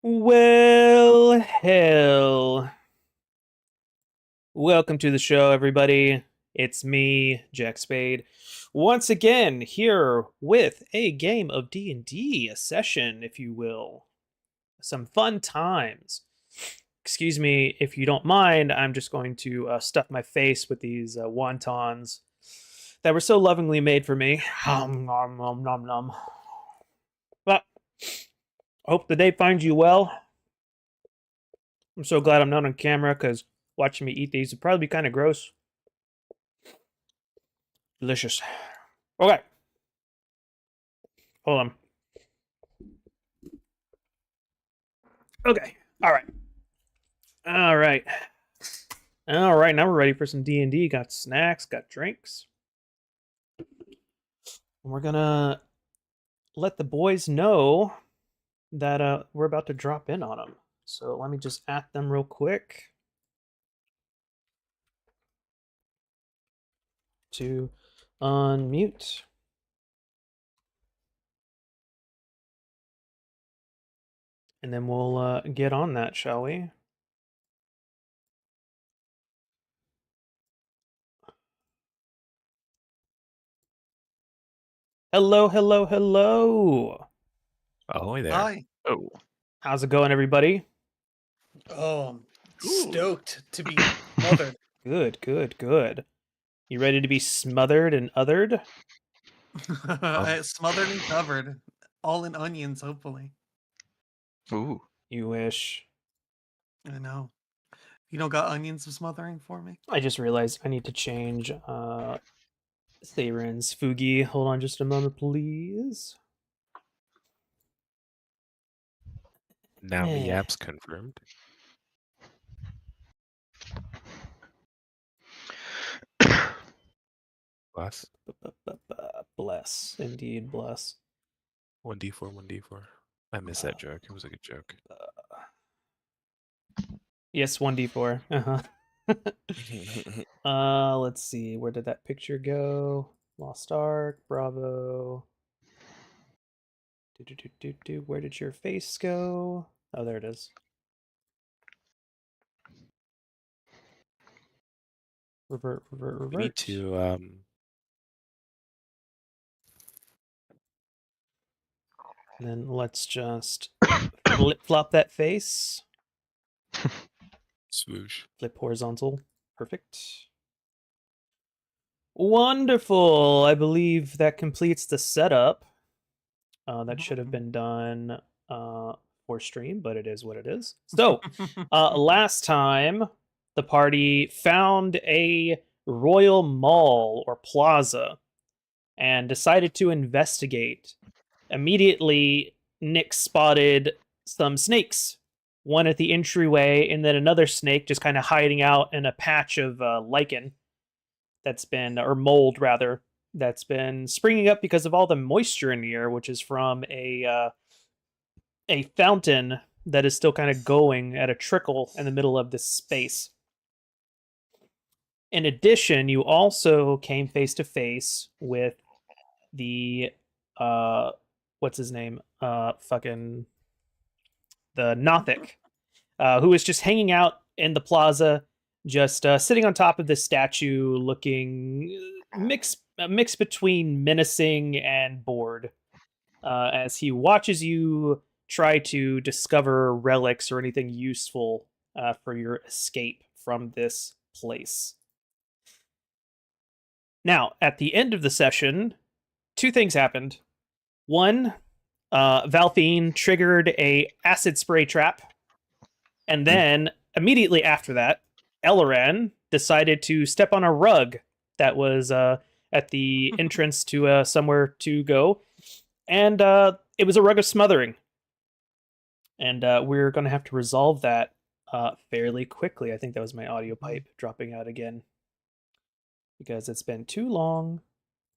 Well, hell. Welcome to the show, everybody. It's me, Jack Spade, once again here with a game of D&D, a session, if you will. Some fun times. Excuse me if you don't mind, I'm just going to stuff my face with these wontons that were so lovingly made for me. Nom, nom, nom, nom, nom. But hope the day finds you well. I'm so glad I'm not on camera because watching me eat these would probably be kind of gross. Delicious. Okay. Hold on. Okay. All right. All right. All right. Now we're ready for some D&D. Got snacks, got drinks. And we're gonna let the boys know that we're about to drop in on them. So let me just at them real quick. To unmute. And then we'll get on that, shall we? Hello, hello, hello. Oh, hey there. Hi. Oh, How's it going, everybody? Oh, I'm Ooh. stoked to be smothered. Good, good, good. You ready to be smothered and othered? Smothered and covered. All in onions, hopefully. ooh. You wish. I know. You don't got onions of smothering for me? I just realized I need to change Theron's Fugi. Hold on just a moment, please. Now me Eh. app's confirmed. Bless. Bless. Indeed, bless. 1d4, 1d4. I missed that joke. It was a good joke. Yes, 1d4. Uh-huh. Let's see. Where did that picture go? Lost Ark, Bravo. Where did your face go? Oh, there it is. Revert, revert, revert. We need to, And then let's just flip-flop that face. swoosh. Flip horizontal. Perfect. Wonderful. I believe that completes the setup. That should have been done for stream, but it is what it is. So, last time the party found a royal mall or plaza and decided to investigate. Immediately, Nick spotted some snakes. One at the entryway, and then another snake just kind of hiding out in a patch of lichen that's been, or mold rather, that's been springing up because of all the moisture in the air, which is from a fountain that is still kind of going at a trickle in the middle of this space. In addition, you also came face to face with the what's his name? Fucking the Nothic, who was just hanging out in the plaza, just sitting on top of this statue, looking a mix between menacing and bored, as he watches you try to discover relics or anything useful for your escape from this place. Now, at the end of the session, two things happened. One, Valfine triggered a acid spray trap, and then immediately after that, Elloran decided to step on a rug that was at the entrance to somewhere to go, and it was a rug of smothering. And we're going to have to resolve that fairly quickly. I think that was my audio pipe dropping out again because it's been too long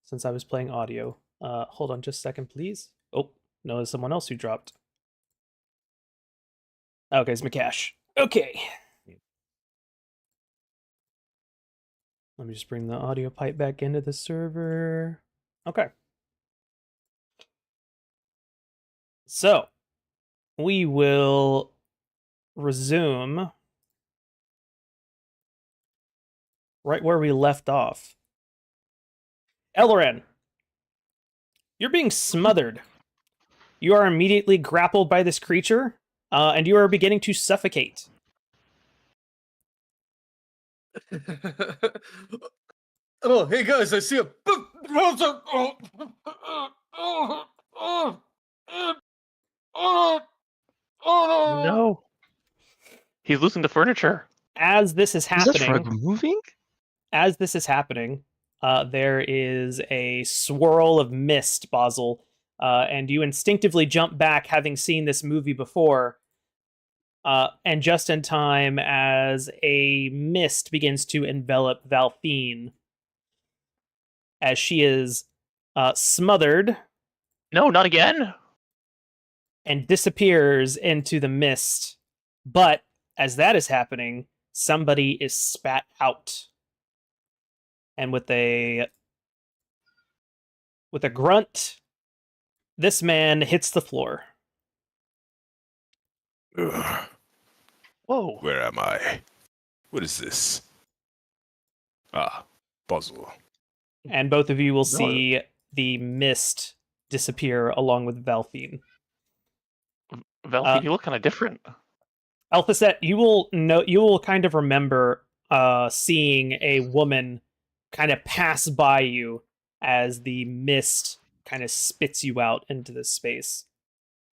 since I was playing audio. Hold on just a second, please. Oh, no, there's someone else who dropped. Okay, it's Makash. Okay. Let me just bring the audio pipe back into the server. Okay. So, we will resume right where we left off. Elloran, you're being smothered. You are immediately grappled by this creature, and you are beginning to suffocate. Oh, hey guys, I see a. No. He's losing the furniture. As this is Is that rug happening, moving? there is a swirl of mist, Basil, and you instinctively jump back, having seen this movie before, and just in time as a mist begins to envelop Valthine, as she is smothered No, not again. and disappears into the mist. But as that is happening, somebody is spat out. And with a grunt, this man hits the floor. Ugh, Whoa. where am I? What is this? Ah, puzzle. And both of you will No. see the mist disappear along with Valthine. Valthine, you look kind of different. Alphaset, you will kind of remember seeing a woman kind of pass by you as the mist kind of spits you out into this space.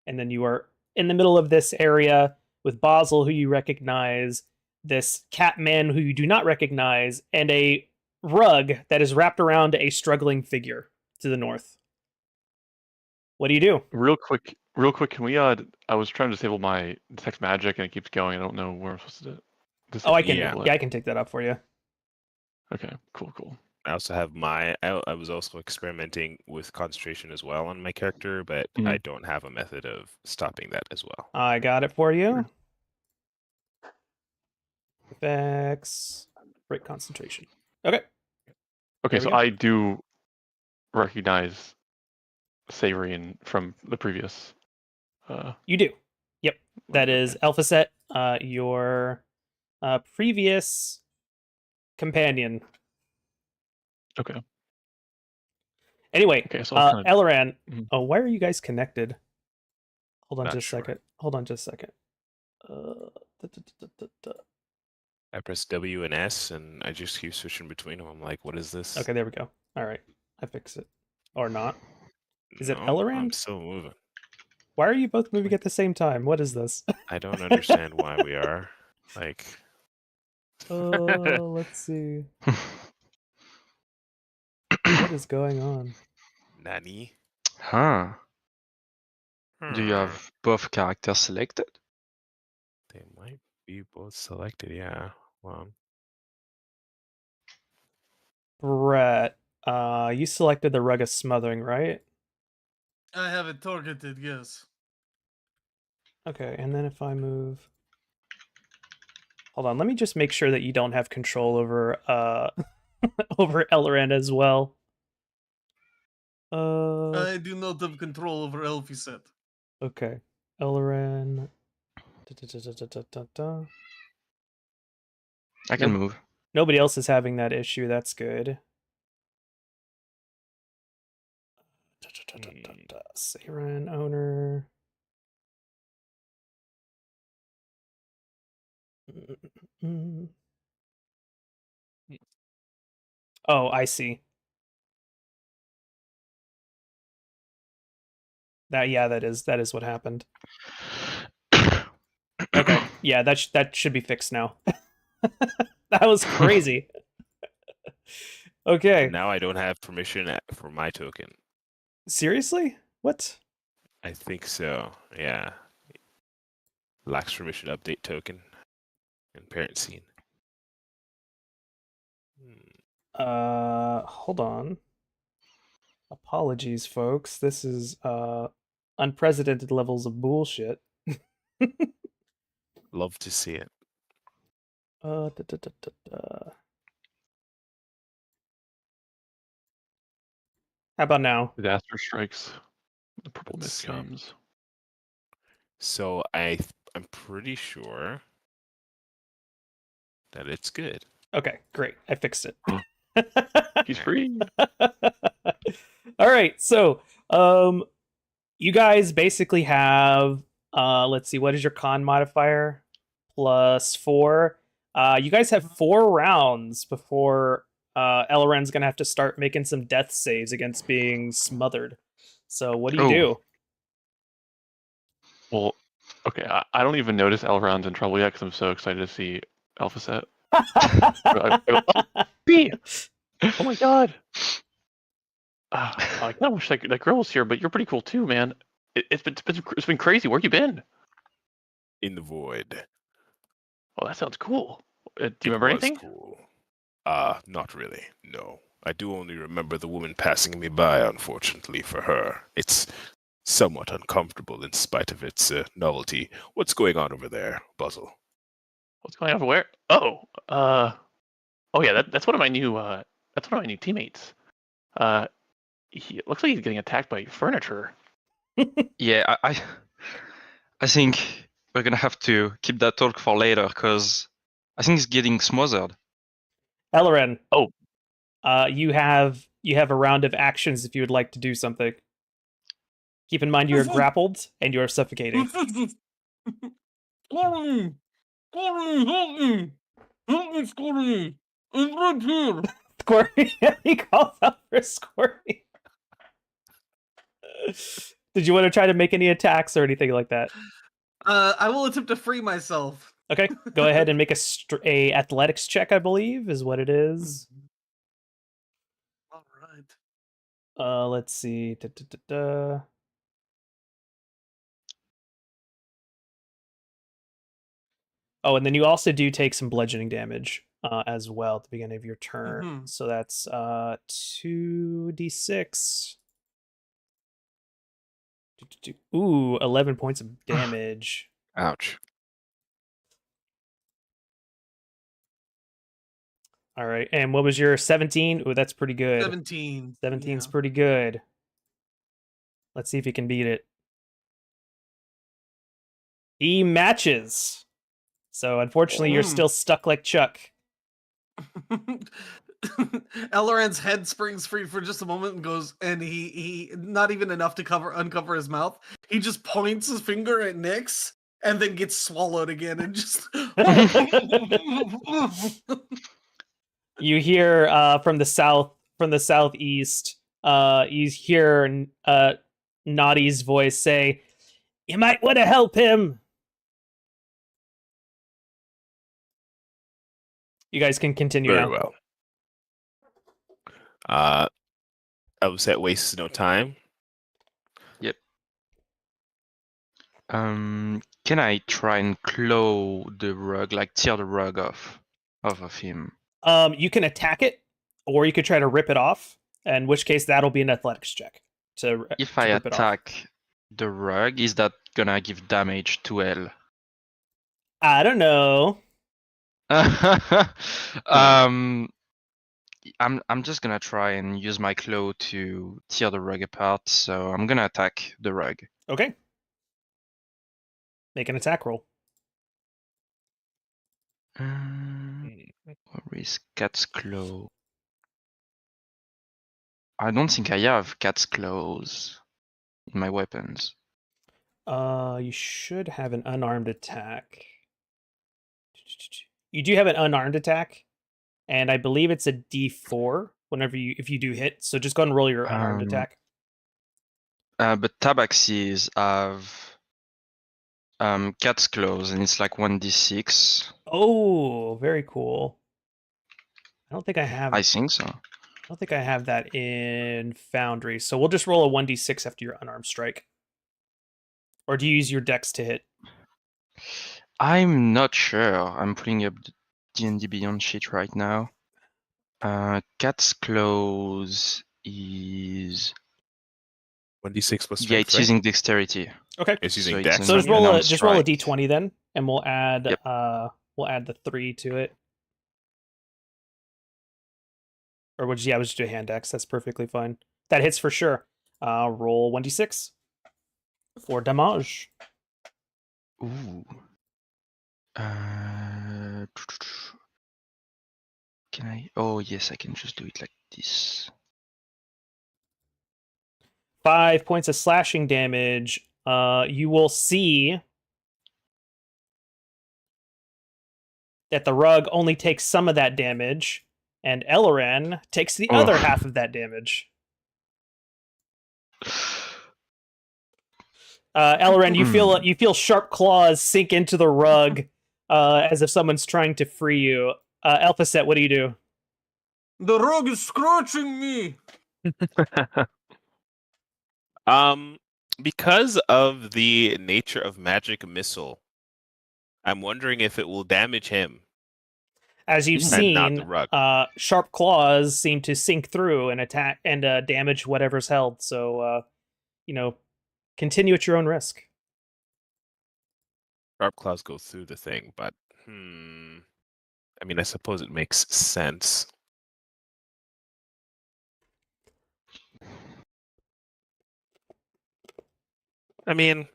And then you are in the middle of this area with Basil, who you recognize, this Catman, who you do not recognize, and a rug that is wrapped around a struggling figure to the north. What do you do? Real quick, can we I was trying to disable my detect magic and it keeps going. I don't know where I'm supposed to Oh, I can. disable Yeah, it. I can take that up for you. Okay, cool. I also have I was also experimenting with concentration as well on my character, but Mhm. I don't have a method of stopping that as well. I got it for you. Effects, break concentration. Okay. Okay, There we so go. I do recognize Savorian from the previous You do. Yep. That is Alphaset, your previous companion. Okay. Anyway, Okay, so I'll kind of Elloran. Mhm. Oh, why are you guys connected? Hold on Not just a sure. second. Hold on just a second. Da, da, da, da, da. I press W and S, and I just keep switching between them. I'm like, what is this? Okay, there we go. All right. I fix it. Or not. Is it No, Elloran? I'm still moving. Why are you both moving at the same time? What is this? I don't understand why we are. Like, Let's see. What is going on? Nani? Huh. Do you Hmm. have both characters selected? They might be both selected, yeah. Well, Brett, you selected the rug of smothering, right? I have it targeted, yes. Okay, and then if I move... Hold on, let me just make sure that you don't have control over, over Elrond as well. I do not have control over Elphiset. Okay. Elrond... Da-da-da-da-da-da-da. I can Nope. move. Nobody else is having that issue, that's good. Seiren owner... Oh, I see. That is what happened. Okay, yeah, that should be fixed now. That was crazy. Okay, now I don't have permission for my token. seriously? What? I think so, yeah. Lacks permission update token and parent scene. Hold on. Apologies, folks. This is unprecedented levels of bullshit. Love to see it. Da, da, da, da, da. How about now? Disaster strikes. The purple Let's mist see. comes. So I'm pretty sure that it's good. Okay, great. I fixed it. He's free. All right, so you guys basically have let's see, what is your con modifier? +4. You guys have 4 rounds before Elren's gonna have to start making some death saves against being smothered. So what do you Oh. do? Well, okay. I don't even notice Elrond's in trouble yet because I'm so excited to see Alpha Set. B. Oh my god. I kind of wish that girl was here, but you're pretty cool too, man. It's been crazy. Where you been? In the void. Oh, that sounds cool. Do you It remember was anything? cool. Not really. No. I do only remember the woman passing me by, unfortunately for her. It's somewhat uncomfortable in spite of its novelty. What's going on over there, Buzzle? What's going on over where? Oh, yeah. That's one of my new. That's one of my new teammates. It looks like he's getting attacked by furniture. Yeah, I think we're gonna have to keep that talk for later because I think he's getting smothered. Elren. Oh. You have a round of actions if you would like to do something. Keep in mind you are grappled and you are suffocating. Squirmy. He calls out for Squirmy. Did you want to try to make any attacks or anything like that? I will attempt to free myself. Okay, go ahead and make a athletics check. I believe is what it is. All right. Let's see. Oh, and then you also do take some bludgeoning damage as well at the beginning of your turn. Mhm. So that's 2d6. Ooh, 11 points of damage. Ouch. All right, and what was your 17? Ooh, that's pretty good. 17. 17's Yeah. pretty good. Let's see if he can beat it. He matches. So unfortunately, you're still stuck like Chuck. Elrond's head springs free for just a moment and goes, and he not even enough to uncover his mouth. He just points his finger at Nyx and then gets swallowed again and just. You hear from the southeast. You hear Naughty's voice say, "You might want to help him." You guys can continue Very now. well. Upset wastes no time. Can I try and claw the rug, like tear the rug off of him? You can attack it, or you could try to rip it off. In which case, that'll be an athletics check to If to I rip it off. attack the rug, is that gonna give damage to L? I don't know. I'm just gonna try and use my claw to tear the rug apart, so I'm gonna attack the rug. Okay. Make an attack roll. Where is cat's claw? I don't think I have cat's claws in my weapons. You should have an unarmed attack. You do have an unarmed attack, and I believe it's a D4 if you do hit. So just go ahead and roll your unarmed attack. But tabaxis have cat's claws, and it's like 1d6. Oh, very cool. I don't think I have. I think so. I don't think I have that in Foundry. So we'll just roll a 1d6 after your unarmed strike. Or do you use your dex to hit? I'm not sure. I'm pulling up the D&D Beyond sheet right now. Cat's claws is 1d6 plus yeah, strength, it's right? using dexterity. Okay. It's using So dex. it's So an just roll a unarmed strike. d20 then, and we'll add Yep. we'll add the 3 to it. Or we'll just do a hand dex. That's perfectly fine. That hits for sure. Roll 1d6 for damage. Ooh. Can I? Oh yes, I can just do it like this. 5 points of slashing damage. You will see that the rug only takes some of that damage, and Elloran takes the other Oh. half of that damage. Elloran, you feel sharp claws sink into the rug as if someone's trying to free you. Alphaset, what do you do? The rug is scorching me. Because of the nature of magic missile, I'm wondering if it will damage him As you've and not the seen, rug. sharp claws seem to sink through and attack and damage whatever's held. So, continue at your own risk. Sharp claws go through the thing, but I mean, I suppose it makes sense. I mean,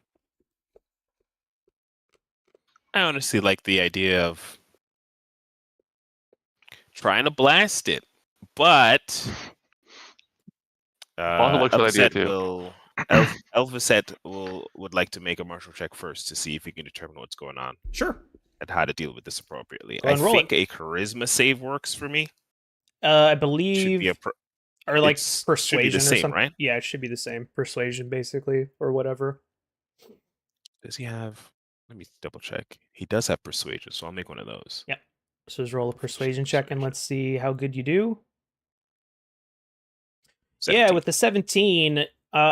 I honestly like the idea of trying to blast it, but Bonzo looks at the idea too. Elphaset would like to make a martial check first to see if he can determine what's going on Sure. and how to deal with this appropriately. Go I and roll think a charisma save works for me. I Should believe, be or like should be persuasion the or same, something. right? Yeah, it should be the same. Persuasion, basically, or whatever. Does he have? Let me double check. He does have persuasion, so I'll make one of those. Yep. So just roll a persuasion check and let's see how good you do. 17. Yeah, with the 17,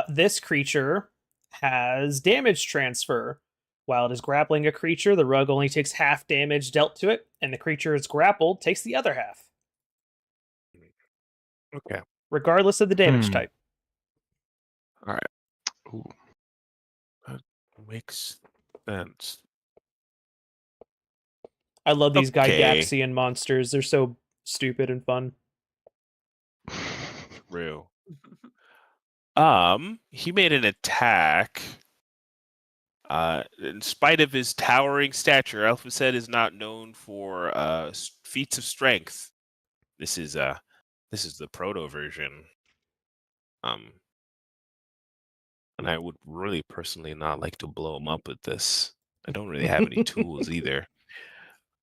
this creature has damage transfer. While it is grappling a creature, the rug only takes half damage dealt to it, and the creature is grappled takes the other half, Okay. regardless of the damage type. All right. Ooh. That makes sense. I love these Okay. Gygaxian monsters. They're so stupid and fun. True. He made an attack. In spite of his towering stature, Alphaset is not known for feats of strength. This is the proto version. And I would really personally not like to blow him up with this. I don't really have any tools either.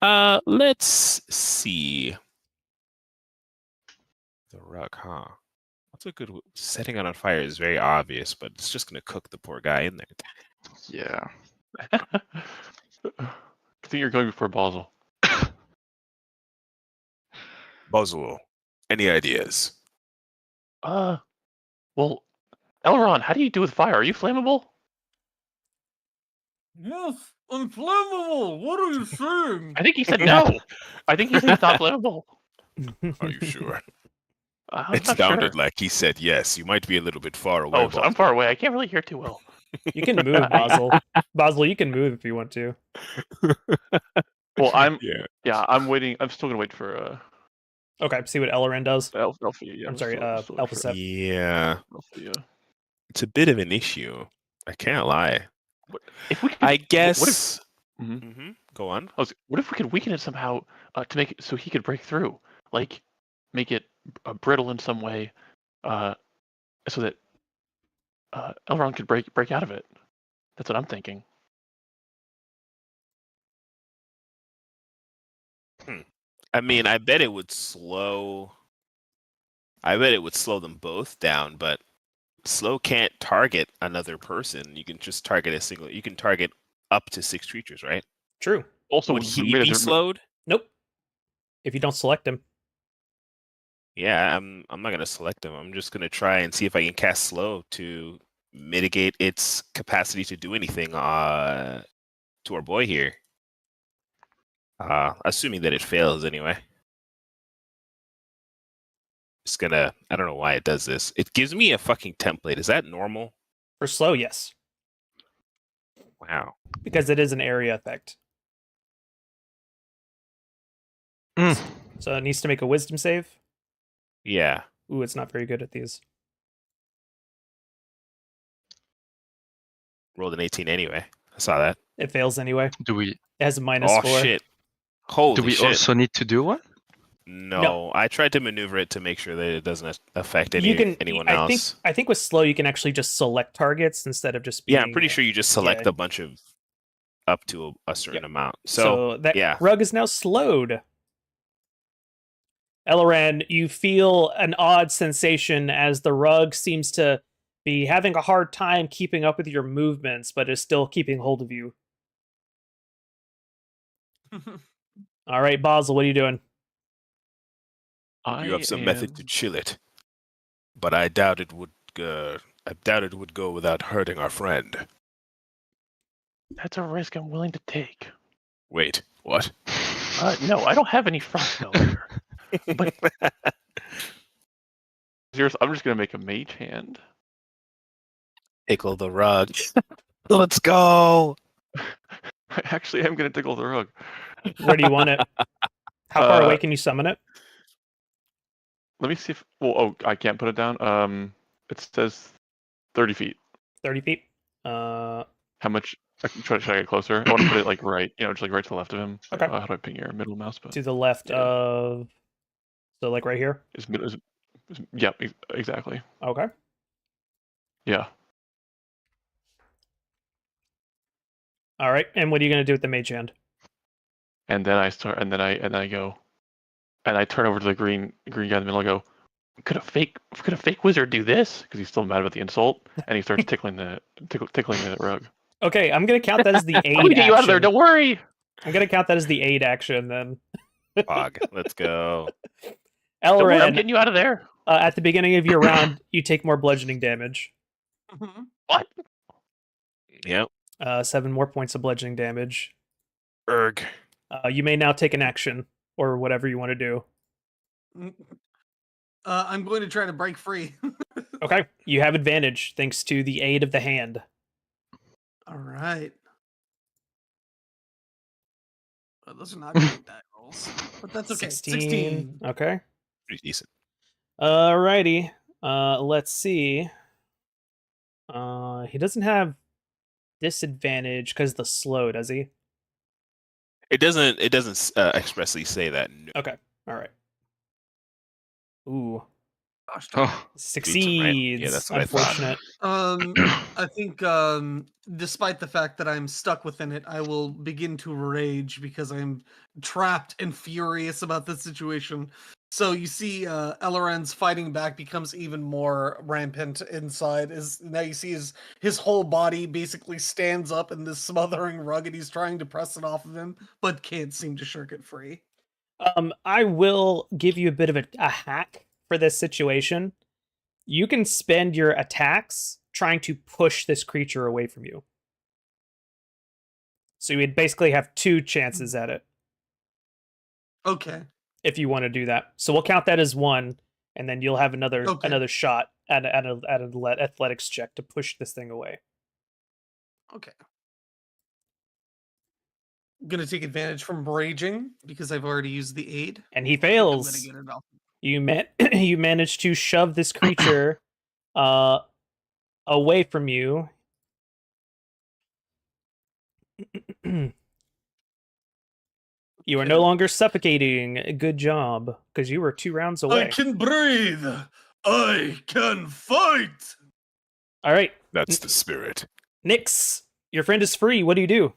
Let's see. The rug, huh? That's a good. Setting it on fire is very obvious, but it's just gonna cook the poor guy in there. Yeah. I think you're going before Basel. Boswell, any ideas? Well, Elrond, how do you do with fire? Are you flammable? Yes, inflammable. What are you saying? I think he said no. I think he said he's not flammable. Are you sure? I'm It not sounded sure. like he said yes. You might be a little bit far away. Oh, so I'm far away. I can't really hear too well. You can move, Basel. Basel, you can move if you want to. Well, Yeah. I'm waiting. I'm still gonna wait for Okay, see what Elloran does. Althea. Yeah, I'm sorry, Alphaset. Yeah. Althea. It's a bit of an issue. I can't lie. If we could, I guess. What if, Go on. what if we could weaken it somehow to make it so he could break through, like make it brittle in some way, so that Elrond could break out of it. That's what I'm thinking. I mean, I bet it would slow. I bet it would slow them both down, but slow can't target another person. You can just target a single. You can target up to 6 creatures, right? True. Also, Would he be slowed? Nope. If you don't select him. Yeah, I'm not gonna select him. I'm just gonna try and see if I can cast slow to mitigate its capacity to do anything to our boy here. Assuming that it fails anyway. It's gonna. I don't know why it does this. It gives me a fucking template. Is that normal? For slow, yes. Wow. Because it is an area effect. So it needs to make a wisdom save. Yeah. Ooh, it's not very good at these. Rolled an 18 anyway. I saw that. It fails anyway. Do we? It has a -4. Oh shit! Holy Do we shit! also need to do one? No, I tried to maneuver it to make sure that it doesn't affect You can. anyone I else. think with slow you can actually just select targets instead of just being. Yeah, I'm pretty sure you just select yeah. a bunch of up to a certain amount. So that yeah. rug is now slowed. Elloran, you feel an odd sensation as the rug seems to be having a hard time keeping up with your movements, but is still keeping hold of you. All right, Basel, what are you doing? You have some method to chill it, but I doubt it would. I doubt it would go without hurting our friend. That's a risk I'm willing to take. Wait, what? No, I don't have any front failure. But serious, I'm just gonna make a mage hand. Tickle the rug. Let's go. I actually am gonna tickle the rug. Where do you want it? How far away can you summon it? Let me see if. Well, oh, I can't put it down. It says 30 feet. 30 feet. How much? Should I get closer? I want to put it like right, just like right to the left of him. Okay. How do I ping your middle mouse button? To the left Yeah. of. So like right here. Yeah, exactly. Okay. Yeah. All right. And what are you gonna do with the mage hand? And then I start, and then I go, and I turn over to the green guy in the middle. I go, could a fake wizard do this? Because he's still mad about the insult, and he starts tickling the rug. Okay, I'm gonna count that as the aid. I'm gonna get you out of there. action. Don't worry. I'm gonna count that as the aid action then. Fog. Let's go. Don't worry, I'm Elloran, getting you out of there. at the beginning of your round, you take more bludgeoning damage. What? Yep. 7 more points of bludgeoning damage. Erg. You may now take an action or whatever you want to do. I'm going to try to break free. Okay, you have advantage thanks to the aid of the hand. All right. Well, those are not great die rolls, but that's okay. 16. Okay. Pretty decent. Alrighty. Let's see. He doesn't have disadvantage because the slow, does he? It doesn't expressly say that. No. Okay. All right. Ooh. Gosh, Oh, Succeeds. Yeah, that's what I thought. Unfortunate. I think despite the fact that I'm stuck within it, I will begin to rage because I'm trapped and furious about this situation. So you see Elloran's fighting back becomes even more rampant inside. Now you see his whole body basically stands up in this smothering rug and he's trying to press it off of him, but can't seem to shirk it free. I will give you a bit of a hack for this situation. You can spend your attacks trying to push this creature away from you. So you would basically have 2 chances at it Okay. if you want to do that. So we'll count that as 1, and then you'll have another shot at an athletics check to push this thing away. Okay. I'm gonna take advantage from raging because I've already used the aid. And he I'm gonna fails. get it off. You manage to shove this creature away from you. You are no longer suffocating. Good job, because you were 2 rounds away. I can breathe. I can fight. All right, That's the spirit. Nyx, your friend is free. What do you do?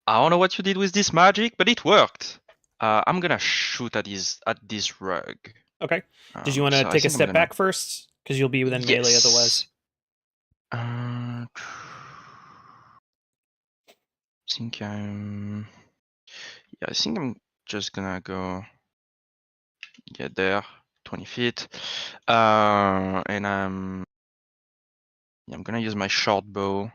I don't know what you did with this magic, but it worked. I'm gonna shoot at this rug. Okay. Did you want to so I take a think I'm step gonna- back first? Because you'll be within melee otherwise. I think I'm. Yeah, I think I'm just gonna go get there, 20 feet, and I'm gonna use my short bow.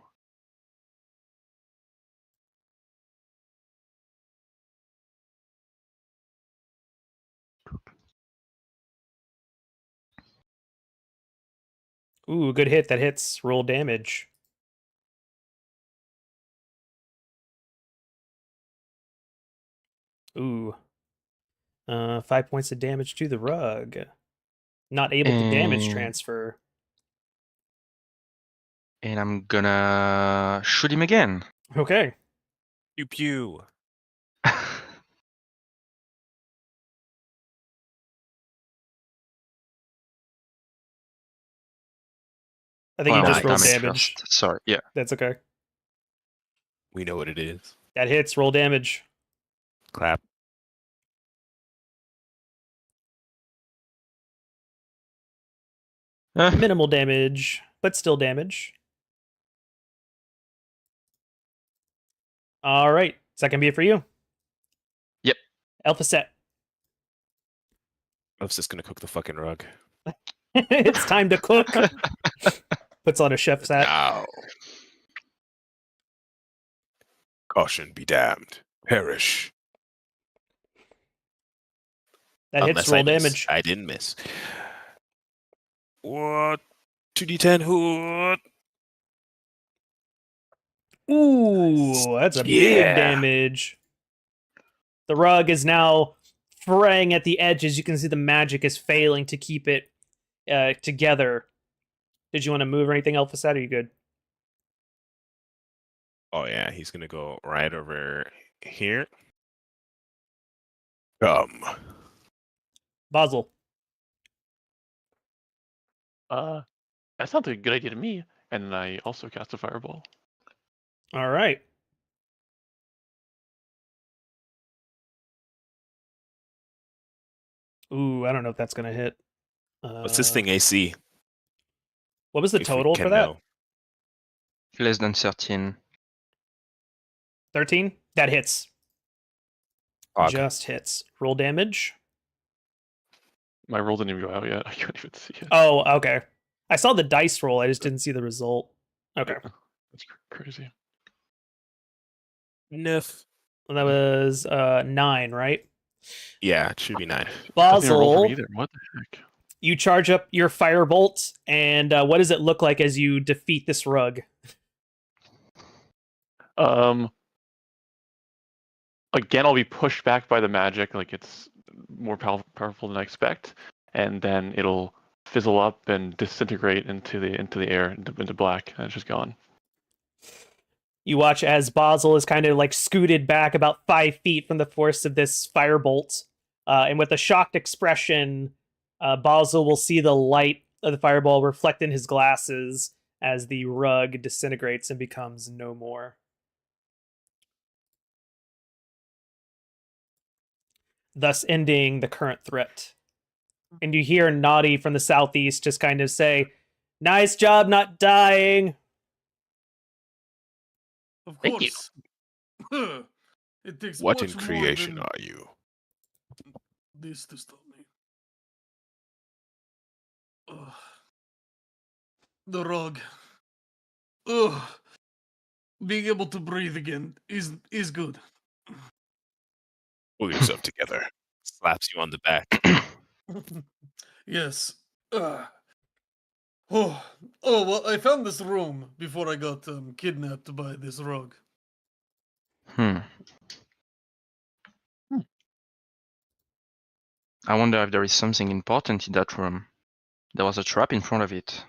Ooh, good hit. That hits. Roll damage. Ooh. 5 points of damage to the rug. Not able to damage And- transfer. And I'm gonna shoot him again. Okay. Pew pew. I think Oh, you I just want rolled damage damage. first. Sorry. Yeah. That's okay. We know what it is. That hits. Roll damage. Clap. Minimal damage, but still damage. All right. Second be it for you. Yep. Alpha set. I was just gonna cook the fucking rug. It's time to cook. Puts on a chef's hat. Now. Caution be damned. Perish. That hits. Unless Roll I miss. damage. I didn't miss. What? 2d10 hood. Ooh, that's a big Yeah. damage. The rug is now fraying at the edges. You can see the magic is failing to keep it together. Did you want to move or anything, Alpha set? Are you good? Oh yeah, he's gonna go right over here. Come. Basil. That sounds like a good idea to me. And then I also cast a fireball. All right. Ooh, I don't know if that's gonna hit. What's this thing AC? What was the if we total can for that? know? Less than 13. 13? That hits. Pog. Just hits. Roll damage. My roll didn't even go out yet. I can't even see it. Oh, okay. I saw the dice roll. I just didn't see the result. Okay. That's crazy. Niff. Well, that was 9, right? Yeah, it should be 9. That didn't roll for me Basil, either. What the heck? you charge up your firebolt, and what does it look like as you defeat this rug? Again, I'll be pushed back by the magic, like it's more powerful than I expect, and then it'll fizzle up and disintegrate into the air, into black, and it's just gone. You watch as Basil is kind of like scooted back about 5 feet from the force of this firebolt, and with a shocked expression, Basil will see the light of the fireball reflect in his glasses as the rug disintegrates and becomes no more. Thus ending the current threat. And you hear Naughty from the southeast just kind of say, "Nice job not dying." Of Thank you. course. It takes What much in more creation than are you? this to stop me. Ugh. The rug. Ugh. Being able to breathe again is good. Pull yourself together. Slaps you on the back. Yes. Oh, well, I found this room before I got kidnapped by this rug. Hmm. I wonder if there is something important in that room. There was a trap in front of it.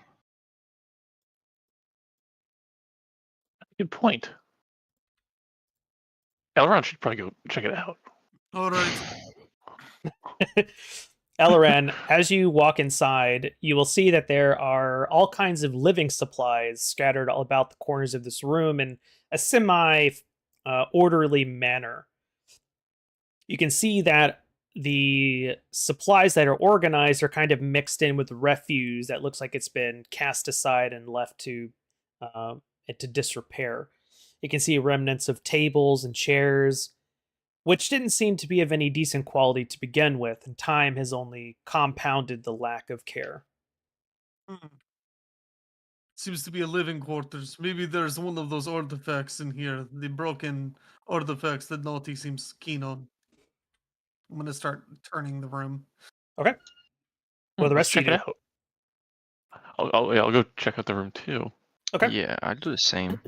Good point. Elrond should probably go check it out. All right. Elloran, as you walk inside, you will see that there are all kinds of living supplies scattered all about the corners of this room in a semi orderly manner. You can see that the supplies that are organized are kind of mixed in with refuse that looks like it's been cast aside and left to disrepair. You can see remnants of tables and chairs, which didn't seem to be of any decent quality to begin with, and time has only compounded the lack of care. Seems to be a living quarters. Maybe there's one of those artifacts in here, the broken artifacts that Naughty seems keen on. I'm gonna start turning the room. Okay. Well, the Let's rest of you check it out. I'll go check out the room too. Okay. Yeah, I'll do the same.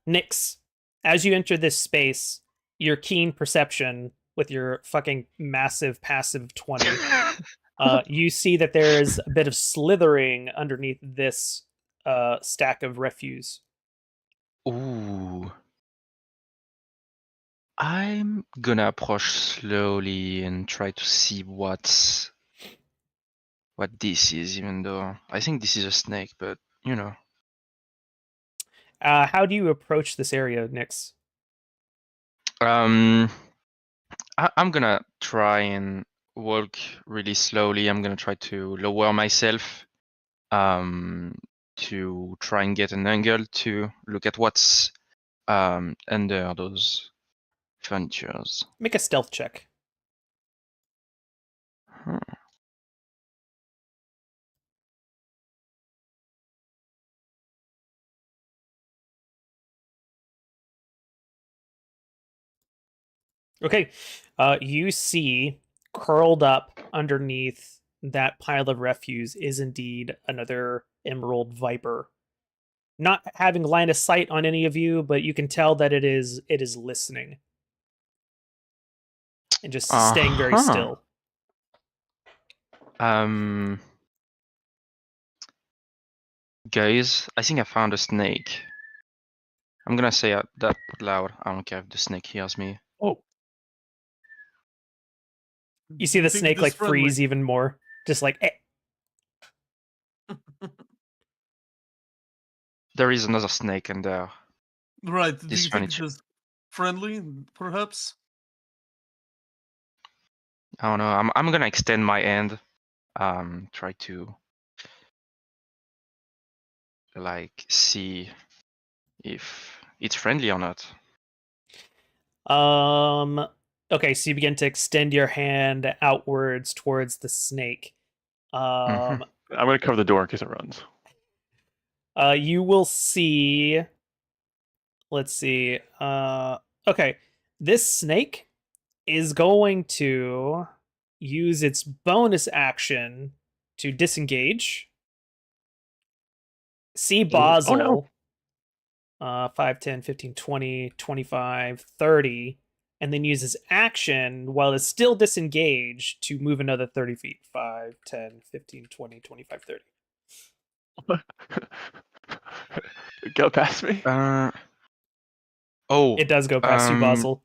Nyx, as you enter this space, your keen perception with your fucking massive passive 20, you see that there is a bit of slithering underneath this stack of refuse. Ooh. I'm gonna approach slowly and try to see what this is, even though I think this is a snake, but you know. How do you approach this area, Nyx? I'm gonna try and walk really slowly. I'm gonna try to lower myself, to try and get an angle to look at what's under those furnitures. Make a stealth check. Huh. Okay. You see curled up underneath that pile of refuse is indeed another emerald viper. Not having line of sight on any of you, but you can tell that it is listening. And just staying very Uh-huh. still. Guys, I think I found a snake. I'm gonna say that loud. I don't care if the snake hears me. Oh, You see the Think snake this like friendly. freeze even more. Just like, eh. There is another snake in there. Right. Do This you think furniture. it is friendly, perhaps? I don't know. I'm gonna extend my hand. Try to like see if it's friendly or not. Okay, so you begin to extend your hand outwards towards the snake. Mhm. I'm gonna cover the door in case it runs. You will see. Let's see. Okay, this snake is going to use its bonus action to disengage. See Oh no! Basel, 5, 10, 15, 20, 25, 30, and then uses action while it's still disengaged to move another 30 feet. 5, 10, 15, 20, 25, 30. Go past me. Oh. It does go past you, Basel.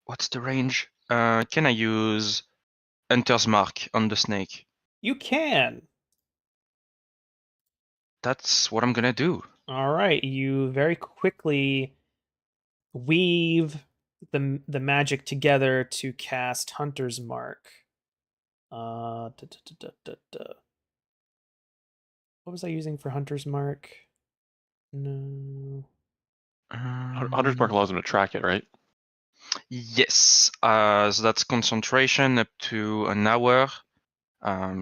What's the range? Can I use Hunter's Mark on the snake? You can. That's what I'm gonna do. All right, you very quickly weave the magic together to cast Hunter's Mark. What was I using for Hunter's Mark? No. Hunter's Mark allows him to track it, right? Yes. So that's concentration up to an hour.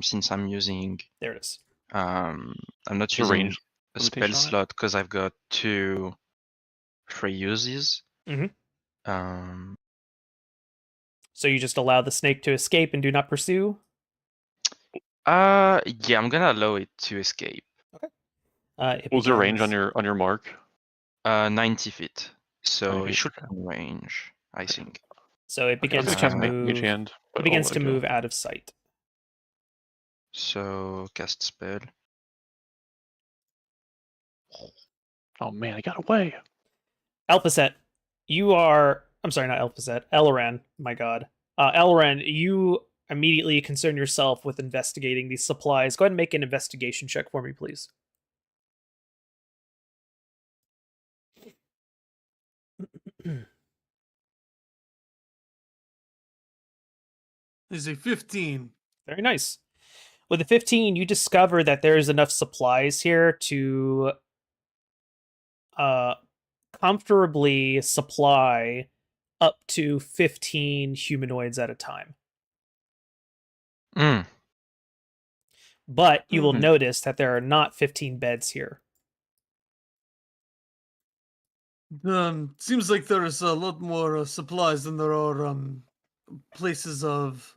Since I'm using, There it is. I'm not The using range a spell limitation on it? slot because I've got 2 free uses. Mhm. Um, So you just allow the snake to escape and do not pursue? yeah, I'm gonna allow it to escape. It What was the range on begins- your mark? 90 feet. So 90 it feet, should okay. be in range, I think. So it Okay, I was begins gonna to cast move. Mage Hand, but It begins I'll to let it go. move out of sight. So cast spell. Oh man, I got away. Alphaset, you are. I'm sorry, not Alphaset. Elran, my god. Elran, you immediately concern yourself with investigating these supplies. Go ahead and make an investigation check for me, please. Is a 15. Very nice. With a 15, you discover that there's enough supplies here to comfortably supply up to 15 humanoids at a time. Mm. But you will Mhm. notice that there are not 15 beds here. Seems like there's a lot more supplies than there are places of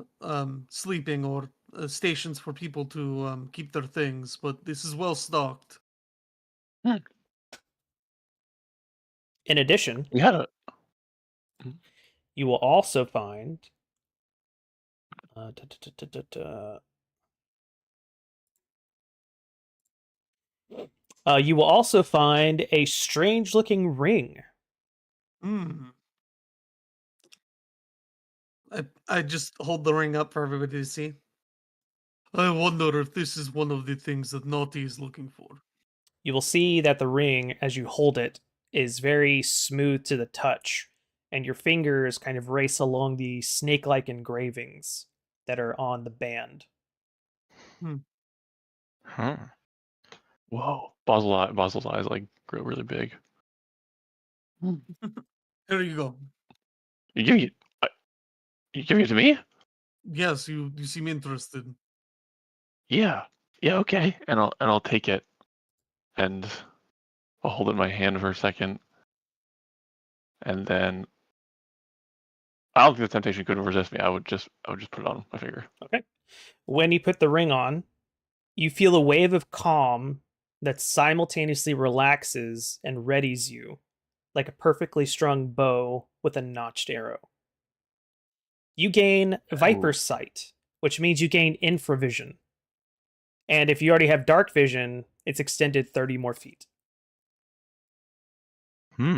sleeping or stations for people to keep their things. But this is well stocked. In addition, We had a you will also find you will also find a strange looking ring Hmm. I just hold the ring up for everybody to see. I wonder if this is one of the things that Naughty is looking for. You will see that the ring, as you hold it, is very smooth to the touch, and your fingers kind of race along the snake-like engravings that are on the band. Huh. Whoa. Basil's eyes like grow really big. Here you go. You give it. You giving it to me? Yes, you seem interested. Yeah. Yeah. Okay. And I'll take it, and I'll hold it in my hand for a second, and then I don't think the temptation could resist me. I would just put it on my finger. Okay. When you put the ring on, you feel a wave of calm that simultaneously relaxes and readies you, like a perfectly strung bow with a notched arrow. You gain Viper Ooh. Sight, which means you gain infravision. And if you already have dark vision, it's extended 30 more feet. Hmm.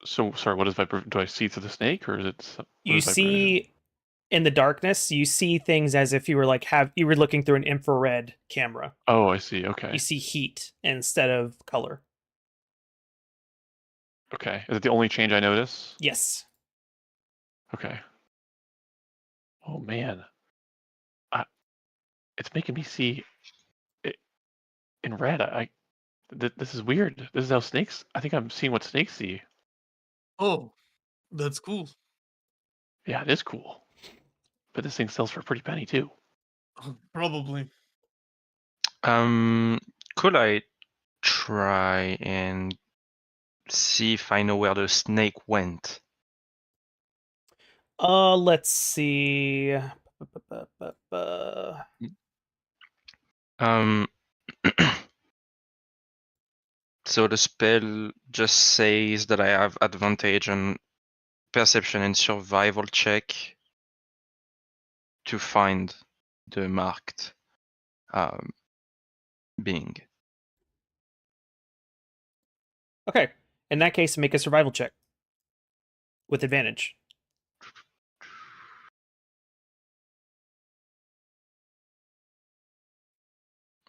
So sorry. What is Viper? Do I see through the snake, or is it? What You is Viper vision? see in the darkness, you see things as if you were you were looking through an infrared camera. Oh, I see. Okay. You see heat instead of color. Okay. Is it the only change I notice? Yes. Okay. Oh man. It's making me see it in red. This is weird. This is how snakes. I think I'm seeing what snakes see. Oh, that's cool. Yeah, it is cool. But this thing sells for a pretty penny too. Probably. Could I try and see if I know where the snake went? Let's see. Um, so the spell just says that I have advantage on perception and survival check to find the marked being. Okay. In that case, make a survival check with advantage.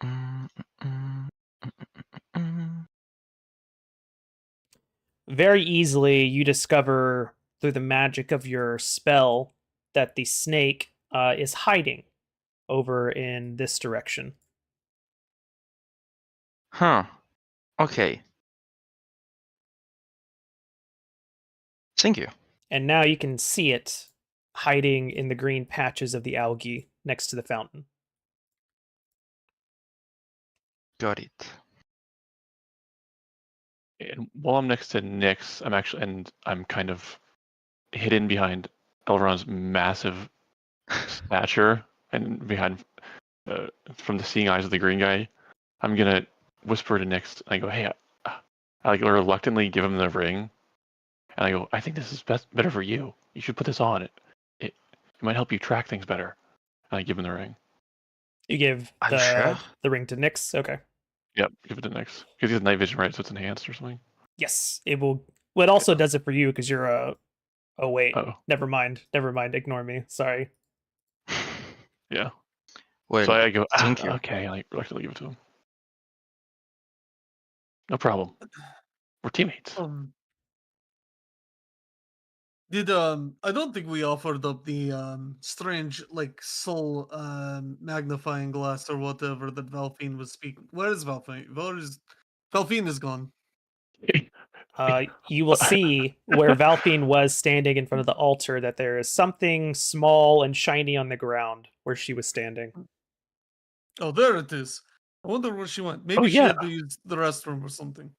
Mm, mm, mm, mm. Very easily, you discover through the magic of your spell that the snake is hiding over in this direction. Huh. Okay. Thank you. And now you can see it hiding in the green patches of the algae next to the fountain. Got it. And while I'm next to Nyx, I'm kind of hidden behind Elrond's massive stature and behind from the seeing eyes of the green guy. I'm gonna whisper to Nyx. I go, hey, I like reluctantly give him the ring, and I go, I think this is better for you. You should put this on. It might help you track things better. And I give him the ring. You give Are you sure? the ring to Nyx. Okay. Yep, give it to Nyx because he has night vision, right? So it's enhanced or something. Yes, it will. Well, it also does it for you because you're a. Oh wait, Oh, never mind. Never mind. Ignore me. Sorry. yeah. Well, So I go, thank you. okay. I reluctantly give it to him. No problem. We're teammates. Did I don't think we offered up the strange like soul magnifying glass or whatever that Valfine was speaking. Where is Valfine? Valfine is gone. You will see where Valfine was standing in front of the altar that there is something small and shiny on the ground where she was standing. Oh, there it is. I wonder where she went. Oh Maybe she yeah. had to use the restroom or something.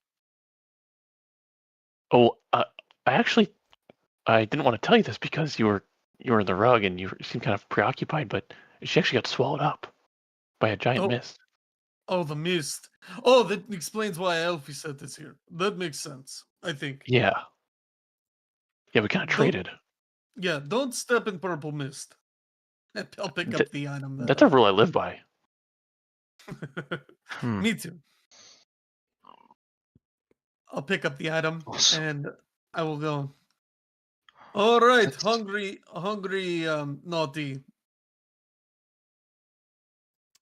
Oh, I didn't want to tell you this because you were in the rug and you seemed kind of preoccupied, but she actually got swallowed up by a giant Oh. mist. Oh, the mist. Oh, that explains why Elfie said this here. That makes sense, I think. Yeah. Yeah, we kind of Don't- traded. Yeah, don't step in purple mist. I'll pick up the item. That's a rule I live by. Hmm. Me too. I'll pick up the item Awesome. and I will go. All right, That's- hungry, naughty.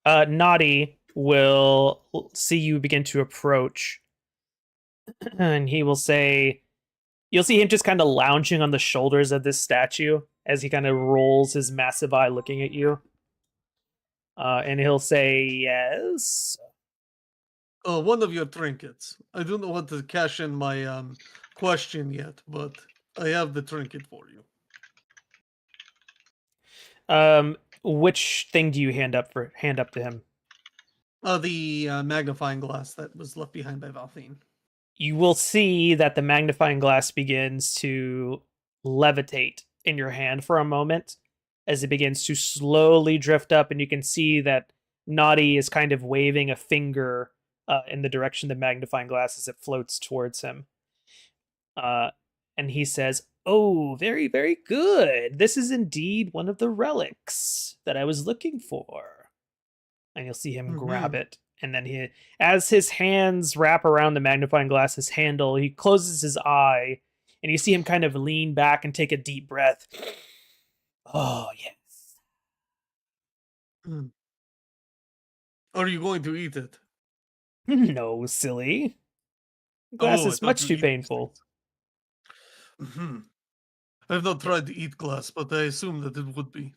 Naughty will see you begin to approach, and he will say, you'll see him just kind of lounging on the shoulders of this statue as he kind of rolls his massive eye looking at you. And he'll say, yes. One of your trinkets. I do not want to cash in my question yet, but I have the trinket for you. Which thing do you hand up to him? The magnifying glass that was left behind by Valthine. You will see that the magnifying glass begins to levitate in your hand for a moment as it begins to slowly drift up, and you can see that Naughty is kind of waving a finger in the direction the magnifying glass as it floats towards him. And he says, "Oh, very, very good. This is indeed one of the relics that I was looking for." And you'll see him grab it. And then as his hands wrap around the magnifying glass's handle, he closes his eye, and you see him kind of lean back and take a deep breath. Oh, yes. Are you going to eat it? No, silly. Glass I is thought much you too eat these painful. things. I've not tried to eat glass, but I assume that it would be.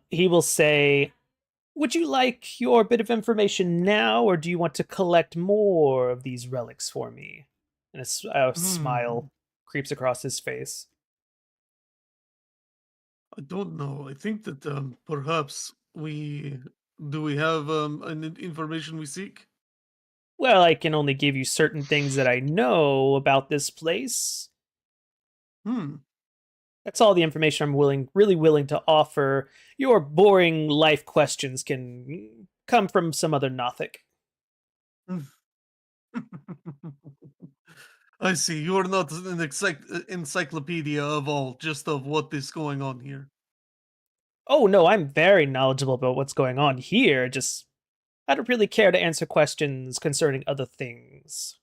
He will say, would you like your bit of information now, or do you want to collect more of these relics for me? And a smile creeps across his face. I don't know. I think that perhaps we have information we seek? Well, I can only give you certain things that I know about this place. That's all the information I'm really willing to offer. Your boring life questions can come from some other Nothic. I see. You are not an encyclopedia of all, just of what is going on here. Oh no, I'm very knowledgeable about what's going on here. Just I don't really care to answer questions concerning other things.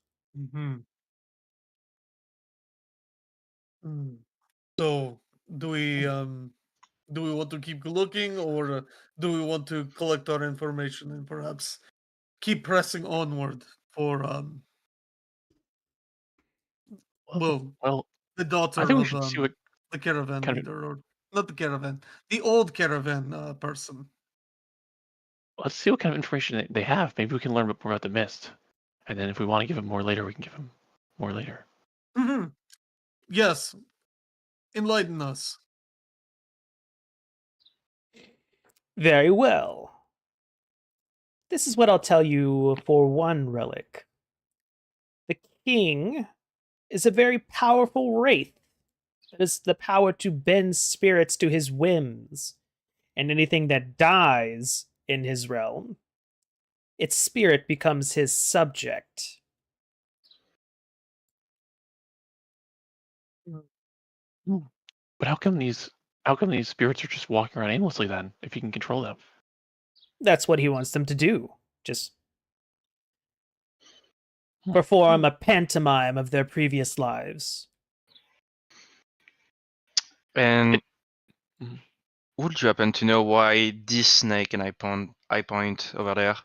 So, do we want to keep looking, or do we want to collect our information and perhaps keep pressing onward for Well, the I daughter think we of should see what the caravan kind of. leader, or not the caravan, the old caravan person. Let's see what kind of information they have. Maybe we can learn more about the mist, and then if we want to give him more later, we can give him more later. Yes, enlighten us. Very well. This is what I'll tell you for one relic. The king is a very powerful wraith that has the power to bend spirits to his whims, and anything that dies in his realm, its spirit becomes his subject. But how come these spirits are just walking around aimlessly then, if you can control them? That's what he wants them to do. Just perform a pantomime of their previous lives. And Mhm. would you happen to know why this snake, and I point over there,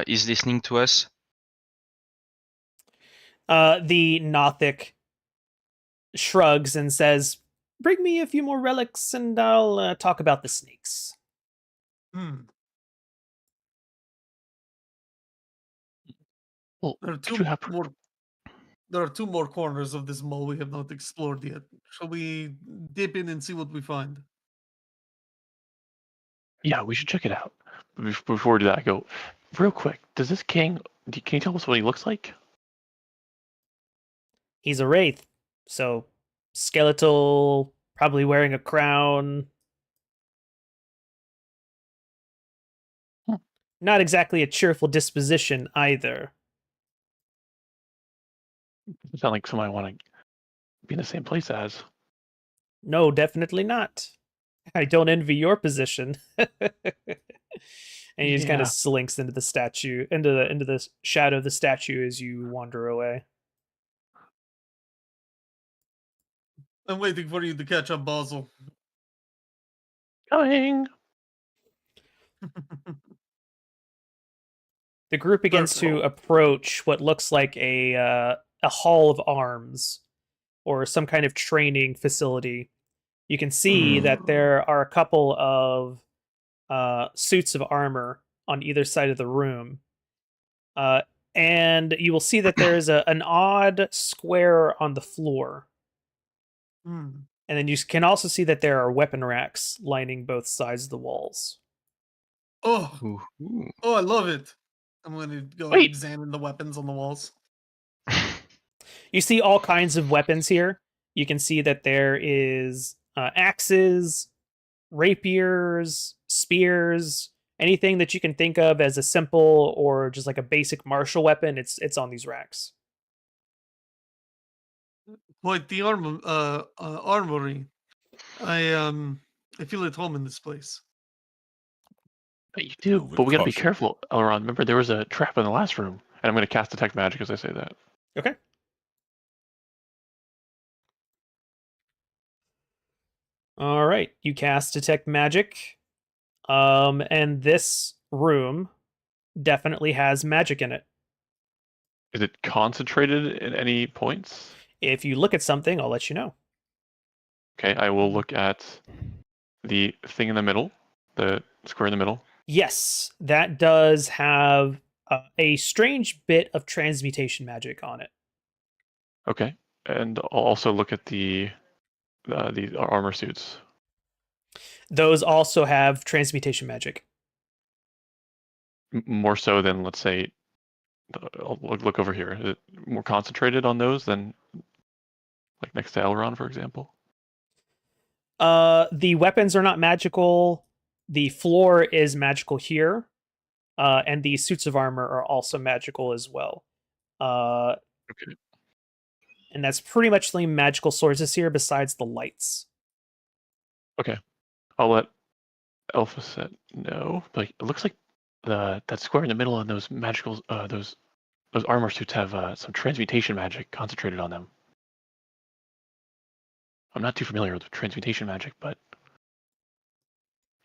is listening to us? The Nothic shrugs and says, "Bring me a few more relics and I'll talk about the snakes." Well, There are could you have There are two more corners of this mall we have not explored yet. Shall we dip in and see what we find? Yeah, we should check it out. But before we do that, I go real quick. Does this king? Can you tell us what he looks like? He's a wraith, so skeletal, probably wearing a crown. Not exactly a cheerful disposition either. Doesn't sound like someone I want to be in the same place as. No, definitely not. I don't envy your position. And he just kind Yeah. of slinks into the statue, into the shadow of the statue as you wander away. I'm waiting for you to catch up, Basil. Coming. The group begins to Purple. approach what looks like a hall of arms or some kind of training facility. You can see that there are a couple of suits of armor on either side of the room. And you will see that there is an odd square on the floor. Hmm. And then you can also see that there are weapon racks lining both sides of the walls. Oh, Ooh. oh, I love it. I'm going to go Wait. examine the weapons on the walls. You see all kinds of weapons here. You can see that there is axes, rapiers, spears, anything that you can think of as a simple or just like a basic martial weapon. It's on these racks. Quite the armory. I feel at home in this place. But you do. With But we gotta be caution. careful, Elrond. Remember, there was a trap in the last room, and I'm gonna cast detect magic as I say that. Okay. All right. You cast detect magic. And this room definitely has magic in it. Is it concentrated at any points? If you look at something, I'll let you know. Okay, I will look at the thing in the middle, the square in the middle. Yes, that does have a strange bit of transmutation magic on it. Okay, and I'll also look at the armor suits. Those also have transmutation magic. More so than, let's say, I'll look over here. Is it more concentrated on those than like next to Elrond, for example? The weapons are not magical. The floor is magical here. And the suits of armor are also magical as well. Okay. And that's pretty much the only magical sources here besides the lights. Okay, I'll let Elphaset know. Like, it looks like that square in the middle and those magical those armor suits have some transmutation magic concentrated on them. I'm not too familiar with transmutation magic, but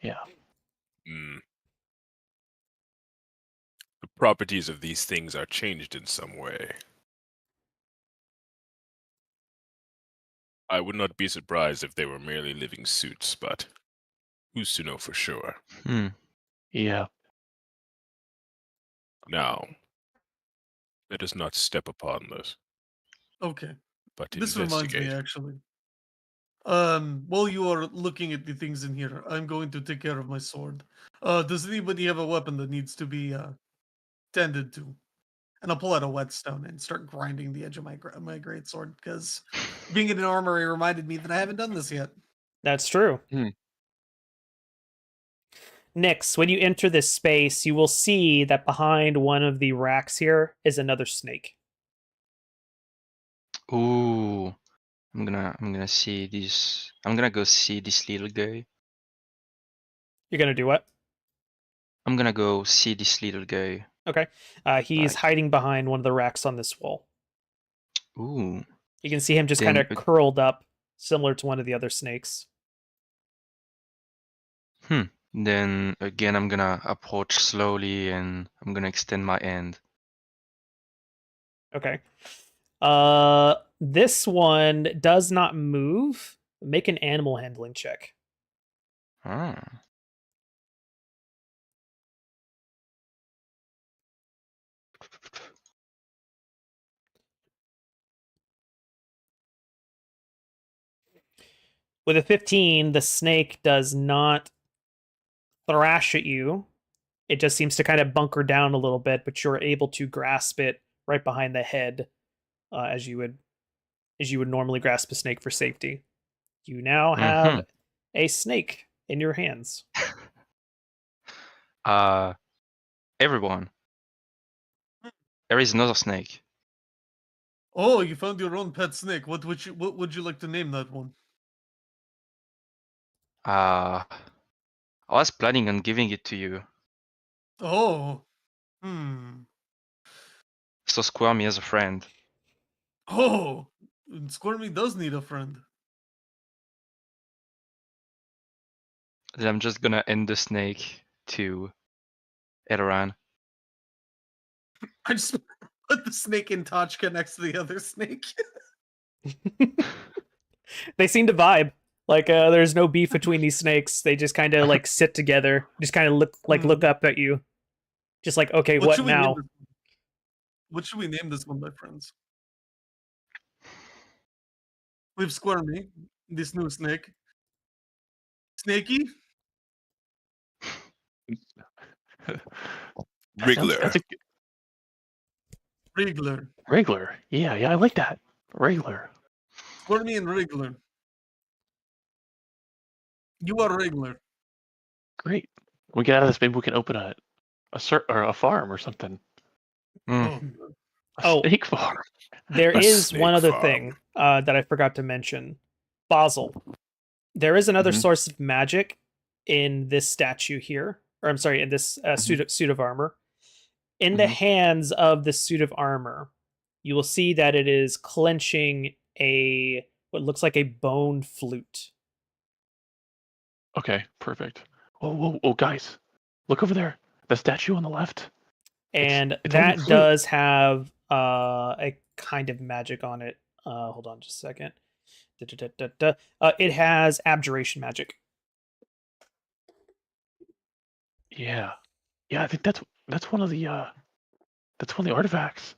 yeah. Hmm. The properties of these things are changed in some way. I would not be surprised if they were merely living suits, but who's to know for sure? Yeah. Now, let us not step upon this, Okay. but This reminds me, investigate. actually. While you are looking at the things in here, I'm going to take care of my sword. Does anybody have a weapon that needs to be tended to? And I'll pull out a whetstone and start grinding the edge of my great sword because being in an armory reminded me that I haven't done this yet. That's true. Nyx, when you enter this space, you will see that behind one of the racks here is another snake. Ooh. I'm gonna see this. I'm gonna go see this little guy. You're gonna do what? I'm gonna go see this little guy. Okay. He's Like, hiding behind one of the racks on this wall. ooh. You can see him just Then kind of curled up, similar to one of the other snakes. Then again, I'm gonna approach slowly and I'm gonna extend my hand. Okay. This one does not move. Make an animal handling check. Ah. With a 15, the snake does not thrash at you. It just seems to kind of bunker down a little bit, but you're able to grasp it right behind the head, as you would normally grasp a snake for safety. You now have a snake in your hands. Everyone. There is another snake. Oh, you found your own pet snake. What would you like to name that one? I was planning on giving it to you. Oh. Hmm. So square me as a friend. Oh. Squirmy does need a friend. Then I'm just gonna end the snake to Edoran. I just put the snake in Tachka next to the other snake. They seem to vibe. Like there's no beef between these snakes. They just kind of like sit together, just kind of look up at you, just like, okay, What what should we name now? this? What should we name this one, my friends? We've Squirmy, this new snake. Snaky? Wriggler. Wriggler. Regular. Yeah, I like that. Regular. Squirmy and Wriggler. You are Wriggler. Great. When we get out of this, maybe we can open a farm or something. Hmm. Oh. A Oh. snake farm. There A is snake one other farm. thing that I forgot to mention. Basel. There is another Mhm. source of magic in this statue here, or I'm sorry, in this suit of armor. In the Mhm. hands of the suit of armor, you will see that it is clenching what looks like a bone flute. Okay, perfect. Whoa, guys. Look over there. The statue on the left. And it's holding a that flute. does have a kind of magic on it. Hold on just a second. It has abjuration magic. Yeah. I think that's one of the artifacts.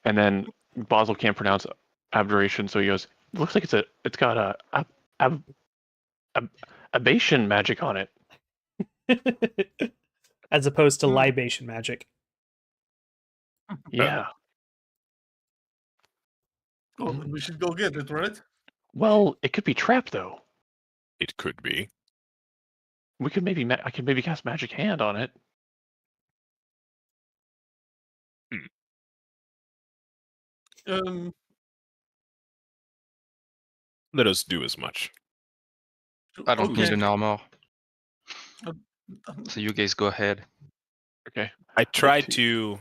And then Basil can't pronounce abjuration, so he goes, looks like it's got a abation magic on it. As opposed to Hmm. libation magic. Yeah. Oh, then we should go get it, right? Well, it could be trapped though. It could be. We could maybe I could maybe cast magic hand on it. Let us do as much. I don't need okay. an armor, Um, so you guys go ahead. Okay. I tried to-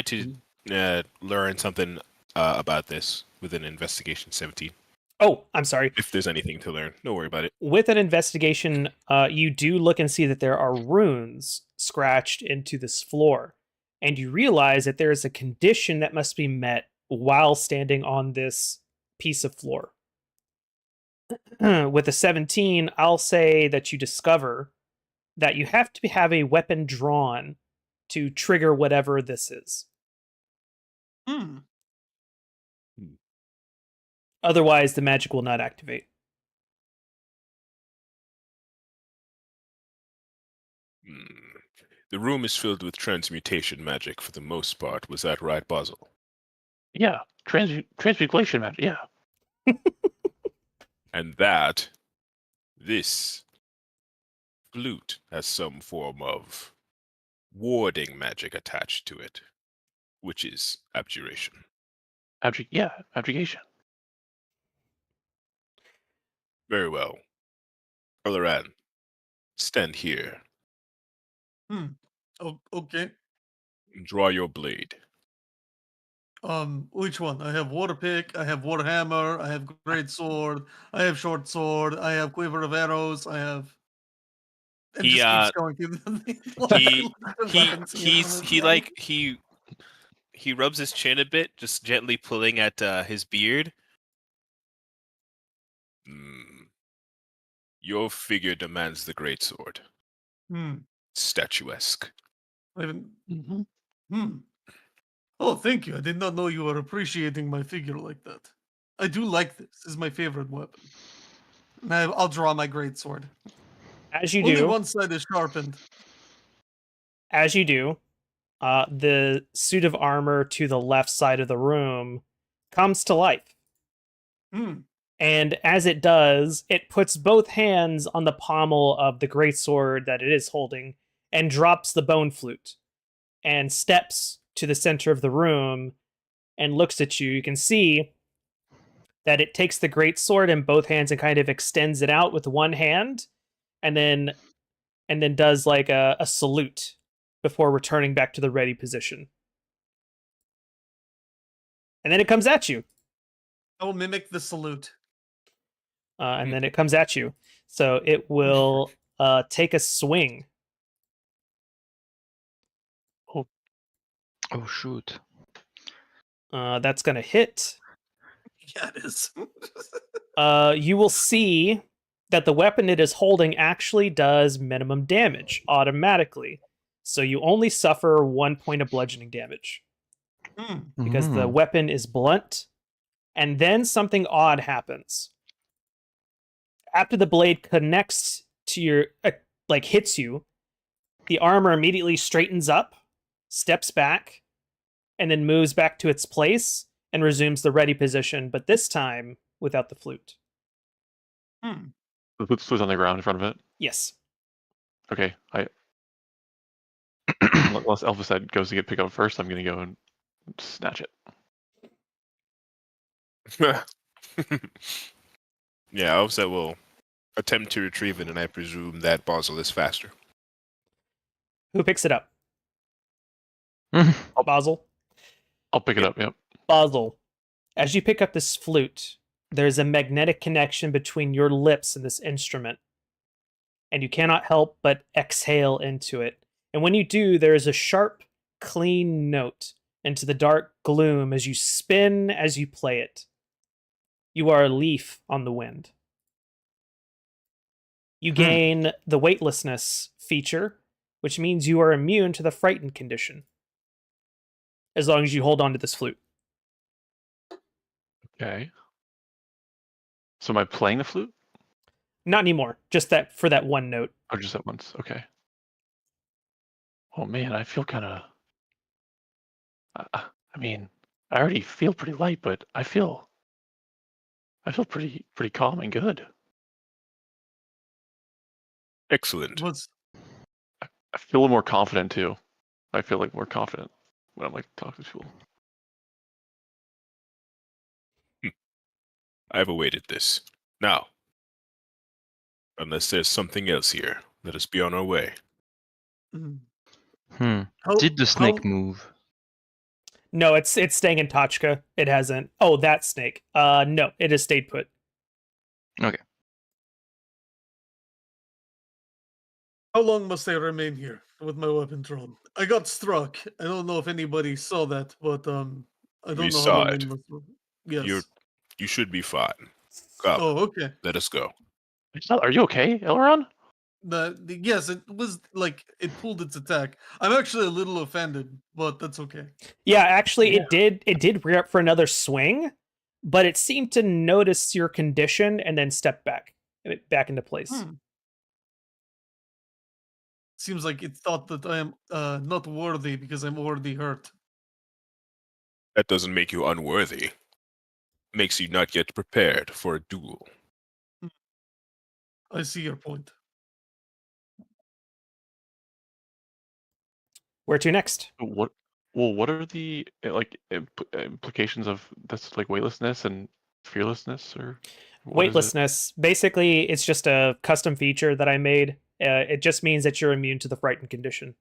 to learn something about this with an investigation 17. Oh, I'm sorry. If there's anything to learn, don't worry about it. With an investigation, you do look and see that there are runes scratched into this floor. And you realize that there is a condition that must be met while standing on this piece of floor. With a 17, I'll say that you discover that you have to have a weapon drawn to trigger whatever this is. Hmm. Otherwise, the magic will not activate. The room is filled with transmutation magic for the most part. Was that right, Basil? Yeah. Transmutation magic. Yeah. And this flute has some form of warding magic attached to it, which is abjuration. Abjugation. Very well. Alaran, stand here. Oh, okay. Draw your blade. Which one? I have water pick, I have water hammer, I have great sword, I have short sword, I have quiver of arrows, I have. And He, just keeps going through the he rubs his chin a bit, just gently pulling at his beard. Your figure demands the greatsword. Statuesque. Mm-hmm. Oh, thank you. I did not know you were appreciating my figure like that. I do like this. This is my favorite weapon. And I'll draw my greatsword. As you Only do, one side is sharpened. the suit of armor to the left side of the room comes to life. And as it does, it puts both hands on the pommel of the greatsword that it is holding and drops the bone flute and steps to the center of the room and looks at you. You can see that it takes the greatsword in both hands and kind of extends it out with one hand and then does like a salute before returning back to the ready position. And then it comes at you. I will mimic the salute. And then it comes at you. So it will take a swing. Oh shoot. That's going to hit. Yeah, it is. You will see that the weapon it is holding actually does minimum damage automatically. So you only suffer 1 point of bludgeoning damage because the weapon is blunt. And then something odd happens. After the blade connects to your, hits you, the armor immediately straightens up, steps back, and then moves back to its place and resumes the ready position, but this time without the flute. The flute's on the ground in front of it. Yes. Okay, unless Alpha said goes to get pick up first, I'm gonna go and snatch it. Yeah, Offset will attempt to retrieve it, and I presume that Basil is faster. Who picks it up? I'll Basil? I'll pick it up. Yep. Basil, as you pick up this flute, there's a magnetic connection between your lips and this instrument, and you cannot help but exhale into it. And when you do, there is a sharp, clean note into the dark gloom as you spin as you play it. You are a leaf on the wind. You gain the weightlessness feature, which means you are immune to the frightened condition, as long as you hold on to this flute. Okay. So am I playing the flute? Not anymore, just that for that one note. Oh, just that once. Okay. Oh man, I feel kind of. I mean, I already feel pretty light, but I feel pretty calm and good. Excellent. I feel a little more confident too. I feel like more confident when I'm like talking to people. I've awaited this. Now, unless there's something else here, let us be on our way. Did the snake move? No, it's staying in Tachka. It hasn't. Oh, that snake. No, it has stayed put. Okay. How long must I remain here with my weapon drawn? I got struck. I don't know if anybody saw that, but I don't We know saw how long it. I must. Yes. You should be fine. Come, Oh, okay. let us go. Are you okay, Elron? Yes, it was like it pulled its attack. I'm actually a little offended, but that's okay. Yeah, actually, it did rear up for another swing, but it seemed to notice your condition and then step back into place. Seems like it thought that I am not worthy because I'm already hurt. That doesn't make you unworthy. Makes you not yet prepared for a duel. I see your point. Where to next? What? Well, what are the implications of this, like weightlessness and fearlessness, or what is it? Weightlessness. Basically, it's just a custom feature that I made. It just means that you're immune to the frightened condition.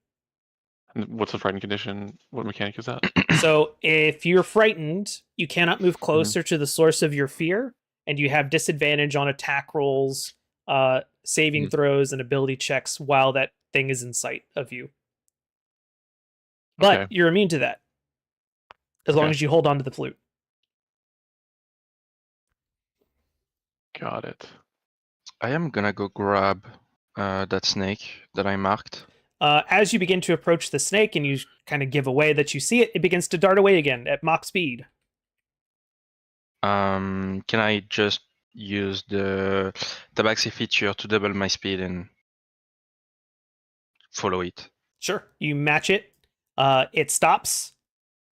And what's the frightened condition? What mechanic is that? So, if you're frightened, you cannot move closer to the source of your fear, and you have disadvantage on attack rolls, saving throws, and ability checks while that thing is in sight of you. But you're immune to that, as long as you hold on to the flute. Got it. I am gonna go grab that snake that I marked. As you begin to approach the snake and you kind of give away that you see it, it begins to dart away again at Mach speed. Can I just use the tabaxi feature to double my speed and follow it? Sure. You match it. It stops,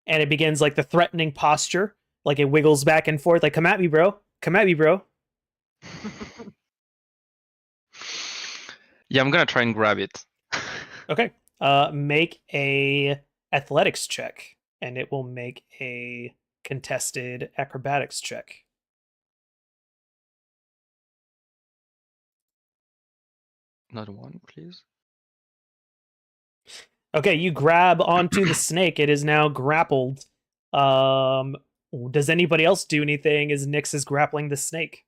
and it begins like the threatening posture. Like it wiggles back and forth, like, come at me, bro. Come at me, bro. Yeah, I'm gonna try and grab it. Okay. Make a athletics check, and it will make a contested acrobatics check. Not one, please. Okay, you grab onto the snake. It is now grappled. Does anybody else do anything as Nyx is grappling the snake?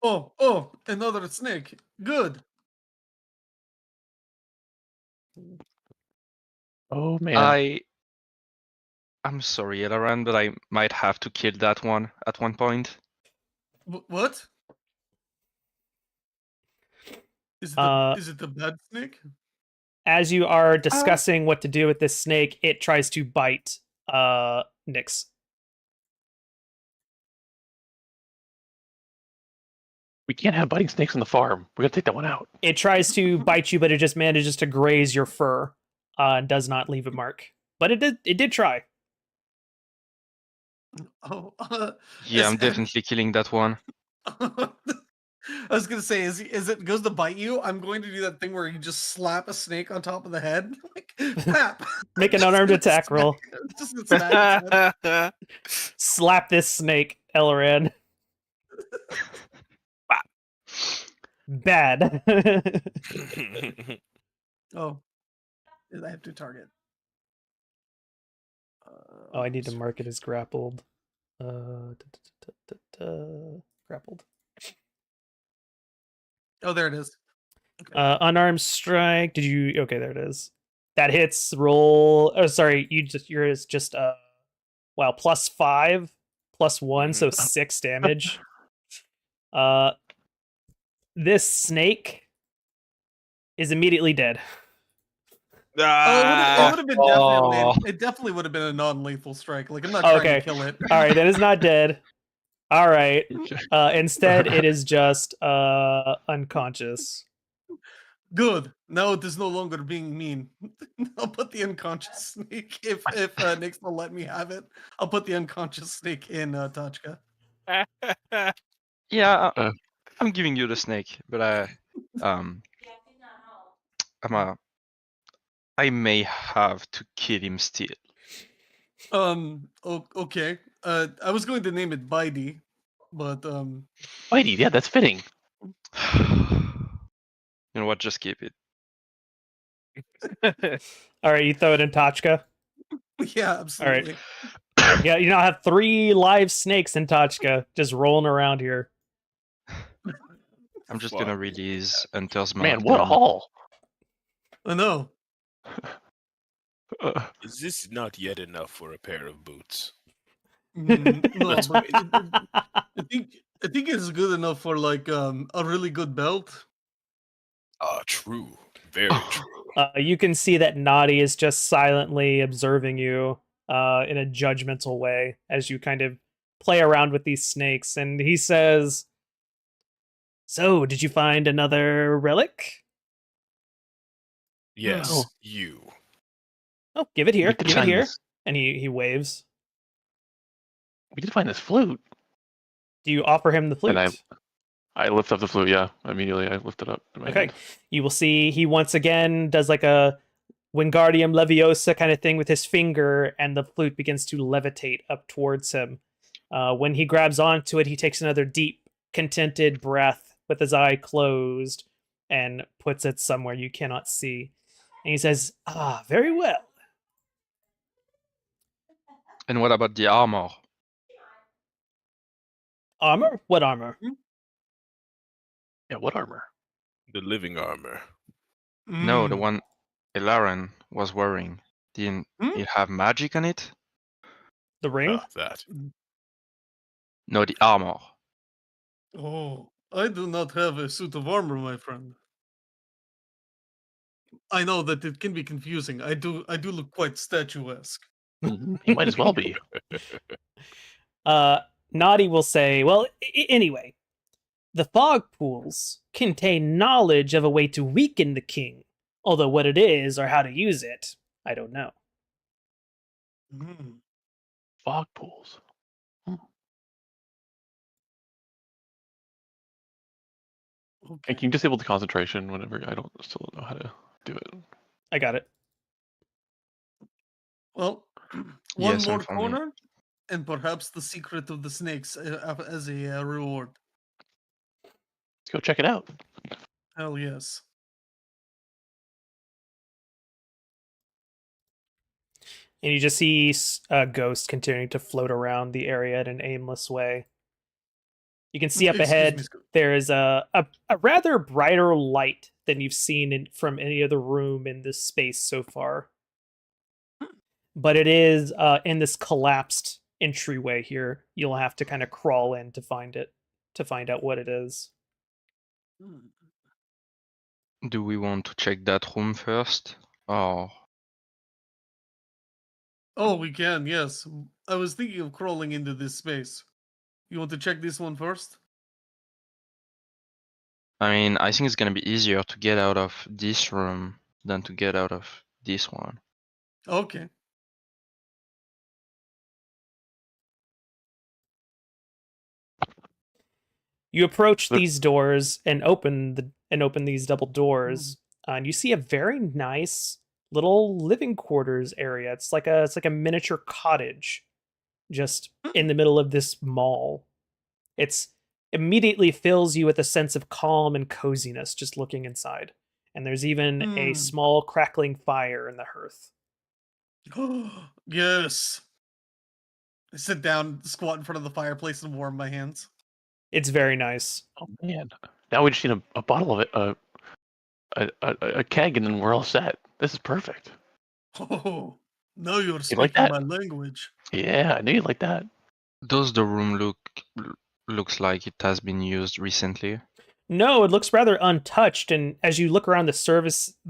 Oh, another snake. Good. Oh man. I'm sorry, Elaran, but I might have to kill that one at one point. What? Is it the bad snake? As you are discussing what to do with this snake, it tries to bite Nyx. We can't have biting snakes on the farm. We gotta take that one out. It tries to bite you, but it just manages to graze your fur and does not leave a mark. But it did try. Oh, Yeah, I'm definitely killing that one. I was gonna say, as it goes to bite you, I'm going to do that thing where you just slap a snake on top of the head, like pap. Make an Just unarmed gonna attack smack- roll. Just gonna smack its head. Slap this snake, Elran. Bad. Oh, I have to target. Oh, I need to mark it as grappled. Grappled. Oh, there it is. Unarmed strike. Did you? Okay, there it is. That hits. Roll. Oh, sorry. Yours just wow, +5, +1, so 6 damage. This snake is immediately dead. Oh, it would have been Oh. it definitely would have been a non-lethal strike. Like I'm not trying Okay. to kill it. All right, then it's not dead. All right. Instead, it is just unconscious. Good. Now it is no longer being mean. I'll put the unconscious snake if Nyx will let me have it. I'll put the unconscious snake in Tachka. Yeah, Uh. I'm giving you the snake, but I may have to kill him still. Okay. I was going to name it Bidey, but Whitey, yeah, that's fitting. You know what? Just keep it. All right, you throw it in Tachka. yeah, absolutely. Yeah, you now have 3 live snakes in Tachka just rolling around here. I'm just gonna release Hunter's Mark. Man, what a then. haul. I know. Is this not yet enough for a pair of boots? No, but I think it's good enough for like a really good belt. True. Very true. You can see that Naughty is just silently observing you in a judgmental way as you kind of play around with these snakes. And he says, "So, did you find another relic?" Yes, Oh. you. Oh, give it here. We did Give it find here. this. And he waves. We did find this flute. Do you offer him the flute? And I lift up the flute, yeah. Immediately I lift it up in my Okay. hand. You will see he once again does like a Wingardium Leviosa kind of thing with his finger, and the flute begins to levitate up towards him. When he grabs onto it, he takes another deep, contented breath with his eye closed and puts it somewhere you cannot see. And he says, "Ah, very well." And what about the armor? Armor? What armor? Yeah, what armor? The living armor. No, the Mm. one Elaran was wearing. Didn't Hmm? it have magic on it? The ring? That. No, the armor. Oh, I do not have a suit of armor, my friend. I know that it can be confusing. I do look quite statuesque. He might as well be. Naughty will say, "Well, anyway, the fog pools contain knowledge of a way to weaken the king, although what it is or how to use it, I don't know." Mm. Fog pools. Okay. And can you disable the concentration whenever I still don't know how to do it? I got it. Well, one Yes, more I'm fine. corner, and perhaps the secret of the snakes as a reward. Let's go check it out. Hell yes. And you just see a ghost continuing to float around the area in an aimless way. You can see up Excuse ahead me, Scoot. there is a rather brighter light than you've seen from any other room in this space so far. But it is in this collapsed entryway here. You'll have to kind of crawl in to find it, to find out what it is. Do we want to check that room first? Or Oh, we can, yes. I was thinking of crawling into this space. You want to check this one first? I mean, I think it's gonna be easier to get out of this room than to get out of this one. Okay. You approach Look- these doors and open these double doors, and you see a very nice little living quarters area. It's like a miniature cottage, just in the middle of this mall. It's immediately fills you with a sense of calm and coziness just looking inside. And there's even a Hmm. small crackling fire in the hearth. Yes. I sit down, squat in front of the fireplace, and warm my hands. It's very nice. Oh man! Now we just need a bottle of it, a keg, and then we're all set. This is perfect. Oh, now you're like speaking that? my language. Yeah, I knew you'd like that. Does the room looks like it has been used recently? No, it looks rather untouched, and as you look around the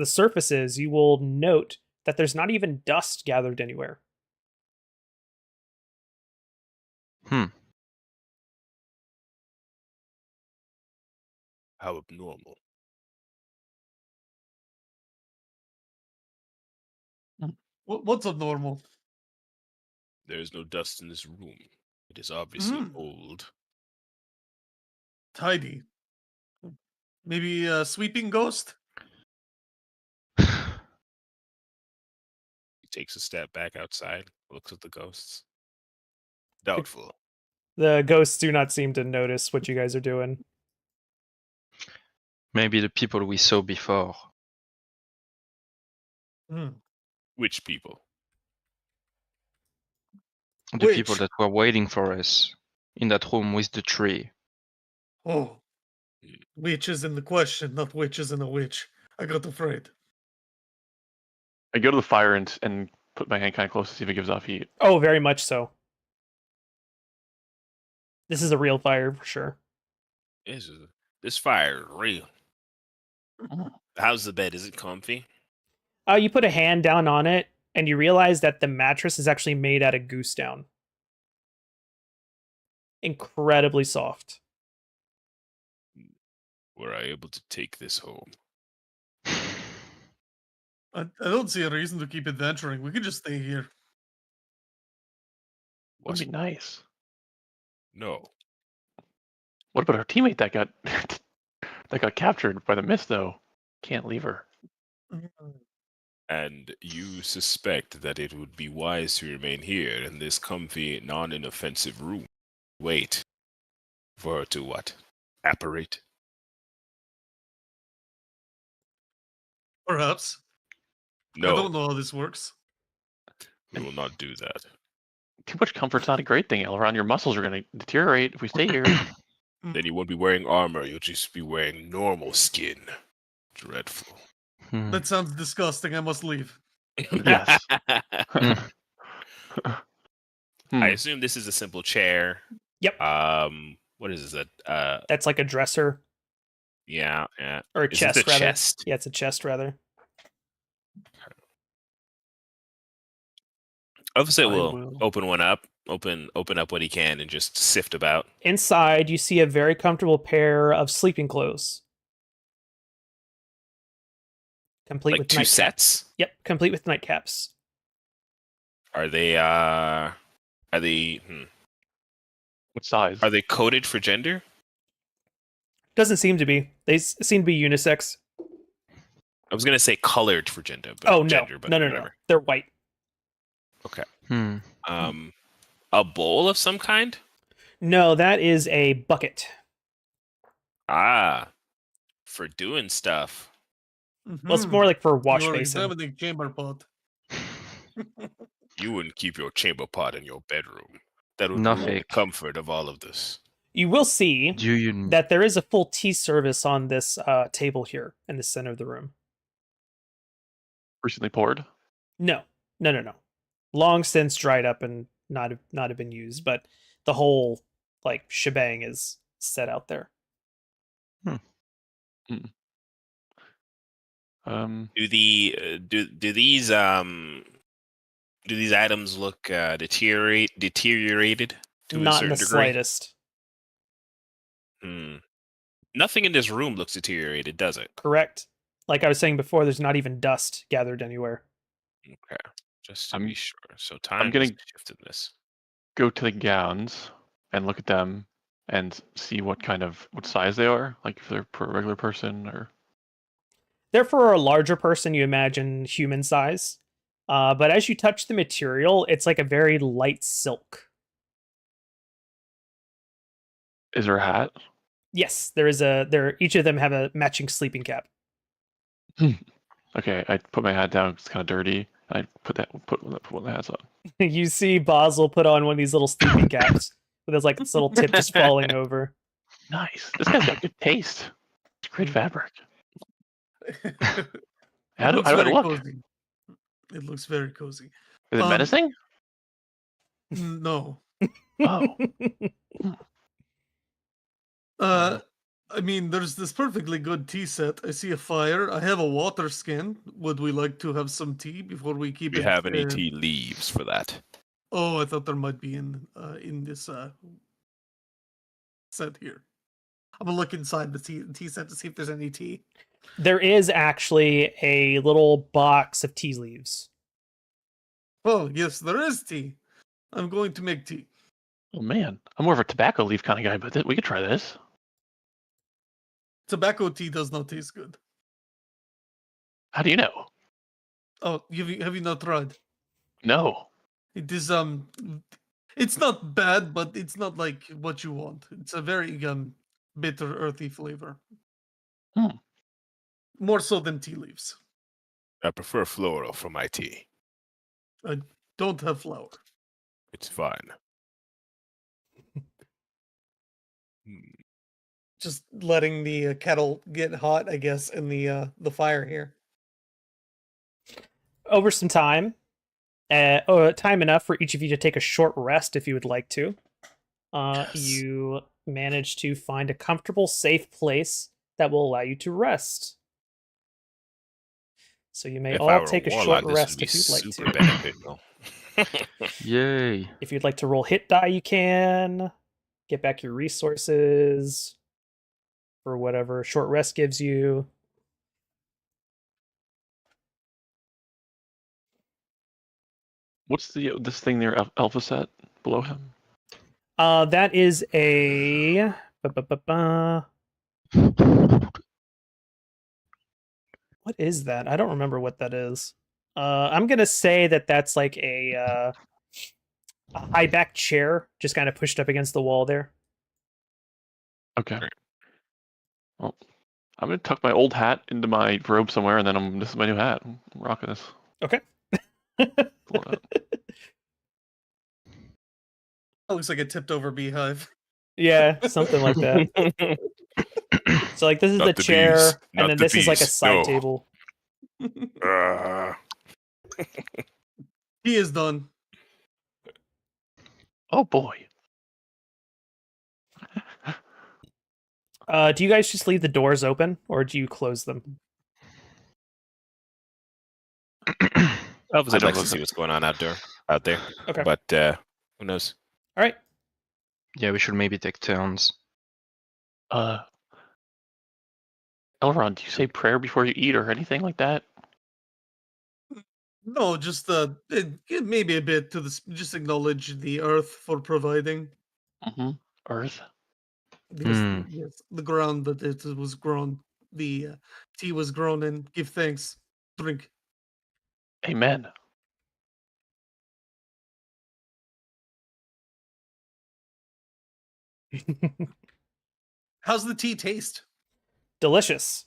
surfaces, you will note that there's not even dust gathered anywhere. Hmm. How abnormal. What's abnormal? There is no dust in this room. It is obviously Mm. old. Tidy. Maybe a sweeping ghost? He takes a step back outside, looks at the ghosts. Doubtful. The ghosts do not seem to notice what you guys are doing. Maybe the people we saw before. Hmm. Which people? The people Which? that were waiting for us in that room with the tree. Oh. Witch is in the question, not witch is in a witch. I got afraid. I go to the fire and put my hand kind of close to see if it gives off heat. Oh, very much so. This is a real fire for sure. This fire is real. Mm. How's the bed? Is it comfy? You put a hand down on it, and you realize that the mattress is actually made out of goose down. Incredibly soft. Were I able to take this home? I don't see a reason to keep adventuring. We could just stay here. Would be nice. No. What about our teammate that got that got captured by the mist though? Can't leave her. And you suspect that it would be wise to remain here in this comfy, non-inoffensive room. Wait. For her to what? Apparate? Perhaps. No, I don't know how this works. we will not do that. Too much comfort's not a great thing, Elron. Your muscles are going to deteriorate if we stay here. Then you won't be wearing armor, you'll just be wearing normal skin. Dreadful. Hmm. That sounds disgusting. I must leave. Yes. Hmm. I assume this is a simple chair. Yep. What is this? That's like a dresser. Yeah. Or a Is chest, it a rather. chest? Yeah, it's a chest, rather. Obviously, I we'll will. open one up. Open up what he can and just sift about. Inside, you see a very comfortable pair of sleeping clothes. Complete Like with two nightcaps. sets? Yep, complete with nightcaps. Are they What size? are they coded for gender? Doesn't seem to be. They seem to be unisex. I was gonna say colored for gender, but Oh, no. gender, but No. whatever. They're white. Hmm. A bowl of some kind? No, that is a bucket. Ah, for doing stuff. Well, it's more like for wash You're basin. examining chamber pot. You wouldn't keep your chamber pot in your bedroom. That would Not ruin the fake. comfort of all of this. You will see Do you? that there is a full tea service on this table here in the center of the room. Recently poured. No. Long since dried up and not have been used, but the whole like shebang is set out there. Do these items look deteriorated to a Not in certain the degree? slightest. Nothing in this room looks deteriorated, does it? Correct. Like I was saying before, there's not even dust gathered anywhere. Okay, just to I'm- be sure. So time gonna- has shifted this. Go to the gowns and look at them and see what size they are. Like if they're for a regular person or. They're for a larger person, you imagine human size. But as you touch the material, it's like a very light silk. Is there a hat? Yes, there is each of them have a matching sleeping cap. Okay, I put my hat down. It's kind of dirty. I put one of the hats on. You see Basil put on one of these little sleeping caps with his like this little tip just falling over. Nice. This guy's got good taste. It's great fabric. How do I look? cozy. It looks very cozy. Is it menacing? No. Oh. I mean, there's this perfectly good tea set. I see a fire. I have a water skin. Would we like to have some tea before we keep Do you it? have any tea leaves for that? Oh, I thought there might be in this set here. I'm gonna look inside the tea set to see if there's any tea. There is actually a little box of tea leaves. Oh, yes, there is tea. I'm going to make tea. Oh man, I'm more of a tobacco leaf kind of guy, but we could try this. Tobacco tea does not taste good. How do you know? Oh, have you not tried? No. It is it's not bad, but it's not like what you want. It's a very bitter, earthy flavor. More so than tea leaves. I prefer floral for my tea. I don't have flour. It's fine. Just letting the kettle get hot, I guess, in the fire here. Over some time, time enough for each of you to take a short rest if you would like to. Yes. You manage to find a comfortable, safe place that will allow you to rest. So you may If I all were take a warlock, short this rest would be if you'd like super to. beneficial. Yay. If you'd like to roll hit die, you can. Get back your resources for whatever a short rest gives you. What's this thing near Alpha Set below him? That is a. What is that? I don't remember what that is. I'm gonna say that that's like a high back chair, just kind of pushed up against the wall there. Okay. Well, I'm gonna tuck my old hat into my robe somewhere, and then this is my new hat. I'm rocking this. Okay. Pull it out. That looks like a tipped over beehive. Yeah, something like that. So like this is Not the the chair, bees, and not then the this is like a bees, side no. table. He is done. Oh boy. Do you guys just leave the doors open, or do you close them? Elvis I would don't like to know. see what's going on out there. Okay. But who knows? All right. Yeah, we should maybe take turns. Elrond, do you say prayer before you eat or anything like that? No, just maybe a bit to just acknowledge the earth for providing. Mm-hmm. Earth. Yes, yes, the ground that it was grown, the tea was grown in. Give thanks. Drink. Amen. How's the tea taste? Delicious.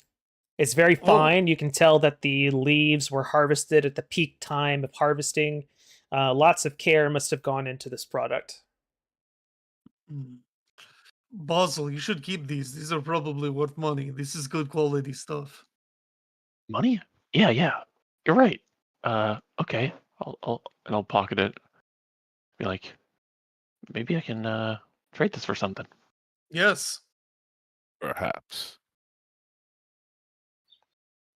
It's very Oh. fine. You can tell that the leaves were harvested at the peak time of harvesting. Lots of care must have gone into this product. Basil, you should keep these. These are probably worth money. This is good quality stuff. Money? Yeah, yeah. You're right. Okay. I'll pocket it. Be like, maybe I can trade this for something. Yes. Perhaps.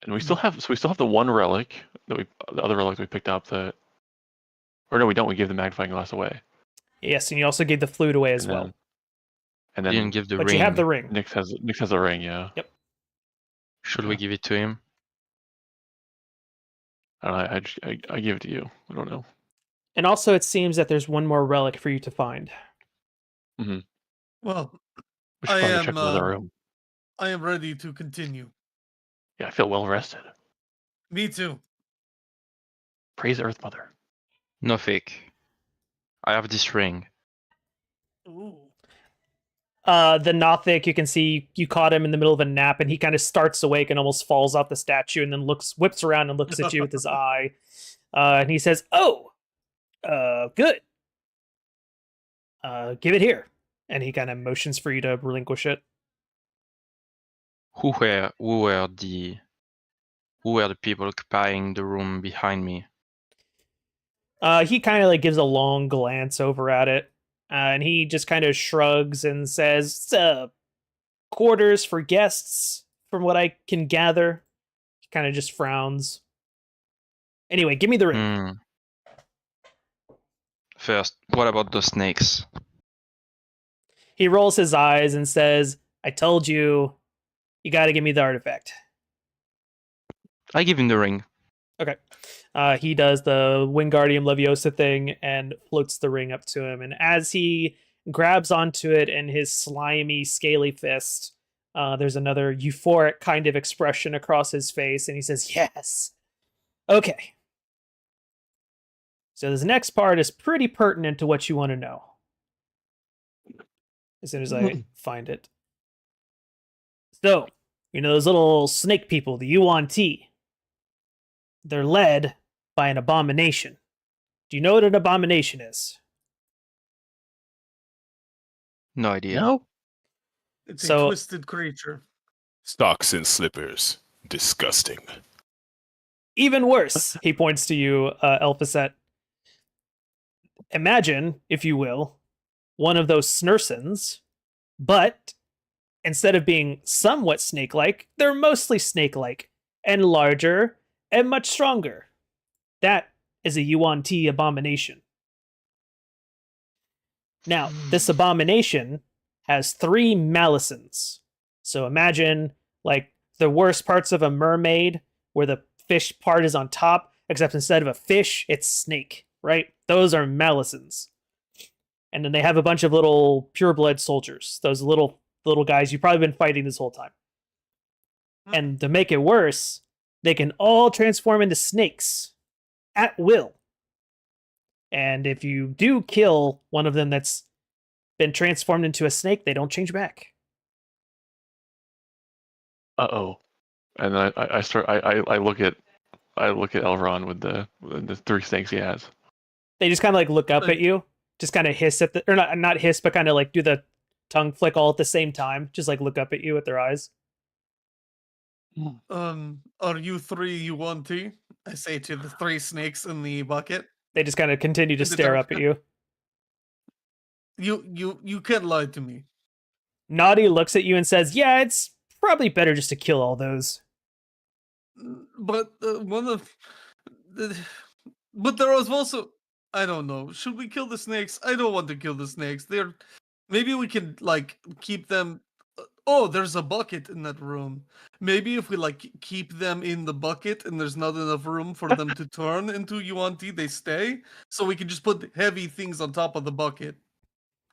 And we still have the one relic the other relic we picked up or no, we don't. We gave the magnifying glass away. Yes, and you also gave the flute away as well. And We then didn't give the But ring. you have the ring. Nick has a ring. Yeah. Yep. Should we give it to him? I give it to you. I don't know. And also, it seems that there's one more relic for you to find. Well, We should I probably am, check the other room. I am ready to continue. Yeah, I feel well rested. Me too. Praise Earth Mother. No fake. I have this ring. Ooh. The Nothic, you can see you caught him in the middle of a nap, and he kind of starts awake and almost falls off the statue, and then whips around and looks at you with his eye, and he says, "Oh, good. Give it here." And he kind of motions for you to relinquish it. Who were the people occupying the room behind me? He kind of like gives a long glance over at it, and he just kind of shrugs and says, "Quarters for guests, from what I can gather." He kind of just frowns. Anyway, give me the ring. First, what about the snakes? He rolls his eyes and says, "I told you, you got to give me the artifact." I give him the ring. Okay. He does the Wingardium Leviosa thing and floats the ring up to him. And as he grabs onto it in his slimy, scaly fist, there's another euphoric kind of expression across his face. And he says, "Yes. Okay. So this next part is pretty pertinent to what you want to know." As soon as I find it. So, you know those little snake people, the Yuan Ti? They're led by an abomination. Do you know what an abomination is? No idea. No. It's So- a twisted creature. Stocks and slippers. Disgusting. Even worse, he points to you, Elphaset. Imagine, if you will, one of those Snursons, but instead of being somewhat snake-like, they're mostly snake-like, and larger, and much stronger. That is a Yuan Ti abomination. Now, this abomination has 3 malisons. So imagine, like, the worst parts of a mermaid, where the fish part is on top, except instead of a fish, it's snake, right? Those are malisons. And then they have a bunch of little pureblood soldiers. Those little guys you've probably been fighting this whole time. And to make it worse, they can all transform into snakes at will. And if you do kill one of them that's been transformed into a snake, they don't change back. Uh-oh. And then I look at Elron with the 3 snakes he has. They just kind of like look up at you, just kind of hiss at or not hiss, but kind of like do the tongue flick all at the same time. Just like look up at you with their eyes. Are you 3 Yuan Ti? I say to the 3 snakes in the bucket. They just kind of continue to In the stare up at you. You can't lie to me. Naughty looks at you and says, "Yeah, it's probably better just to kill all those." But one of but there was also, I don't know. Should we kill the snakes? I don't want to kill the snakes. Maybe we can like keep them. Oh, there's a bucket in that room. Maybe if we like keep them in the bucket and there's not enough room for them to turn into Yuan Ti, they stay. So we can just put heavy things on top of the bucket.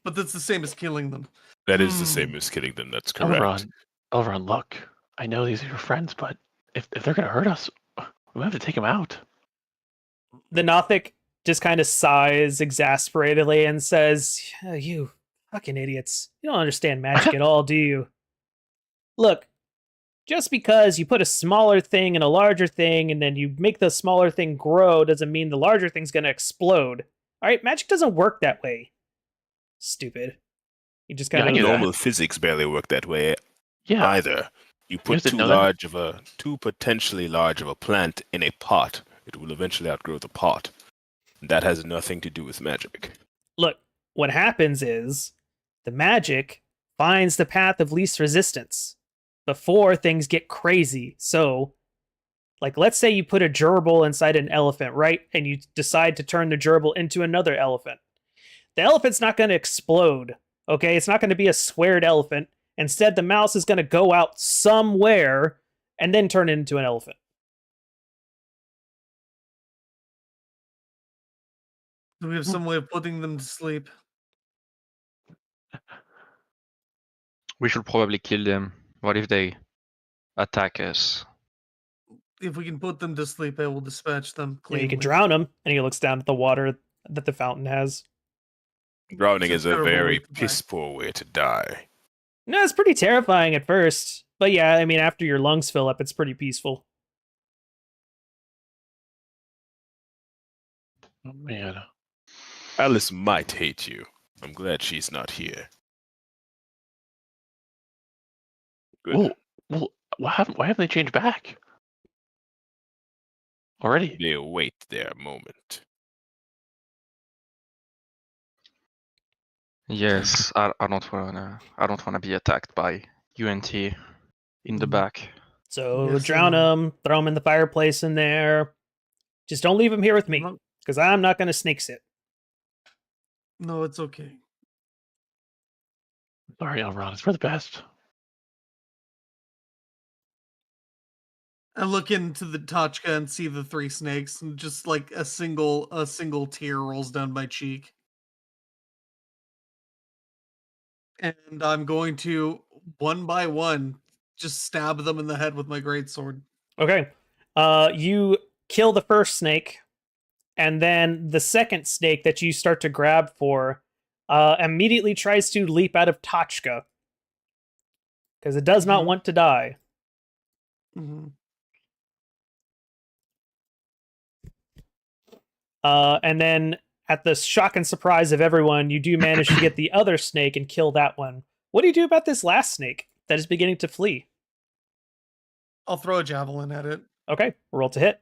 But that's the same as killing them. That is the same as killing them. That's correct. Elron, look. I know these are your friends, but if they're gonna hurt us, we have to take them out. The Nothic just kind of sighs exasperatedly and says, "You fucking idiots. You don't understand magic at all, do you? Look, just because you put a smaller thing in a larger thing and then you make the smaller thing grow doesn't mean the larger thing's going to explode. All right, magic doesn't work that way. Stupid. You just Yeah, kind I knew of that. Normal physics barely work that way Yeah. either. You guys put didn't know that? too potentially large of a plant in a pot, it will eventually outgrow the pot. That has nothing to do with magic. look. What happens is the magic finds the path of least resistance before things get crazy. So, like, let's say you put a gerbil inside an elephant, right? And you decide to turn the gerbil into another elephant. The elephant's not going to explode, okay? It's not going to be a squared elephant. Instead, the mouse is going to go out somewhere and then turn it into an elephant. Do we have some way of putting them to sleep? We should probably kill them. What if they attack us? If we can put them to sleep, I will dispatch them You know, you cleanly. could drown him, and he looks down at the water that the fountain has. Drowning It's is a a terrible very way to die. piss poor way to die. No, it's pretty terrifying at first. But yeah, I mean, after your lungs fill up, it's pretty peaceful. Oh man. Alice might hate you. I'm glad she's not here. Good. Well, why haven't they changed back? Already? They await their moment. Yes, I don't wanna be attacked by UNT in the back. So Yes, I drown know. him, throw him in the fireplace in there. Just don't leave him here with me, No, because I'm not going to snake sit. no, it's okay. Sorry, Elrond. It's for the best. I look into the Tachka and see the three snakes, and just like a single tear rolls down my cheek. And I'm going to one by one just stab them in the head with my greatsword. Okay. You kill the first snake, and then the second snake that you start to grab for immediately tries to leap out of Tachka because it does not Mhm. want to die. Mhm. And then, at the shock and surprise of everyone, you do manage to get the other snake and kill that one. What do you do about this last snake that is beginning to flee? I'll throw a javelin at it. Okay, roll to hit.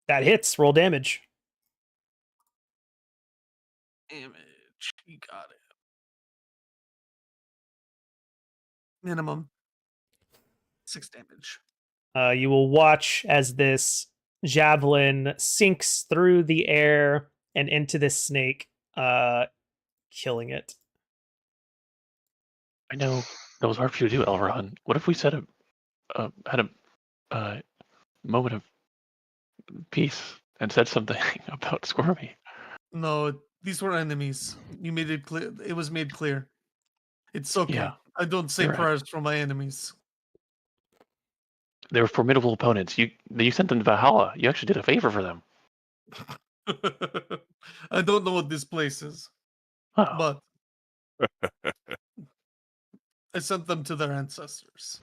That hits. Roll damage. Damage. You got it. Minimum 6 damage. You will watch as this javelin sinks through the air and into this snake, killing it. I know that was hard for you to do, Elrond. What if we had a moment of peace and said something about Squirmy? No, these were enemies. You made it clear. It was made clear. It's okay. Yeah, I don't say you're right. prayers for my enemies. They were formidable opponents. You sent them to Valhalla. You actually did a favor for them. I don't know what this place is, Oh, but I sent them to their ancestors.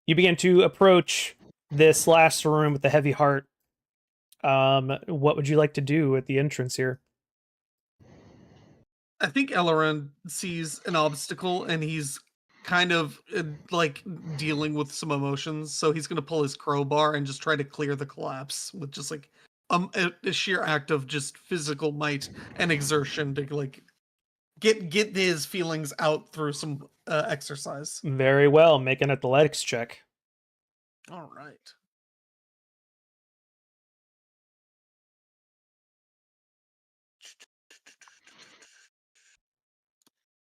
You begin to approach this last room with the heavy heart. What would you like to do at the entrance here? I think Elrond sees an obstacle and he's kind of like dealing with some emotions. So he's going to pull his crowbar and just try to clear the collapse with just like a sheer act of just physical might and exertion to like get his feelings out through some exercise. Very well. Make an athletics check. All right.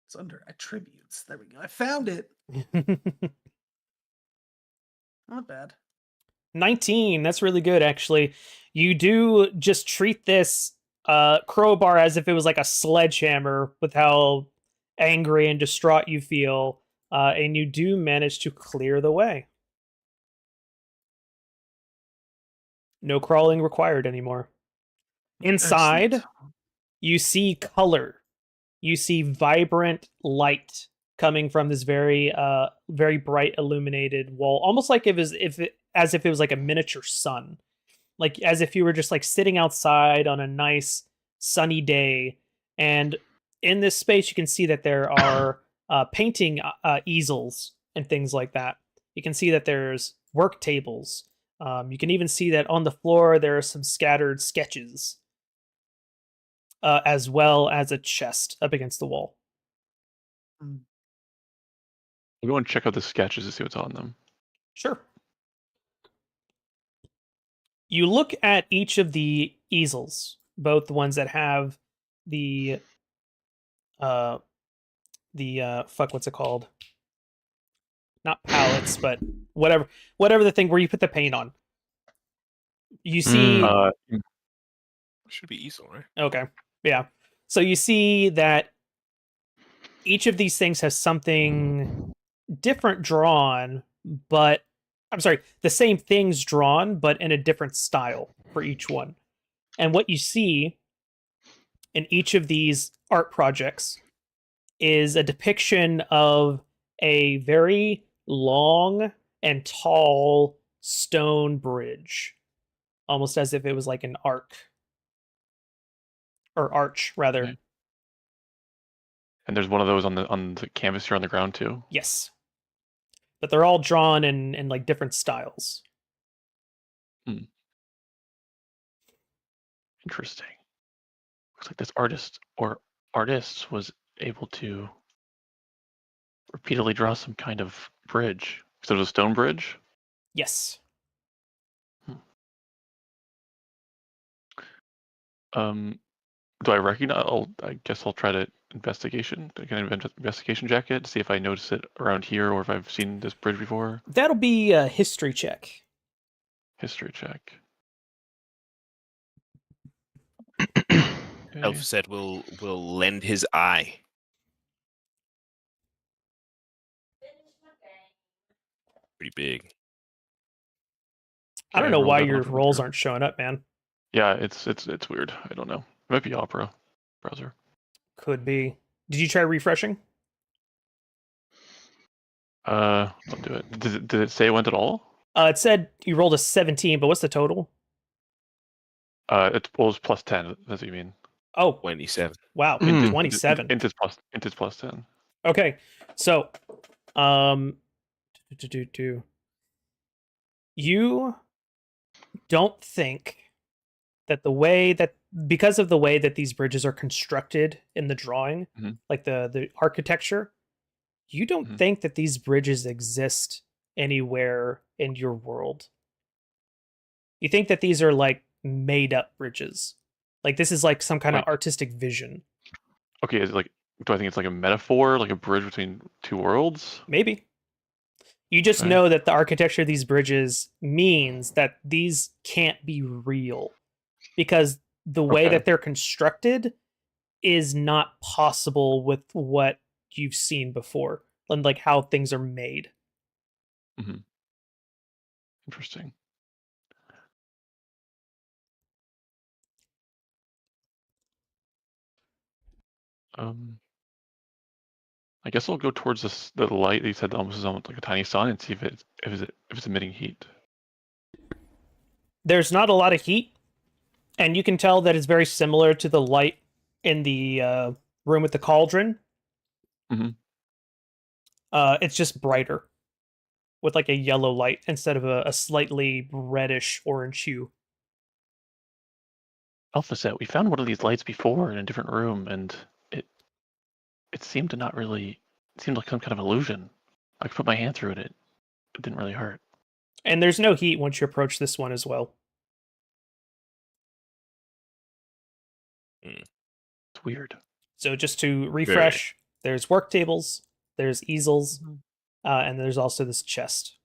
It's under attributes. There we go. I found it. Not bad. 19. That's really good, actually. You do just treat this crowbar as if it was like a sledgehammer with how angry and distraught you feel, and you do manage to clear the way. No crawling required anymore. Inside, Excellent. you see color. You see vibrant light coming from this very bright illuminated wall, almost like as if it was like a miniature sun, like as if you were just like sitting outside on a nice sunny day. And in this space, you can see that there are painting easels and things like that. You can see that there's work tables. You can even see that on the floor there are some scattered sketches, as well as a chest up against the wall. Mm. I'll go and check out the sketches to see what's on them. Sure. You look at each of the easels, both the ones that have the fuck, what's it called? Not palettes, but whatever the thing where you put the paint on. You see, Should be easel, right? okay, yeah. So you see that each of these things has something different drawn, but I'm sorry, the same things drawn, but in a different style for each one. And what you see in each of these art projects is a depiction of a very long and tall stone bridge, almost as if it was like an arc or arch, rather. Okay. And there's one of those on the canvas here on the ground too. Yes, but they're all drawn in like different styles. Interesting. Looks like this artist or artists was able to repeatedly draw some kind of bridge. So it was a stone bridge. Yes. Do I recognize? I guess I'll try to investigation. Can I investigation check it to see if I notice it around here or if I've seen this bridge before? That'll be a history check. History check. Elf said will lend his eye. Pretty big. I don't Okay, know roll why that your on for rolls sure. aren't showing up, man. Yeah, it's weird. I don't know. It might be Opera browser. Could be. Did you try refreshing? Don't do it. Did it say it went at all? It said you rolled a 17, but what's the total? It was plus 10. That's what you mean. Oh, 27. wow, Mm. 27. Inta's plus 10. Okay, so, you don't think that because of the way that these bridges are constructed in the drawing, Mhm. like the architecture, you don't Mhm. think that these bridges exist anywhere in your world. You think that these are like made up bridges. Like this is like some kind of Wait. artistic vision. Okay, is it like? Do I think it's like a metaphor, like a bridge between two worlds? Maybe. You just Okay. know that the architecture of these bridges means that these can't be real because the way Okay. that they're constructed is not possible with what you've seen before and like how things are made. Interesting. I guess I'll go towards the light that you said almost is almost like a tiny sun and see if it's emitting heat. There's not a lot of heat, and you can tell that it's very similar to the light in the room with the cauldron. Mhm. It's just brighter with like a yellow light instead of a slightly reddish orange hue. Alpha set, we found one of these lights before in a different room, and it seemed to not really. It seemed like some kind of illusion. I could put my hand through it. It didn't really hurt. And there's no heat once you approach this one as well. It's weird. So just to refresh, there's work tables, there's easels, and there's also this chest.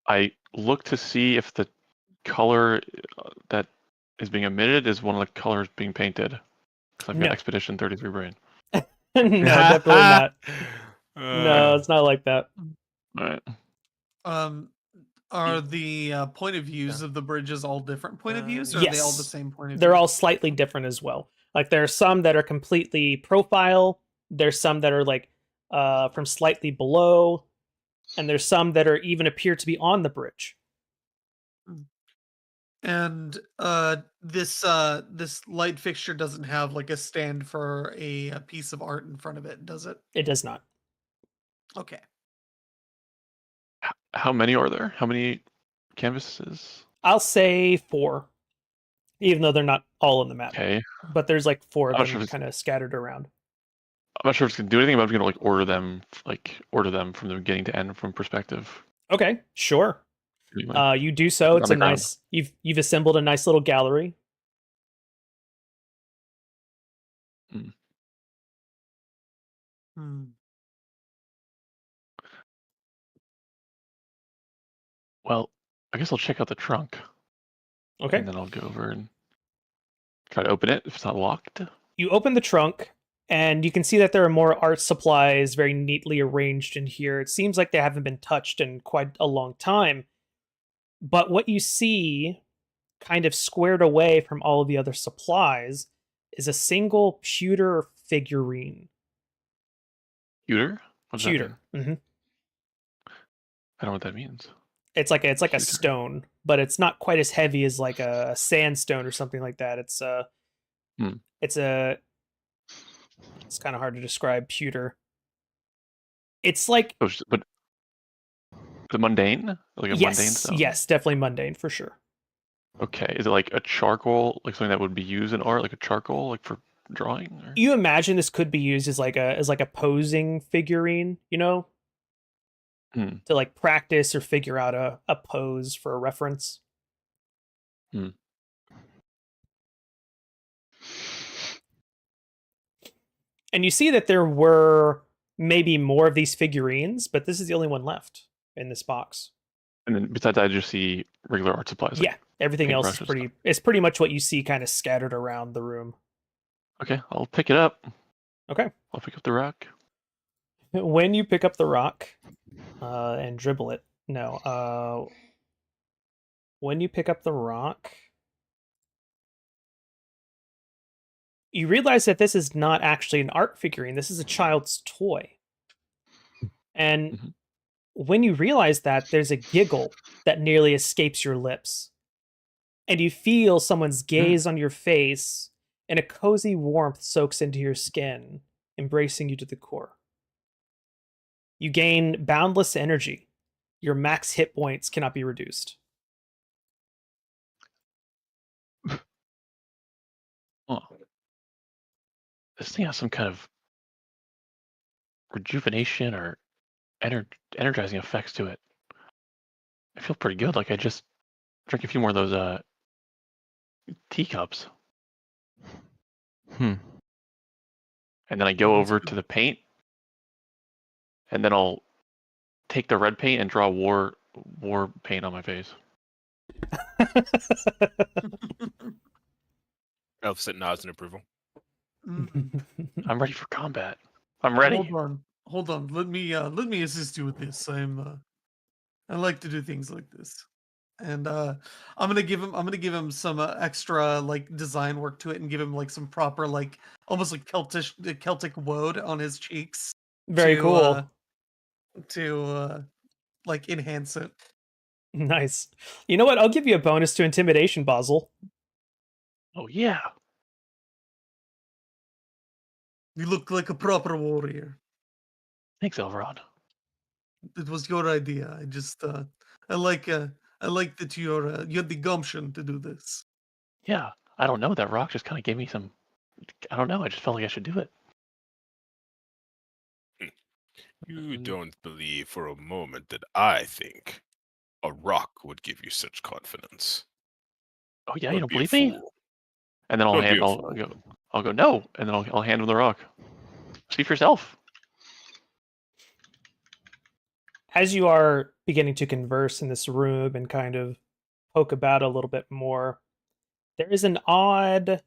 I look to see if the color that is being emitted is one of the colors being painted. Because I've got No. Expedition 33 brain. No, definitely not. No, Uh, it's not like that. All right. Are the point of views of the bridges all different point of views, or are they all the Yes. same point of view? They're all slightly different as well. Like there are some that are completely profile. There's some that are like from slightly below, and there's some that are even appear to be on the bridge. And this this light fixture doesn't have like a stand for a piece of art in front of it, does it? It does not. Okay. How many are there? How many canvases? I'll say 4, even though they're not all on the map. Okay. But there's like 4 of I'm not sure them if it's- kind of scattered around. I'm not sure if it's gonna do anything, but I'm gonna like order them from the beginning to end from perspective. Okay, sure. Anyway, You do so. It's a underground. nice. You've assembled a nice little gallery. Hmm. Well, I guess I'll check out the trunk. Okay. And then I'll go over and try to open it if it's not locked. You open the trunk, and you can see that there are more art supplies very neatly arranged in here. It seems like they haven't been touched in quite a long time. But what you see, kind of squared away from all of the other supplies, is a single pewter figurine. Pewter? What does that Pewter. mean? Hmm. I don't know what that means. It's like a Pewter. stone, but it's not quite as heavy as like a sandstone or something like that. It's it's kind of hard to describe pewter. It's like Oh, but the mundane? Like a mundane stone? yes, definitely mundane for sure. Okay. Is it like a charcoal, like something that would be used in art, like a charcoal, like for drawing? Or? You imagine this could be used as like a posing figurine, you know, to like practice or figure out a pose for a reference. And you see that there were maybe more of these figurines, but this is the only one left in this box. And then besides that, I just see regular art supplies. Yeah, everything else is paintbrushes. it's pretty much what you see kind of scattered around the room. Okay, I'll pick it up. Okay. I'll pick up the rock. When you pick up the rock and dribble it, no. When you pick up the rock, you realize that this is not actually an art figurine. This is a child's toy. And when you realize that, there's a giggle that nearly escapes your lips. And you feel someone's gaze on your face, and a cozy warmth soaks into your skin, embracing you to the core. You gain boundless energy. Your max hit points cannot be reduced. Oh. This thing has some kind of rejuvenation or energizing effects to it. I feel pretty good. Like I just drank a few more of those teacups. Hmm. And then I go over to the paint, and then I'll take the red paint and draw war paint on my face. Elfset nods in approval. I'm ready for combat. I'm ready. Hold on. Let me assist you with this. I like to do things like this. And I'm gonna give him some extra like design work to it, and give him like some proper like almost like Celtic woad on his cheeks. Very cool. To like enhance it. Nice. You know what? I'll give you a bonus to intimidation, Basil. Oh yeah. You look like a proper warrior. Thanks, Elrond. It was your idea. I just I like that you had the gumption to do this. Yeah. I don't know. That rock just kind of gave me some. I don't know. I just felt like I should do it. You don't believe for a moment that I think a rock would give you such confidence. Oh yeah, Don't you don't be a believe me? fool. And then Don't be a I'll go no, and then I'll hand him the rock. See for yourself. As you are beginning to converse in this room and kind of poke about a little bit more, there is an odd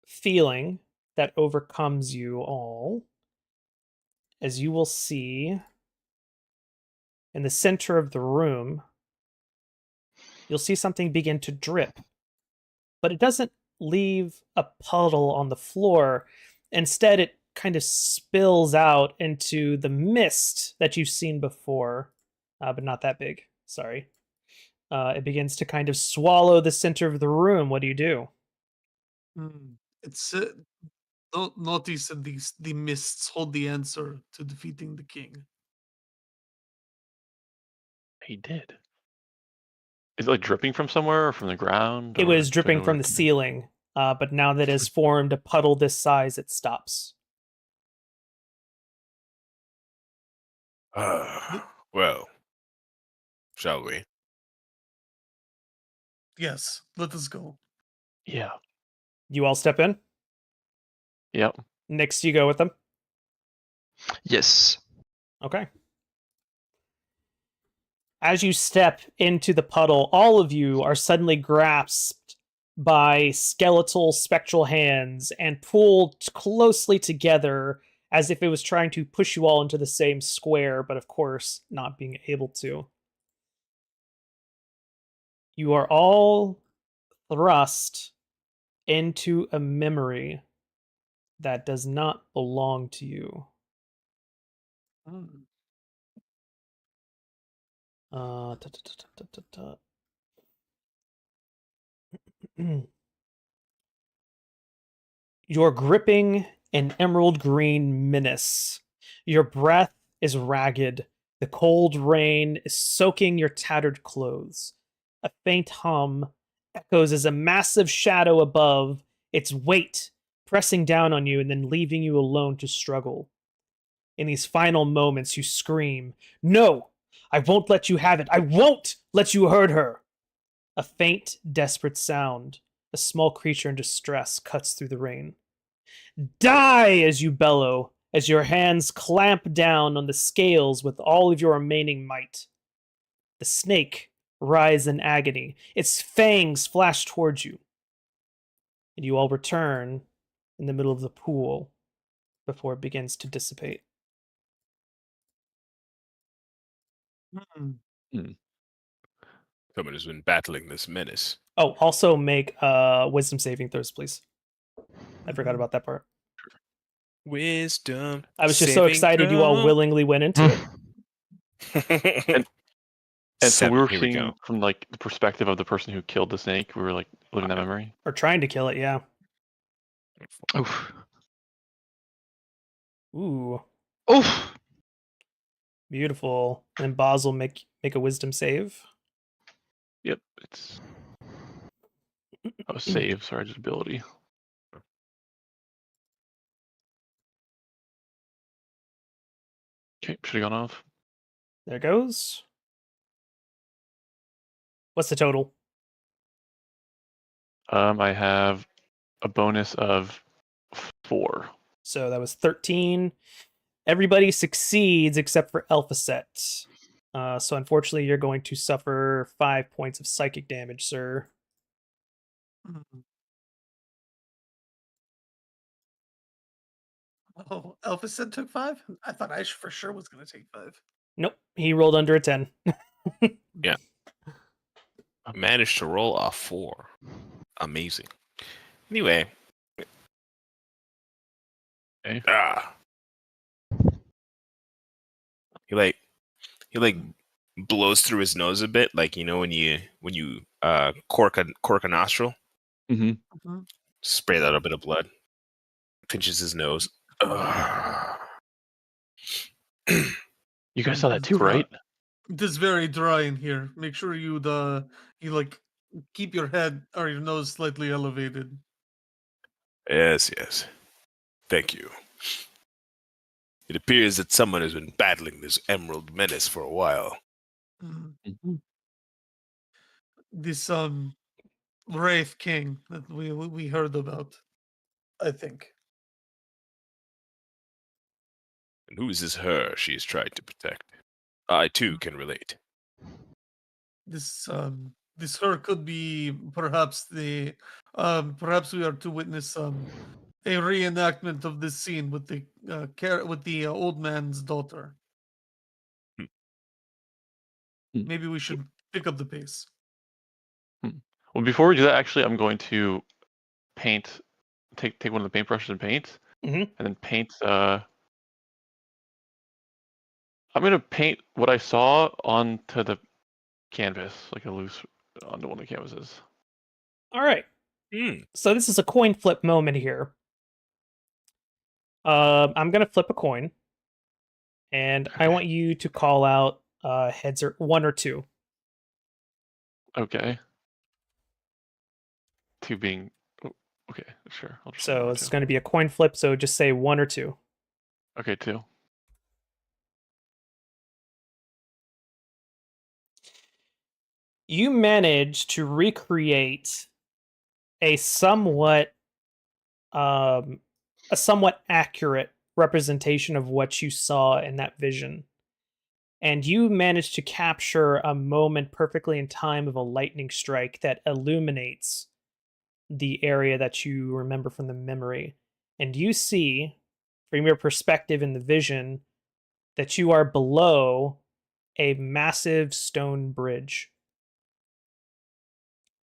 feeling that overcomes you all, as you will see in the center of the room you'll see something begin to drip. But it doesn't leave a puddle on the floor. Instead, it kind of spills out into the mist that you've seen before, but not that big. Sorry. It begins to kind of swallow the center of the room. What do you do? It's notice that the mists hold the answer to defeating the king. He did. Is it like dripping from somewhere or from the ground? It or was do I dripping know where from it the could be? ceiling, but now that it's formed a puddle this size, it stops. Well, shall we? Yes, let us go. Yeah. You all step in. Yep. Next, you go with them. Yes. Okay. As you step into the puddle, all of you are suddenly grasped by skeletal, spectral hands and pulled closely together as if it was trying to push you all into the same square, but of course, not being able to. You are all thrust into a memory that does not belong to you. Mm. Uh, ta- ta- ta- ta- ta- ta- ta. You're gripping an emerald green menace. Your breath is ragged. The cold rain is soaking your tattered clothes. A faint hum echoes as a massive shadow above, its weight pressing down on you and then leaving you alone to struggle. In these final moments, you scream, "No! I won't let you have it! I won't let you hurt her!" A faint, desperate sound, a small creature in distress, cuts through the rain. Die as you bellow, as your hands clamp down on the scales with all of your remaining might. The snake writhes in agony, its fangs flash towards you, and you all return in the middle of the pool before it begins to dissipate. Mm. Someone has been battling this menace. Oh, also make wisdom saving throws, please. I forgot about that part. Wisdom. I was just so excited you all willingly went into it. And so we 7. were Here we seeing go. from like the perspective of the person who killed the snake. We were like living that Okay. memory. Or trying to kill it, yeah. Oof. Ooh, Oof. beautiful. And Boz will make a wisdom save. Yep. It's save. Sorry, just ability. Okay, should have gone off. There goes. What's the total? I have a bonus of 4. So that was 13. Everybody succeeds except for Elphaset. So unfortunately, you're going to suffer 5 points of psychic damage, sir. Mm. Oh, Elphys said took 5? I thought I for sure was going to take 5. Nope, he rolled under a 10. Yeah. Managed to roll a 4. Amazing. Anyway. Okay. He blows through his nose a bit, like when you cork a nostril, Mm-hmm. spray that a bit of blood, pinches his nose. You guys saw that too, Dry. right? It is very dry in here. Make sure you like keep your head or your nose slightly elevated. Yes. Thank you. It appears that someone has been battling this emerald menace for a while. Mm. Mm-hmm. This Wraith King that we heard about, I think. And who is this her she is trying to protect? I too can relate. This her could be perhaps perhaps we are to witness a reenactment of this scene with the old man's daughter. Hmm. Maybe we should pick up the pace. Well, before we do that, actually, I'm going to paint. Take one of the paintbrushes and paint, Mhm. and then paint. I'm gonna paint what I saw onto the canvas, like a loose onto one of the canvases. All right. Hmm. So this is a coin flip moment here. I'm gonna flip a coin, and I Okay. want you to call out heads or 1 or 2. Okay. 2 being. Oh, okay, sure. I'll just say So 1 or it's 2. going to be a coin flip. So just say 1 or 2. Okay, 2. You managed to recreate a somewhat um, a somewhat accurate representation of what you saw in that vision. And you managed to capture a moment perfectly in time of a lightning strike that illuminates the area that you remember from the memory. And you see, from your perspective in the vision, that you are below a massive stone bridge.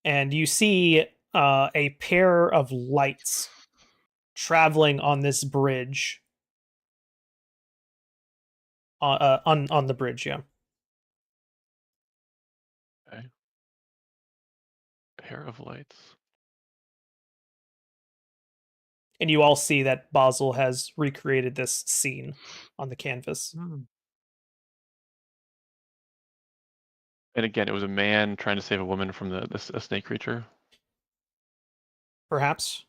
And you see a pair of lights traveling on this bridge. On the bridge, yeah. Okay. Pair of lights. And you all see that Basil has recreated this scene on the canvas. And again, it was a man trying to save a woman from a snake creature. Perhaps.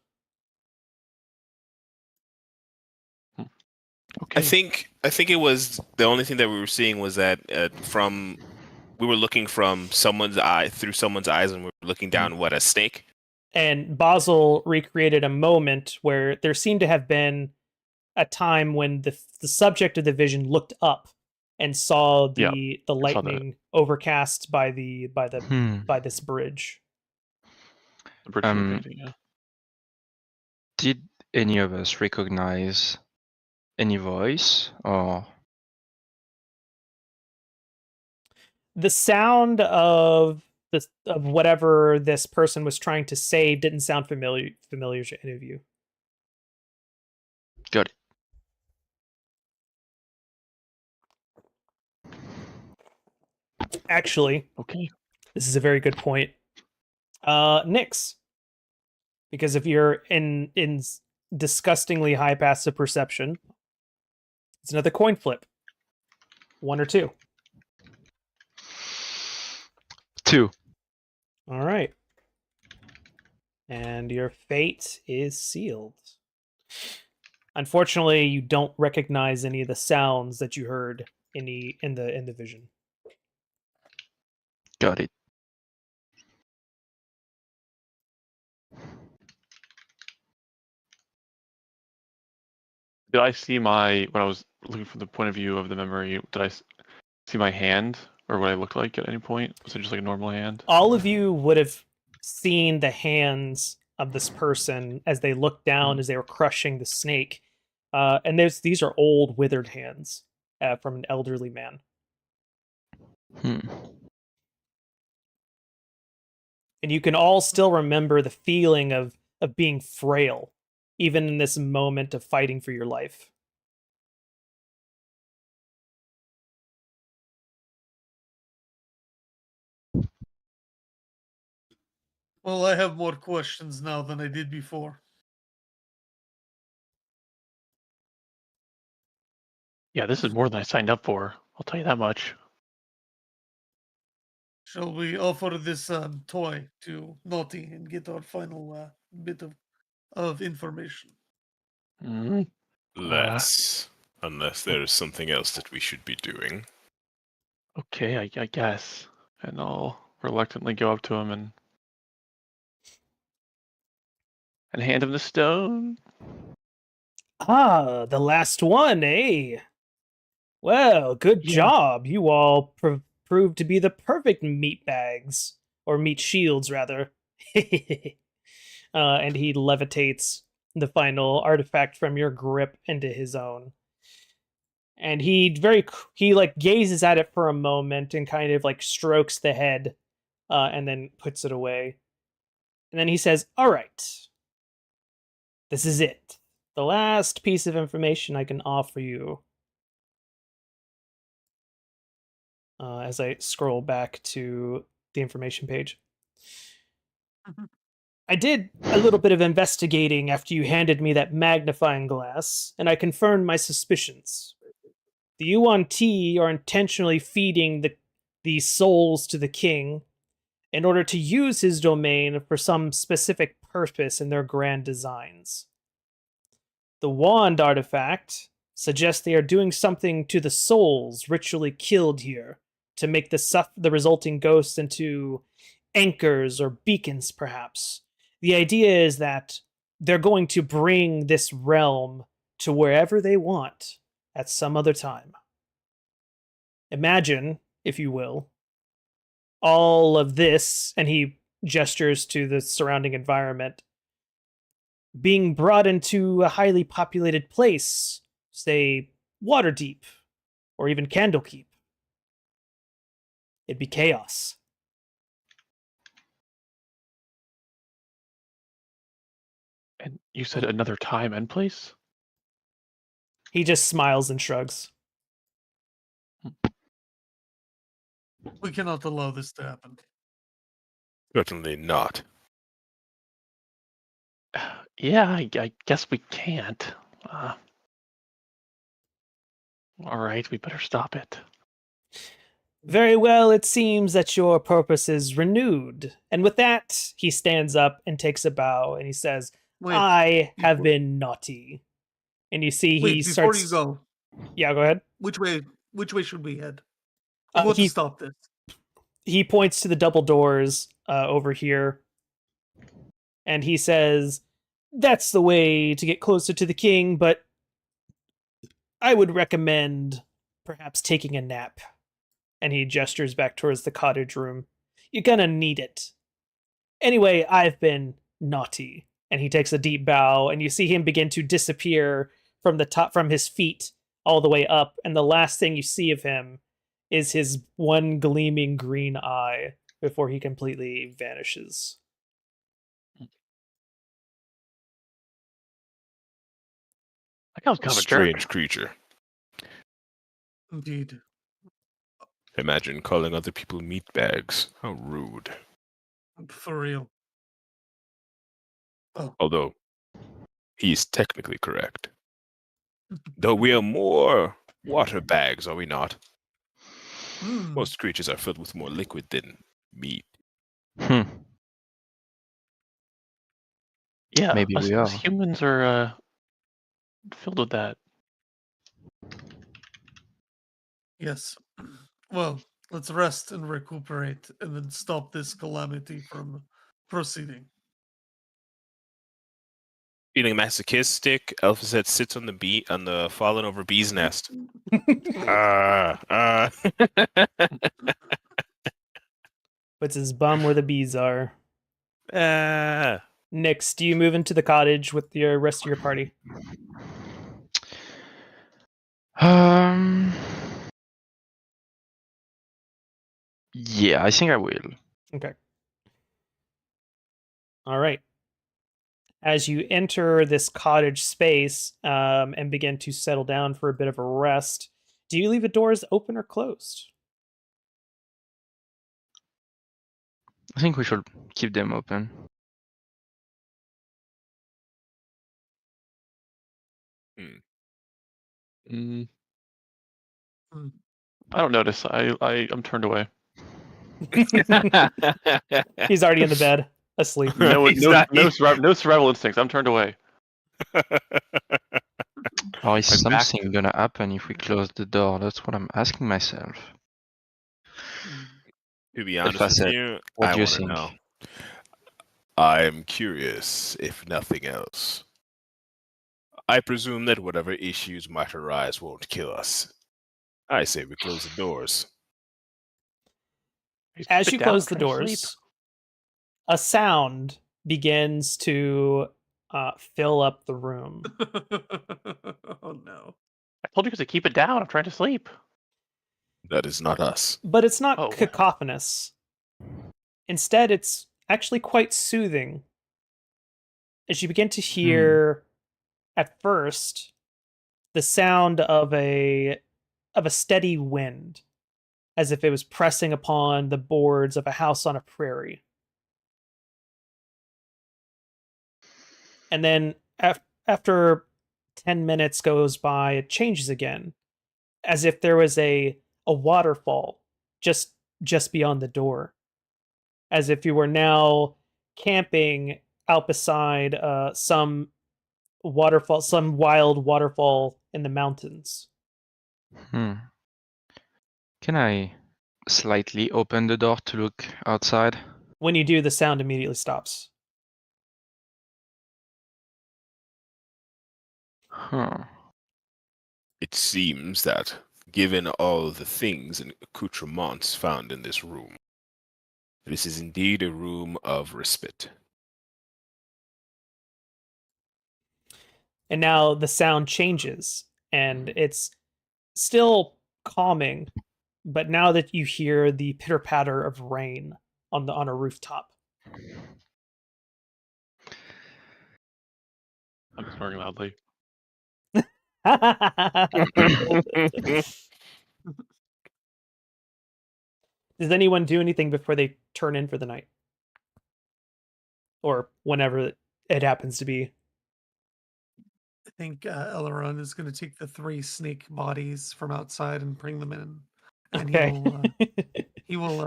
Okay. I think it was the only thing that we were seeing was that we were looking from someone's eye through someone's eyes, and we were looking down what, a snake. And Basil recreated a moment where there seemed to have been a time when the subject of the vision looked up and saw Yeah, the I saw that. lightning overcast by Hmm. by this bridge. The bridge you were Um, painting, yeah. Did any of us recognize any voice or The sound of whatever this person was trying to save didn't sound familiar to any of you. got it? Actually, Okay. this is a very good point. Nyx, because if you're in disgustingly high passive perception, it's another coin flip. 1 or 2. 2. All right. And your fate is sealed. Unfortunately, you don't recognize any of the sounds that you heard in the vision. Got it. Did I see when I was looking from the point of view of the memory, did I see my hand or what I looked like at any point? Was it just like a normal hand? All of you would have seen the hands of this person as they looked down as they were crushing the snake. And these are old, withered hands from an elderly man. Hmm. And you can all still remember the feeling of being frail, even in this moment of fighting for your life. Well, I have more questions now than I did before. Yeah, this is more than I signed up for. I'll tell you that much. Shall we offer this toy to Naughty and get our final bit of information? Mhm. Let's, unless there is something else that we should be doing. Okay, I guess. And I'll reluctantly go up to him and hand him the stone. Ah, the last one, eh? Well, good Yeah. job. You all proved to be the perfect meat bags. Or meat shields, rather. And he levitates the final artifact from your grip into his own. And he like gazes at it for a moment and kind of like strokes the head and then puts it away. And then he says, "All right, this is it. The last piece of information I can offer you." As I scroll back to the information page. Mhm. I did a little bit of investigating after you handed me that magnifying glass, and I confirmed my suspicions. The Yuan Ti are intentionally feeding the souls to the king in order to use his domain for some specific purpose in their grand designs. The wand artifact suggests they are doing something to the souls ritually killed here to make the resulting ghosts into anchors or beacons, perhaps. The idea is that they're going to bring this realm to wherever they want at some other time. Imagine, if you will, all of this, and he gestures to the surrounding environment, being brought into a highly populated place, say Waterdeep or even Candlekeep. It'd be chaos. And you said another time and place? He just smiles and shrugs. We cannot allow this to happen. Certainly not. Yeah, I guess we can't. All right, we better stop it. Very well, it seems that your purpose is renewed. And with that, he stands up and takes a bow and he says, Wait, I have before- been naughty. And you see he wait, before starts. you go, Yeah, go ahead. which way should we head? I want He to stop this. he points to the double doors over here and he says, "That's the way to get closer to the king, but I would recommend perhaps taking a nap." And he gestures back towards the cottage room. "You're gonna need it. Anyway, I've been naughty." And he takes a deep bow, and you see him begin to disappear from the top, from his feet all the way up, and the last thing you see of him is his one gleaming green eye before he completely vanishes. That guy was kind of a Strange jerk. creature. Indeed. Imagine calling other people meatbags. How rude. For real. Oh, Although, he's technically correct. Though we are more water bags, are we not? Most creatures are filled with more liquid than meat. Hmm. Yeah, Maybe we us are. humans are filled with that. yes. Well, let's rest and recuperate and then stop this calamity from proceeding. Feeling masochistic, Elphazet sits on the fallen over bee's nest. Puts his bum where the bees are. Nix, do you move into the cottage with the rest of your party? Yeah, I think I will. Okay. All right. As you enter this cottage space and begin to settle down for a bit of a rest, do you leave the doors open or closed? I think we should keep them open. Mm, Hmm. I don't notice. I'm turned away. He's already in the bed, asleep. No, He's no, not no, even- no survival instincts. I'm turned away. Or is My back- something gonna happen if we close the door? That's what I'm asking myself. To be honest I with said, you, what I do you want to think? know. I'm curious, if nothing else. I presume that whatever issues might arise won't kill us. I say we close the doors. He's As spit you down, close the trying to sleep. doors, a sound begins to fill up the room. Oh no. I told you guys to keep it down. I'm trying to sleep. That is not us. But it's not Oh. cacophonous. Instead, it's actually quite soothing. As you begin to hear, at first, the sound of a steady wind, as if it was pressing upon the boards of a house on a prairie. And then after 10 minutes goes by, it changes again, as if there was a waterfall just beyond the door, as if you were now camping out beside some waterfall, some wild waterfall in the mountains. Can I slightly open the door to look outside? When you do, the sound immediately stops. Huh. It seems that, given all the things and accoutrements found in this room, this is indeed a room of respite. And now the sound changes, and it's still calming, but now that you hear the pitter patter of rain on a rooftop. I'm snoring loudly. Does anyone do anything before they turn in for the night? Or whenever it happens to be? I think Elrond is going to take the 3 snake bodies from outside and bring them in, and Okay. he will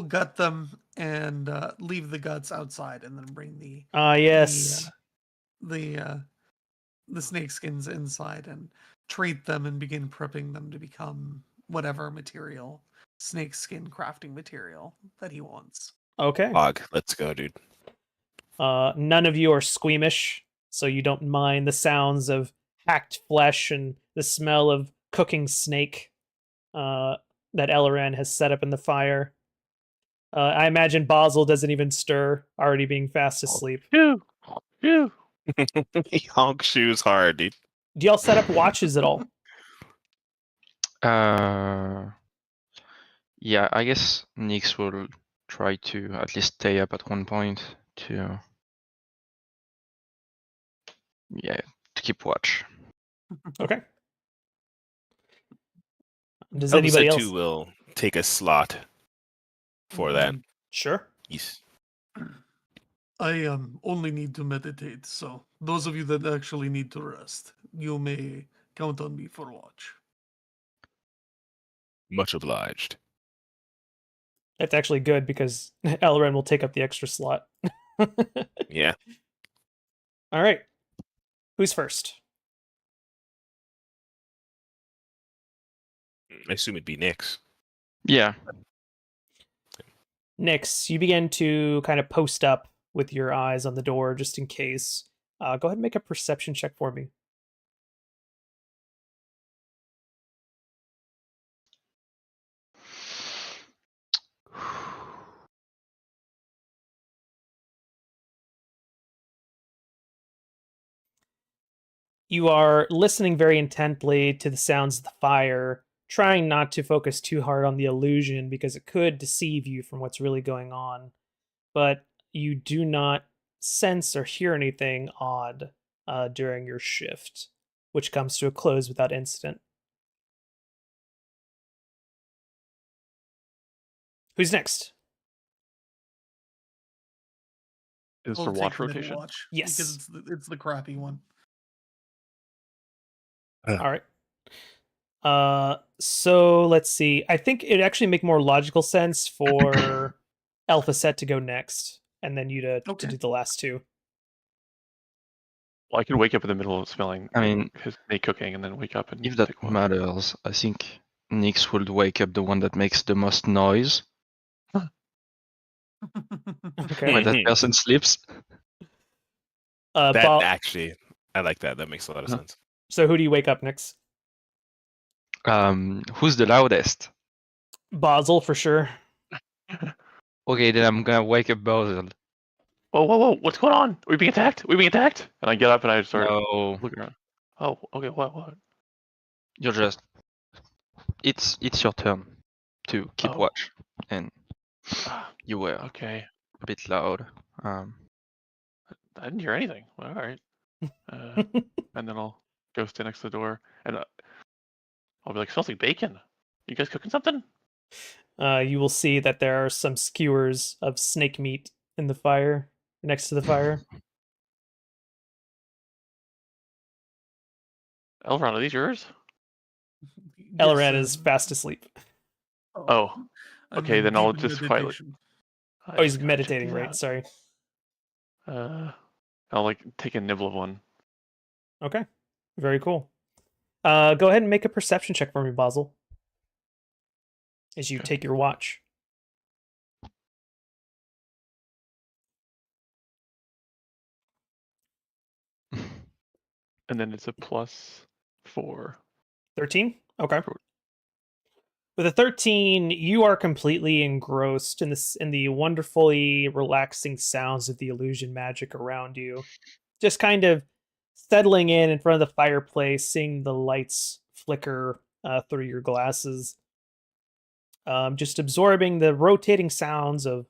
gut them and leave the guts outside, and then bring the Yes. the snake skins inside and treat them and begin prepping them to become whatever material, snake skin crafting material that he wants. Okay. Log, let's go, dude. None of you are squeamish, so you don't mind the sounds of hacked flesh and the smell of cooking snake that Elran has set up in the fire. I imagine Basil doesn't even stir, already being fast asleep. Phew! Phew! He honk shoes hard, dude. Do y'all set up watches at all? Yeah, I guess Nyx will try to at least stay up at one point to keep watch. Okay. Does Elvis anybody said else? too will take a slot for that. Sure. Yes. I only need to meditate, so those of you that actually need to rest, you may count on me for watch. Much obliged. That's actually good because Elren will take up the extra slot. Yeah. All right. Who's first? I assume it'd be Nyx. Yeah. Nyx, you begin to kind of post up with your eyes on the door just in case. Go ahead and make a perception check for me. You are listening very intently to the sounds of the fire, trying not to focus too hard on the illusion because it could deceive you from what's really going on. But you do not sense or hear anything odd during your shift, which comes to a close without incident. Who's next? Is We'll for take watch the middle rotation? watch, Yes. because it's the crappy one. All right. So let's see. I think it'd actually make more logical sense for Alpha Set to go next, and then you to do the last two. Well, I can wake up in the middle of smelling I mean, his snake cooking and then wake up and if that take one. matters, I think Nyx would wake up the one that makes the most noise Okay. when that person sleeps. That actually, I like that. That makes a lot of Huh. sense. So who do you wake up next? Who's the loudest? Basil for sure. Okay, then I'm gonna wake up Basil. Whoa! What's going on? Are we being attacked? And I get up and I start No, looking around. Oh, okay. What? you're just. It's your turn to keep Oh. watch, and You were Okay. a bit loud. I didn't hear anything. Well, all right. And then I'll go stand next to the door, and I'll be like, "Smells like bacon. You guys cooking something?" You will see that there are some skewers of snake meat in the fire, next to the fire. Elron, are these yours? Elran Yes, is fast asleep. Oh, I'm okay, in then I'll deep just quietly. meditation. Oh, he's Gotta check meditating, these right? out. Sorry. I'll like take a nibble of one. Okay. Very cool. Go ahead and make a perception check for me, Basil, as you Okay. take your watch. And then it's a +4. 13? Okay. For- With a 13, you are completely engrossed in the wonderfully relaxing sounds of the illusion magic around you. Just kind of settling in front of the fireplace, seeing the lights flicker through your glasses. Just absorbing the rotating sounds of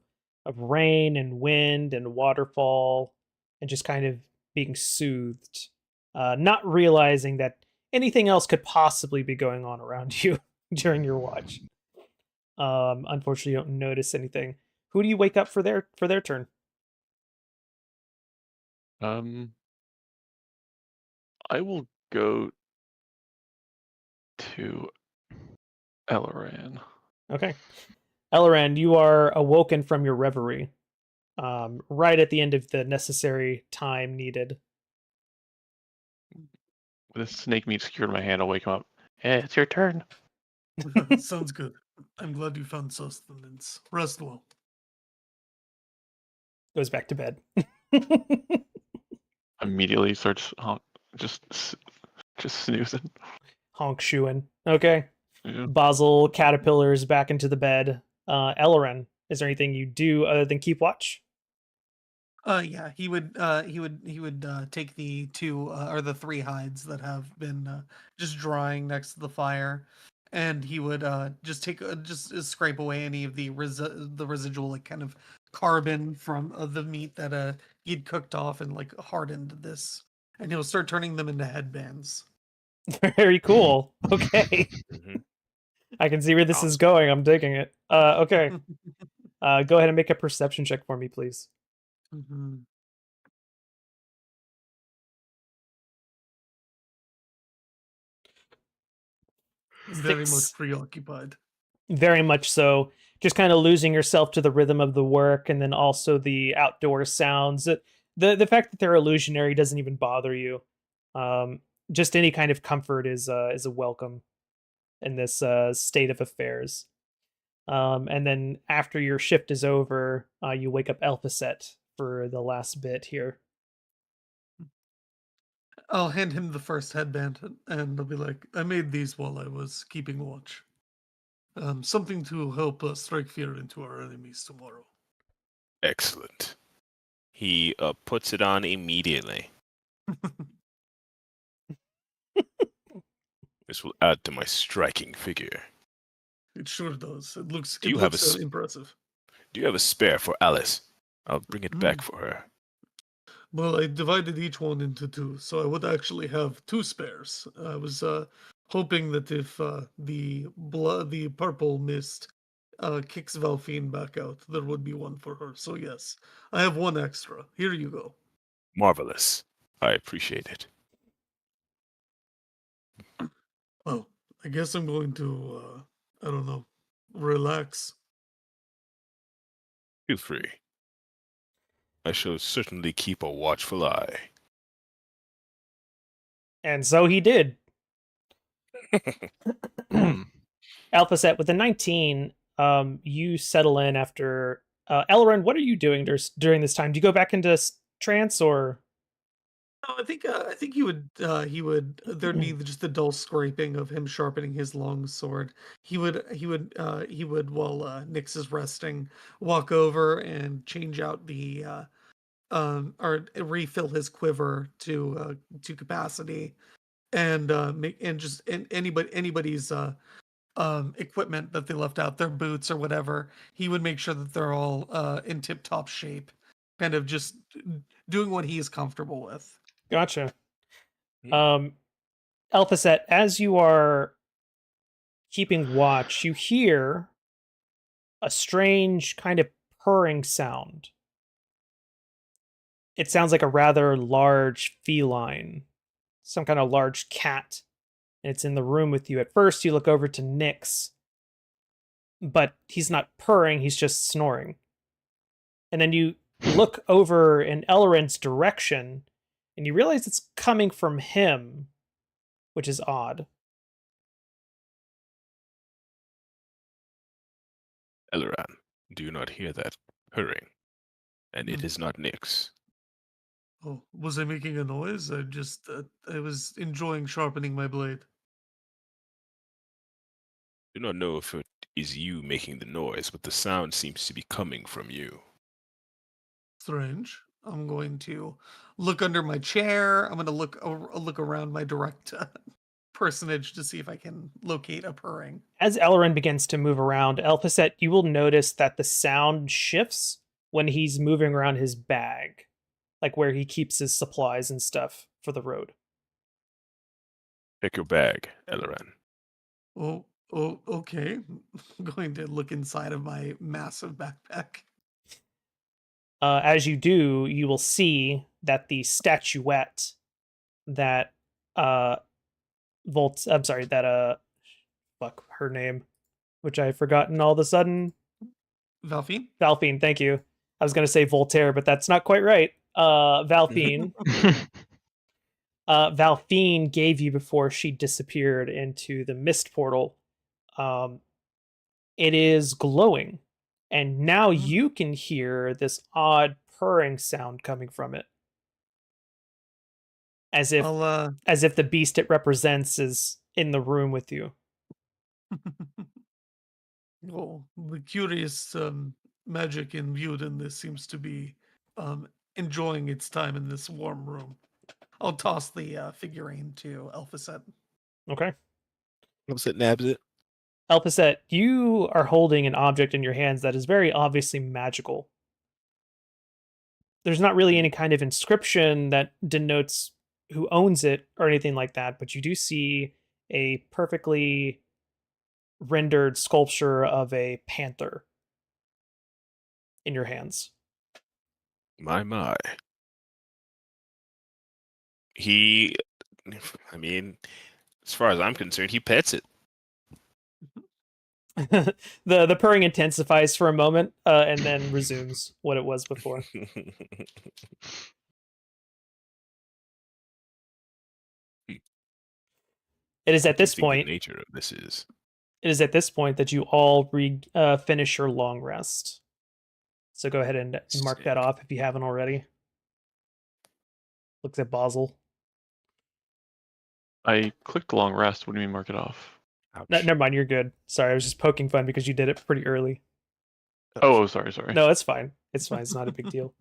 rain and wind and waterfall, and just kind of being soothed, not realizing that anything else could possibly be going on around you during your watch. Unfortunately, you don't notice anything. Who do you wake up for their turn? I will go to Elran. Okay, Elrond, you are awoken from your reverie, right at the end of the necessary time needed. With a snake meat skewered in my hand, I'll wake him up. Hey, it's your turn. Sounds good. I'm glad you found sustenance. Rest well. Goes back to bed. Immediately starts just snoozing. Honk shooing. Okay. Yeah. Basil caterpillars back into the bed. Elren, is there anything you do other than keep watch? Yeah, he would take the two or the three hides that have been just drying next to the fire, and he would just take scrape away any of the the residual like kind of carbon from the meat that he'd cooked off and like hardened this, and he'll start turning them into headbands. Very cool. Okay. Mhm. I can see where this is Awesome. going. I'm digging it. Okay. Go ahead and make a perception check for me, please. Mhm. Very much 6. preoccupied. Very much so. Just kind of losing yourself to the rhythm of the work, and then also the outdoor sounds. The fact that they're illusionary doesn't even bother you. Just any kind of comfort is a welcome in this state of affairs. And then after your shift is over, you wake up Elphaset for the last bit here. I'll hand him the first headband, and I'll be like, "I made these while I was keeping watch. Something to help strike fear into our enemies tomorrow." Excellent. He puts it on immediately. This will add to my striking figure. It sure does. It looks. Do It you have looks a impressive. Do you have a spare for Alice? I'll bring it back Mm. for her. Well, I divided each one into two, so I would actually have two spares. I was hoping that if the purple mist kicks Valfine back out, there would be one for her. So yes, I have one extra. Here you go. Marvelous. I appreciate it. Well, I guess I'm going to I don't know, relax. Feel free. I shall certainly keep a watchful eye. And so he did. Hmm. Alphaset with the 19, you settle in after. Elrond, what are you doing during this time? Do you go back into trance or? No, I think he would there'd be just the dull scraping of him sharpening his long sword. He would while Nyx is resting, walk over and change out the or refill his quiver to capacity and make and just anybody's equipment that they left out, their boots or whatever. He would make sure that they're all in tip-top shape, kind of just doing what he is comfortable with. Gotcha. Hmm. Elphaset, as you are keeping watch, you hear a strange kind of purring sound. It sounds like a rather large feline, some kind of large cat, and it's in the room with you. At first, you look over to Nyx, but he's not purring, he's just snoring. And then you look over in Elrond's direction, and you realize it's coming from him, which is odd. Elran, do you not hear that purring? And it Hmm. is not Nyx. Oh, was I making a noise? I was enjoying sharpening my blade. Do not know if it is you making the noise, but the sound seems to be coming from you. Strange. I'm going to look under my chair. I'm going to look around my direct personage to see if I can locate a purring. As Elrond begins to move around, Elphaset, you will notice that the sound shifts when he's moving around his bag, like where he keeps his supplies and stuff for the road. Check your bag, Elran. Oh, okay. I'm going to look inside of my massive backpack. As you do, you will see that the statuette that fuck her name, which I've forgotten all of a sudden. Valfine? Valfine, thank you. I was gonna say Voltaire, but that's not quite right. Valfine. Valfine gave you before she disappeared into the mist portal. It is glowing, and now Mm. you can hear this odd purring sound coming from it, as if I'll the beast it represents is in the room with you. oh, the curious magic imbued in this seems to be enjoying its time in this warm room. I'll toss the figurine to Elphaset. Okay. Upset nabs it. Elphaset, you are holding an object in your hands that is very obviously magical. There's not really any kind of inscription that denotes who owns it or anything like that, but you do see a perfectly rendered sculpture of a panther in your hands. My. He, I mean, as far as I'm concerned, he pets it. The purring intensifies for a moment and then resumes what it was before. It is What at do you this think the point. nature of this is? It is at this point that you all finish your long rest. So go ahead and mark that Sick. off if you haven't already. Looks at Basel. I clicked long rest. What do you mean mark it off? Ouch. Never mind, you're good. Sorry, I was just poking fun because you did it pretty early. Oh, sorry. No, it's fine. It's fine. It's not a big deal.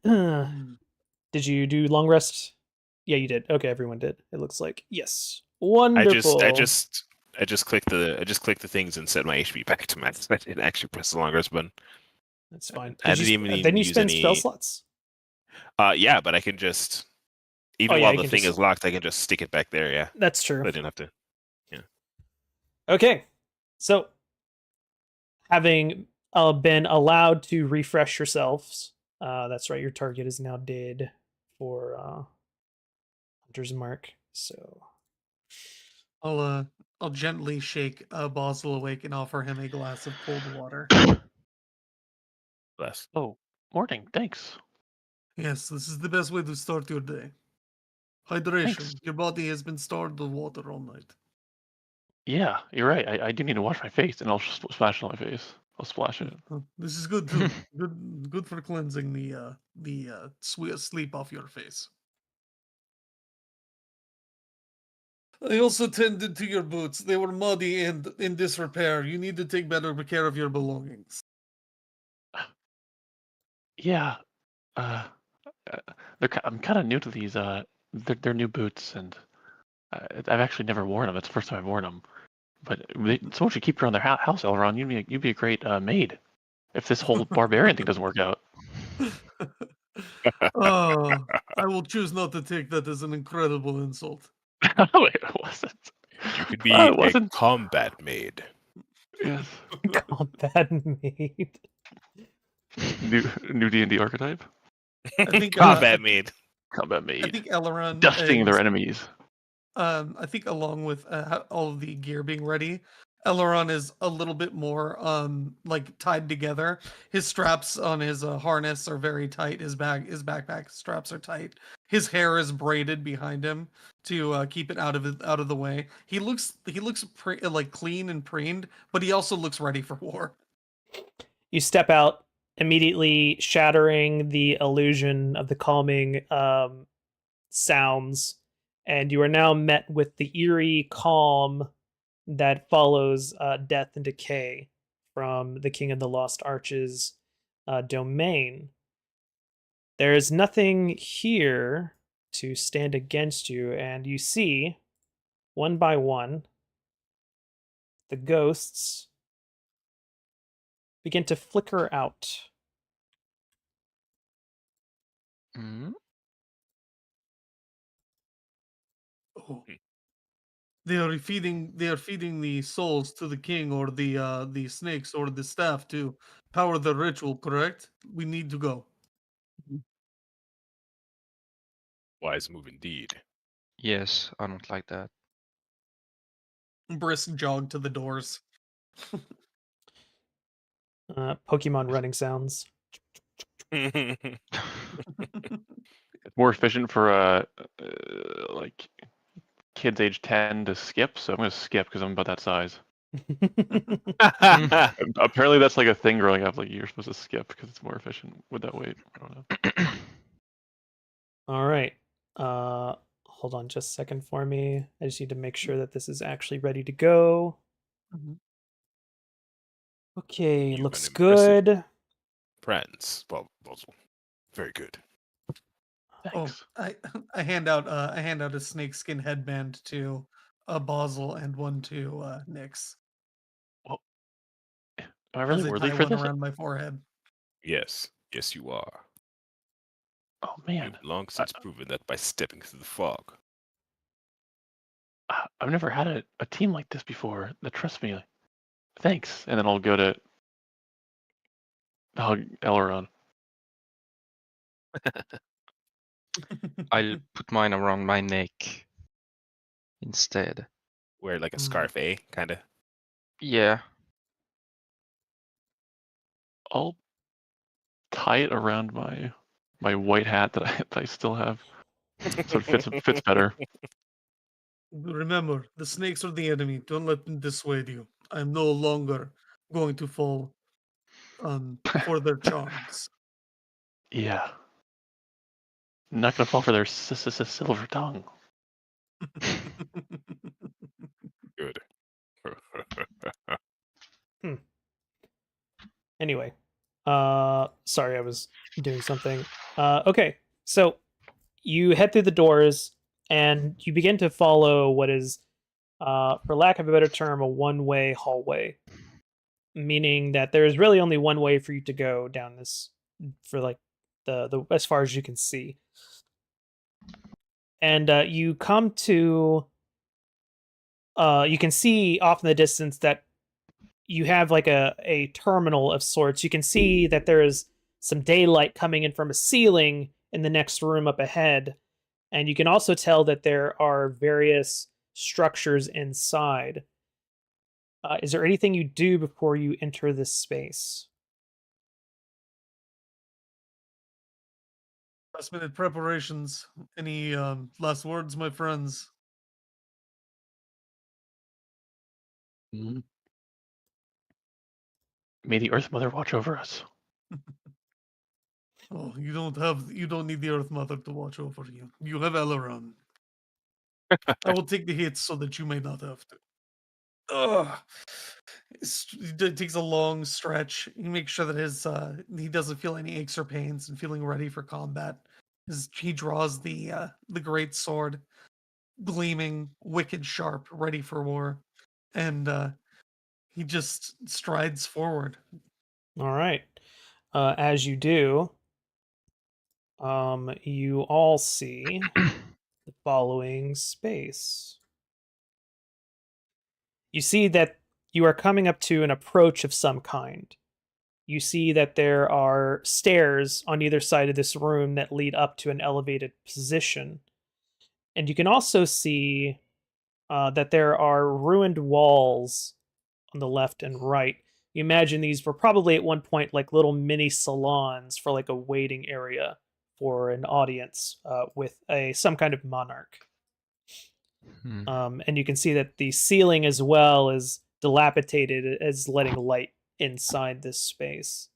Hmm. Did you do long rest? Yeah, you did. Okay, everyone did. It looks like yes. I Wonderful. just clicked the things and set my HP back to max. I didn't actually press the long rest button. That's fine. I didn't even Then you use spend spell any. slots. Yeah, but I can just Oh, even yeah, while you the can thing just- is locked, I can just stick it back there. Yeah, That's true. but I didn't have to. Okay, so having been allowed to refresh yourselves, that's right. Your target is now dead for Hunter's Mark. So I'll gently shake Basil awake and offer him a glass of cold water. Bless. Oh, morning. Thanks. Yes, this is the best way to start your day. Hydration. Thanks. Your body has been starved of water all night. Yeah, you're right. I do need to wash my face, and I'll splash it on my face. I'll splash it. This is good too. Good for cleansing the sweet sleep off your face. I also tended to your boots. They were muddy and in disrepair. You need to take better care of your belongings. Yeah. Uh, I'm kind of new to these. They're new boots, and I've actually never worn them. It's the first time I've worn them. But someone should keep you around their house, Elrond. You'd be a great maid if this whole barbarian thing doesn't work out. Oh, I will choose not to take that as an incredible insult. Wait, it wasn't. You could Oh, be it a wasn't. combat maid. Yes. Combat maid. New D&D archetype. I think Combat maid. Combat I maid. think Elrond Dusting their is, enemies. I think along with all of the gear being ready, Elrond is a little bit more like tied together. His straps on his harness are very tight. His backpack straps are tight. His hair is braided behind him to keep it out of the way. He looks like clean and preened, but he also looks ready for war. You step out, immediately shattering the illusion of the calming sounds, and you are now met with the eerie calm that follows death and decay from the King of the Lost Arches domain. There is nothing here to stand against you, and you see, one by one, the ghosts begin to flicker out. Mm-hmm. Oh. They are feeding the souls to the king or the snakes or the staff to power the ritual, correct? We need to go. Wise move indeed. Yes, I don't like that. Brisk jog to the doors. Pokemon running sounds. It's more efficient for like kids age 10 to skip, so I'm gonna skip because I'm about that size. Apparently that's like a thing growing up. Like you're supposed to skip because it's more efficient with that weight. I don't know. All right. Hold on just a second for me. I just need to make sure that this is actually ready to go. Mhm. Okay, You looks an impressive- good. Friends. Well, very good. Thanks. Oh, I hand out a snakeskin headband to Basil and one to Nyx Well, am I as really I worthy tie for one this? around my forehead. Yes, you are. Oh man, You've long since proven that by stepping through the fog. I've never had a team like this before that trusts me. Thanks. And then I'll go to hug Elrond. I'll put mine around my neck instead. Wear like a Mm. scarf, eh? Kind of. Yeah. I'll tie it around my white hat that I still have, so it fits better. Remember, the snakes are the enemy. Don't let them dissuade you. I'm no longer going to fall for their charms. Yeah, not gonna fall for their silver tongue. Good. Anyway, sorry, I was doing something. Okay, so you head through the doors and you begin to follow what is, for lack of a better term, a one-way hallway, meaning that there is really only one way for you to go down this, for like the as far as you can see. And you come to, you can see off in the distance that you have like a terminal of sorts. You can see that there is some daylight coming in from a ceiling in the next room up ahead, and you can also tell that there are various structures inside. Is there anything you do before you enter this space? Last minute preparations. Any last words, my friends? Mhm. May the Earth Mother watch over us. Oh, you don't need the Earth Mother to watch over you. You have Elrond. I will take the hits so that you may not have to. Ugh. He takes a long stretch. He makes sure that he doesn't feel any aches or pains and feeling ready for combat. He draws the great sword, gleaming, wicked sharp, ready for war. And he just strides forward. All right. As you do, you all see the following space. You see that you are coming up to an approach of some kind. You see that there are stairs on either side of this room that lead up to an elevated position. And you can also see that there are ruined walls on the left and right. You imagine these were probably at one point like little mini salons for like a waiting area for an audience with some kind of monarch. Hmm. And you can see that the ceiling as well is dilapidated as letting light inside this space.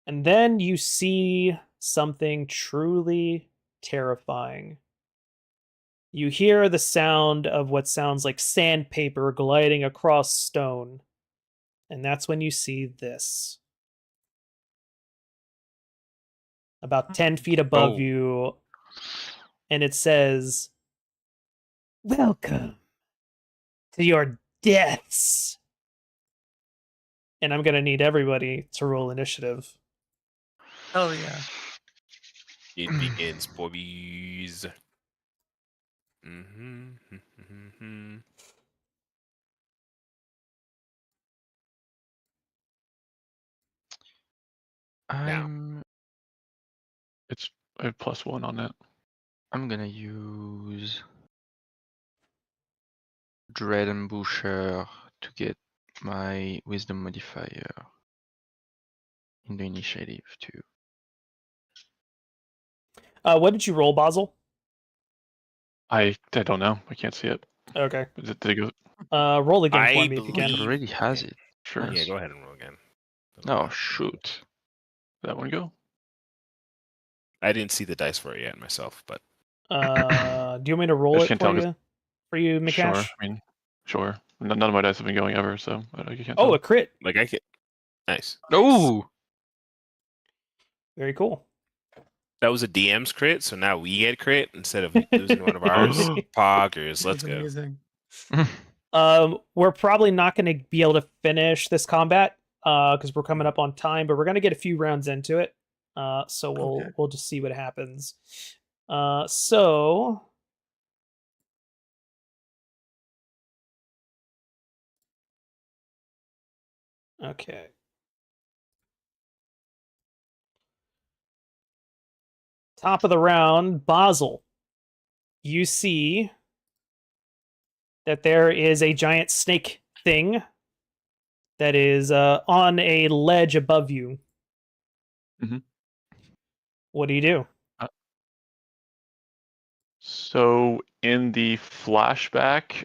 And then you see something truly terrifying. You hear the sound of what sounds like sandpaper gliding across stone. And that's when you see this. About 10 feet above Oh. you. And it says, "Welcome to your deaths." And I'm going to need everybody to roll initiative. Oh yeah. It begins, boys. Mm-hmm. I'm I have +1 on it. I'm gonna use Dread and Busher to get my wisdom modifier in the initiative too. What did you roll, Basil? I don't know. I can't see it. Okay. Did it go? Roll again for I me if you It can. believe- already has okay. it. Sure. Yeah, go ahead and roll again. Oh shoot. Did that one go? I didn't see the dice for it yet myself, but Do you want me to roll just it can't for tell 'cause- you? For you, Mikash? Sure. I mean, sure. None of my dice have been going ever, so I can't Oh, tell. a crit. like I can. Nice. Oh, Very cool. That was a DM's crit, so now we get crit instead of losing one of ours. Poggers, let's That's go. amazing. We're probably not going to be able to finish this combat because we're coming up on time, but we're going to get a few rounds into it. So Okay. we'll just see what happens. So okay. Top of the round, Basel. You see that there is a giant snake thing that is on a ledge above you. Mhm. What do you do? So in the flashback,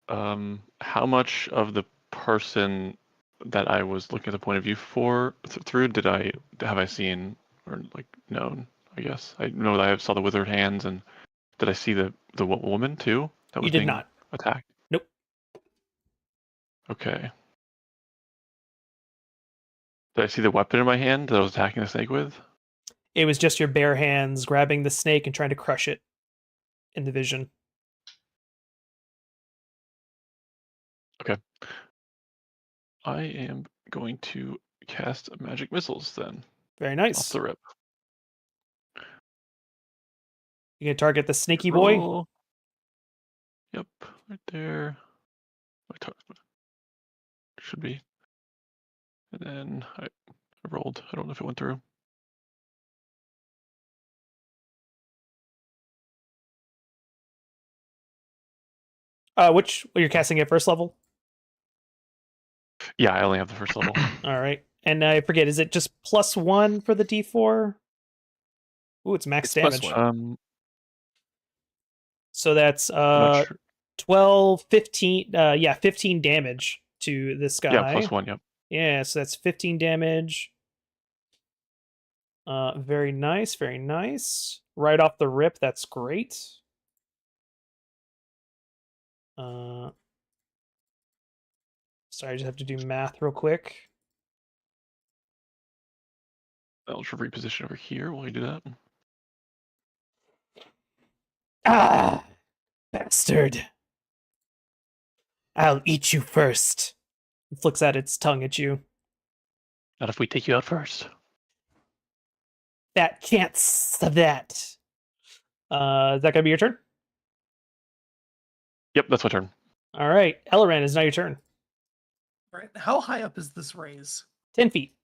how much of the person that I was looking at the point of view for through have I seen or like known? I guess I know that I saw the withered hands, and did I see the woman too that You was did being not. attacked? Nope. Okay. Did I see the weapon in my hand that I was attacking the snake with? It was just your bare hands grabbing the snake and trying to crush it in the vision. I am going to cast magic missiles then Very off nice. the rip. You can target the snaky boy. Roll. Yep, right there. Should be. And then I rolled. I don't know if it went through. Which you're casting at first level? Yeah, I only have the first level. All right. And I forget, is it just +1 for the D4? Ooh, it's max It's damage. +1. So that's I'm not sure. 12, 15, 15 damage to this guy. Yeah, +1. Yep. Yeah, so that's 15 damage. Very nice, very nice. Right off the rip, that's great. Sorry, I just have to do math real quick. I'll just reposition over here while you do that. Ah! Bastard! I'll eat you first. It flicks out its tongue at you. Not if we take you out first. That chance of that. Is that gonna be your turn? Yep, that's my turn. All right, Elran, is now your turn. Right. How high up is this raise? 10 feet.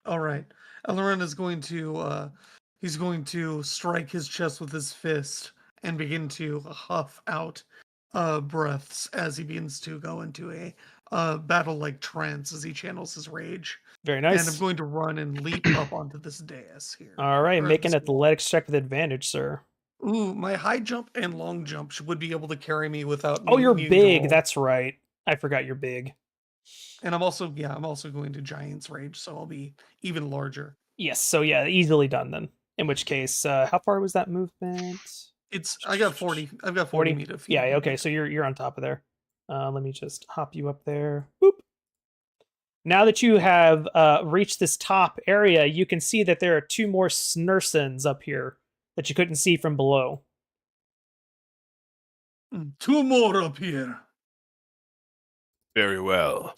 All right. Elrond is going to he's going to strike his chest with his fist and begin to huff out breaths as he begins to go into a battle-like trance as he channels his rage. Very And I'm nice. going to run and leap up onto this dais here. All right, or make an this wall. athletics check with advantage, sir. Ooh, my high jump and long jump would be able to carry me without. Oh, you're needing to big. roll. That's right. I forgot you're big. And I'm also going to Giant's Rage, so I'll be even larger. Yes, so yeah, easily done then. In which case, how far was that movement? I got 40. I've got 40 feet of Yeah, okay, so you're on top of there. Let me just hop you up there. Boop. Now that you have reached this top area, you can see that there are 2 more Snursons up here that you couldn't see from below. 2 more up here. Very well.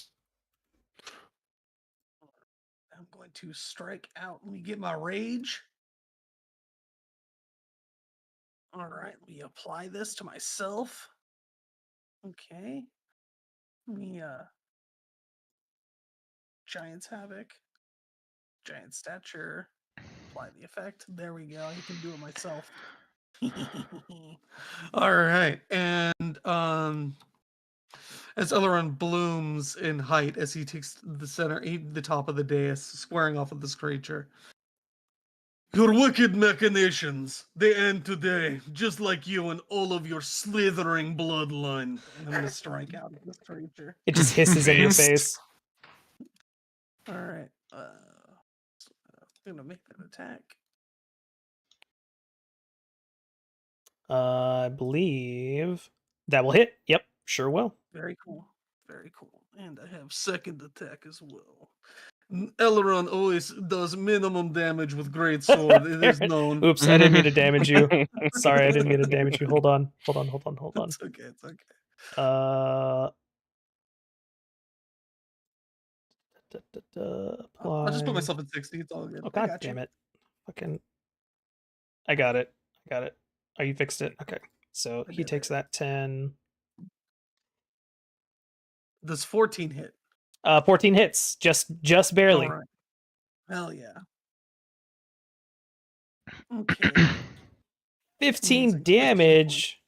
I'm going to strike out. Let me get my rage. All right, let me apply this to myself. Okay. Let me Giant's Havoc. Giant Stature. Apply the effect. There we go. I can do it myself. All right. And as Elrond blooms in height as he takes the top of the dais, squaring off with this creature. Your wicked machinations, they end today, just like you and all of your slithering bloodline. And I'm going to strike out at this creature. It just hisses in your Fist. face. All right. I'm going to make that attack. I believe that will hit. Yep, sure will. Very cool. Very cool. And I have second attack as well. Elrond always does minimum damage with great sword. It is known. Oops, I didn't mean to damage you. Sorry, I didn't mean to damage you. Hold on. It's okay. It's okay. I'll just put Apply. myself at 60. It's all good. Oh, I god got damn you. it. Fucking. I got it. Oh, you fixed it? Okay. So I he did takes that 10. Does 14 hit? 14 hits. Just barely. All right. Hell yeah. Okay. 15 Amazing. 15 damage.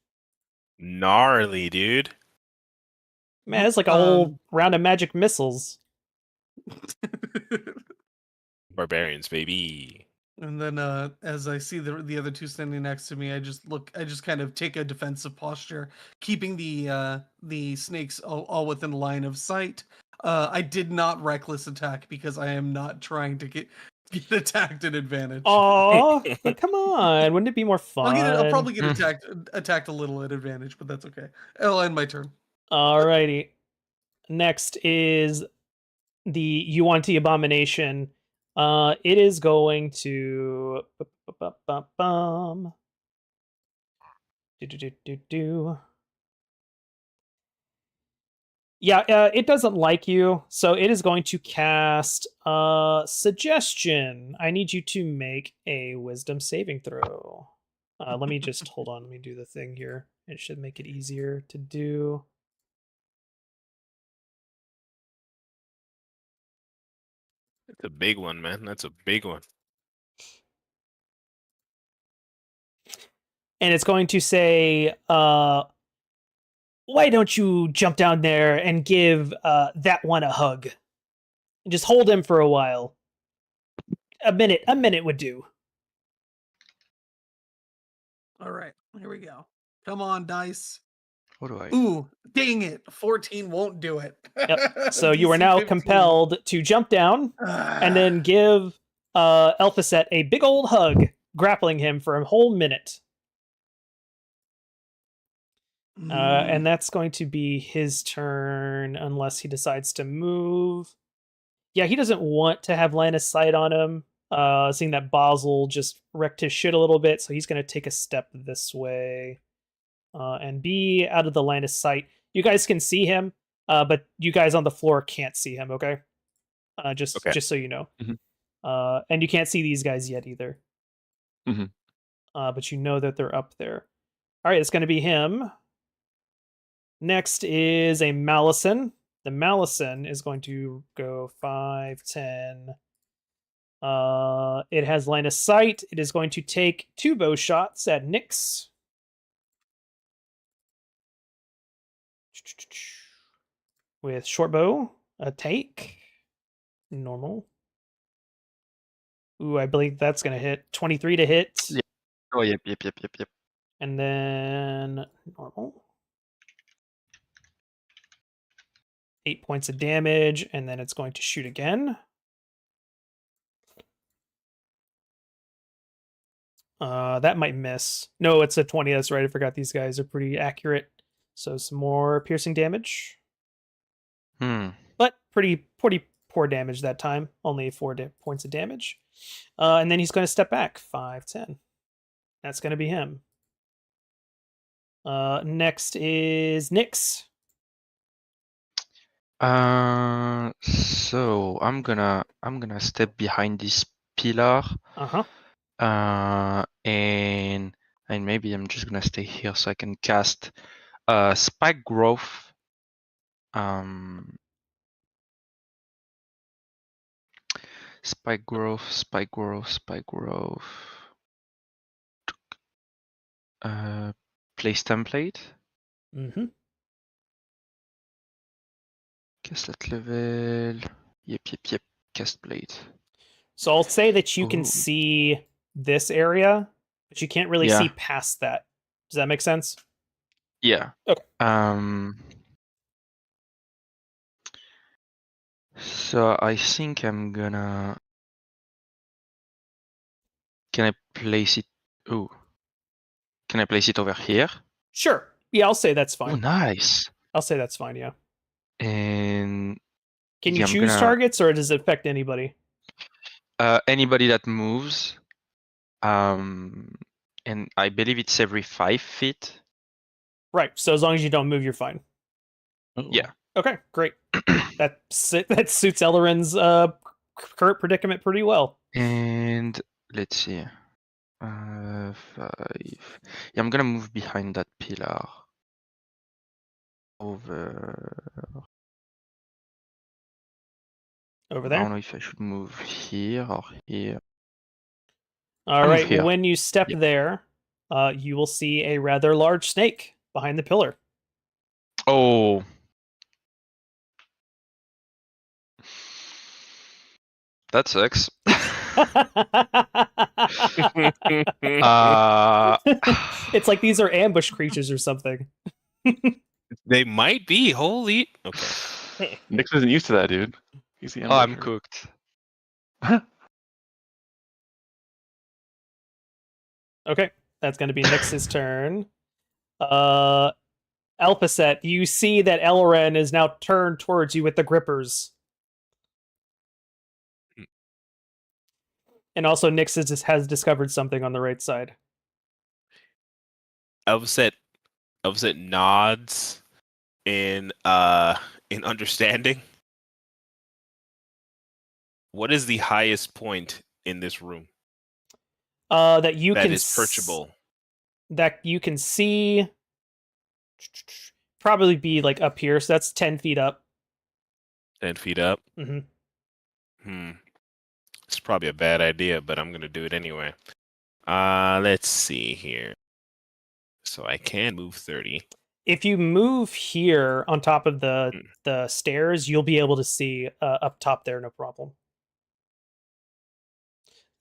Gnarly, dude. Man, it's like a whole round of magic missiles. Barbarians, baby. And then as I see the other 2 standing next to me, I just kind of take a defensive posture, keeping the snakes all within line of sight. I did not reckless attack because I am not trying to get attacked at advantage. Oh, but come on. Wouldn't it be more fun? I'll probably get attacked a little at advantage, but that's okay. I'll end my turn. Alrighty. Next is the Yuan-Ti Abomination. It is going to Yeah, it doesn't like you, so it is going to cast Suggestion. I need you to make a Wisdom saving throw. Let me just hold on. Let me do the thing here. It should make it easier to do. It's a big one, man. That's a big one. And it's going to say, why don't you jump down there and give that one a hug? And just hold him for a while. A minute would do. All right, here we go. Come on, dice. What do I? Ooh, dang it. 14 won't do it. Yep. So you are DC now 15. compelled to jump down and then give Elphaset a big old hug, grappling him for a whole minute. And that's going to be his turn unless he decides to move. Yeah, he doesn't want to have line of sight on him. Seeing that Basel just wrecked his shit a little bit, so he's going to take a step this way. and be out of the line of sight. You guys can see him, but you guys on the floor can't see him. Okay, just Okay. so you know. Mhm. And you can't see these guys yet either. Mhm. But you know that they're up there. All right, it's going to be him. Next is a Malison. The Malison is going to go 5, 10. It has line of sight. It is going to take 2 bow shots at Nyx. With short bow, a take. Normal. Ooh, I believe that's going to hit. 23 to hit. Yeah. Oh, yep. And then normal. 8 points of damage, and then it's going to shoot again. That might miss. No, it's a 20. That's right. I forgot these guys are pretty accurate. So some more piercing damage. But pretty poor damage that time. Only 4 points of damage. And then he's going to step back. 5, 10. That's going to be him. Next is Nyx. So I'm gonna step behind this pillar. Uh-huh. And maybe I'm just gonna stay here so I can cast spike growth. Spike growth. Place template. Mm-hmm. Cast at level. Yep. Cast blade. So I'll say that you can Ooh. see this area, but you can't really Yeah. see past that. Does that make sense? Yeah. Okay. So I think I'm gonna. Can I place it? Oh. Can I place it over here? Sure. Yeah, I'll say that's Oh, fine. nice. I'll say that's fine, yeah. And Can you yeah, I'm choose gonna- targets, or does it affect anybody? Anybody that moves. And I believe it's every 5 feet. Right. So as long as you don't move, you're fine. Yeah. Okay, great. That suits Elleren's current predicament pretty well. And let's see. 5. Yeah, I'm gonna move behind that pillar. Over Over I there. don't know if I should move here or here. All move right. here. When you step Yeah. there, you will see a rather large snake behind the pillar. Oh. That sucks. It's like these are ambush creatures or something. They might be. Holy. Okay. Nix isn't used to that, dude. He's the Oh, I'm ambusher. cooked. Okay, that's going to be Nyx's turn. Alphaset, you see that Elren is now turned towards you with the grippers. And also Nyx has discovered something on the right side. Elviset nods in understanding. What is the highest point in this room That you that can is perchable? That you can see probably be like up here, so that's 10 feet up. 10 feet up? Mm-hmm. It's probably a bad idea, but I'm gonna do it anyway. Let's see here. So I can move 30. If you move here on top of the stairs, you'll be able to see up top there, no problem.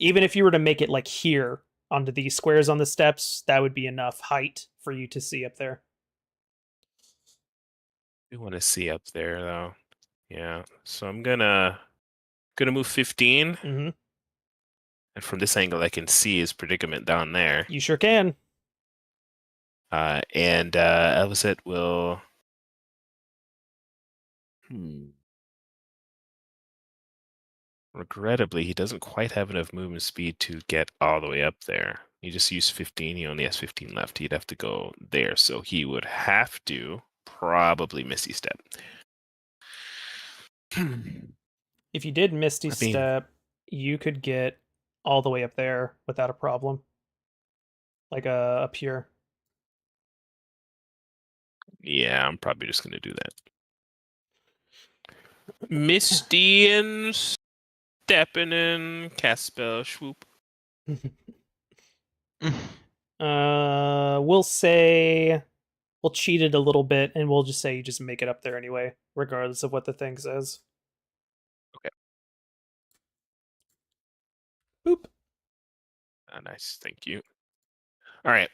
Even if you were to make it like here onto these squares on the steps, that would be enough height for you to see up there. We want to see up there though. Yeah. So I'm gonna move 15. Mm-hmm. And from this angle I can see his predicament down there. You sure can. And Elviset will Regrettably, he doesn't quite have enough movement speed to get all the way up there. He just used 15. He only has 15 left. He'd have to go there. So he would have to probably Misty Step. If you did Misty I mean- Step, you could get all the way up there without a problem. Like up here. Yeah, I'm probably just going to do that. Misty and stepping in, cast spell, swoop. We'll say we'll cheat it a little bit, and we'll just say you just make it up there anyway, regardless of what the thing says. Okay. Boop. Nice, thank you. All right.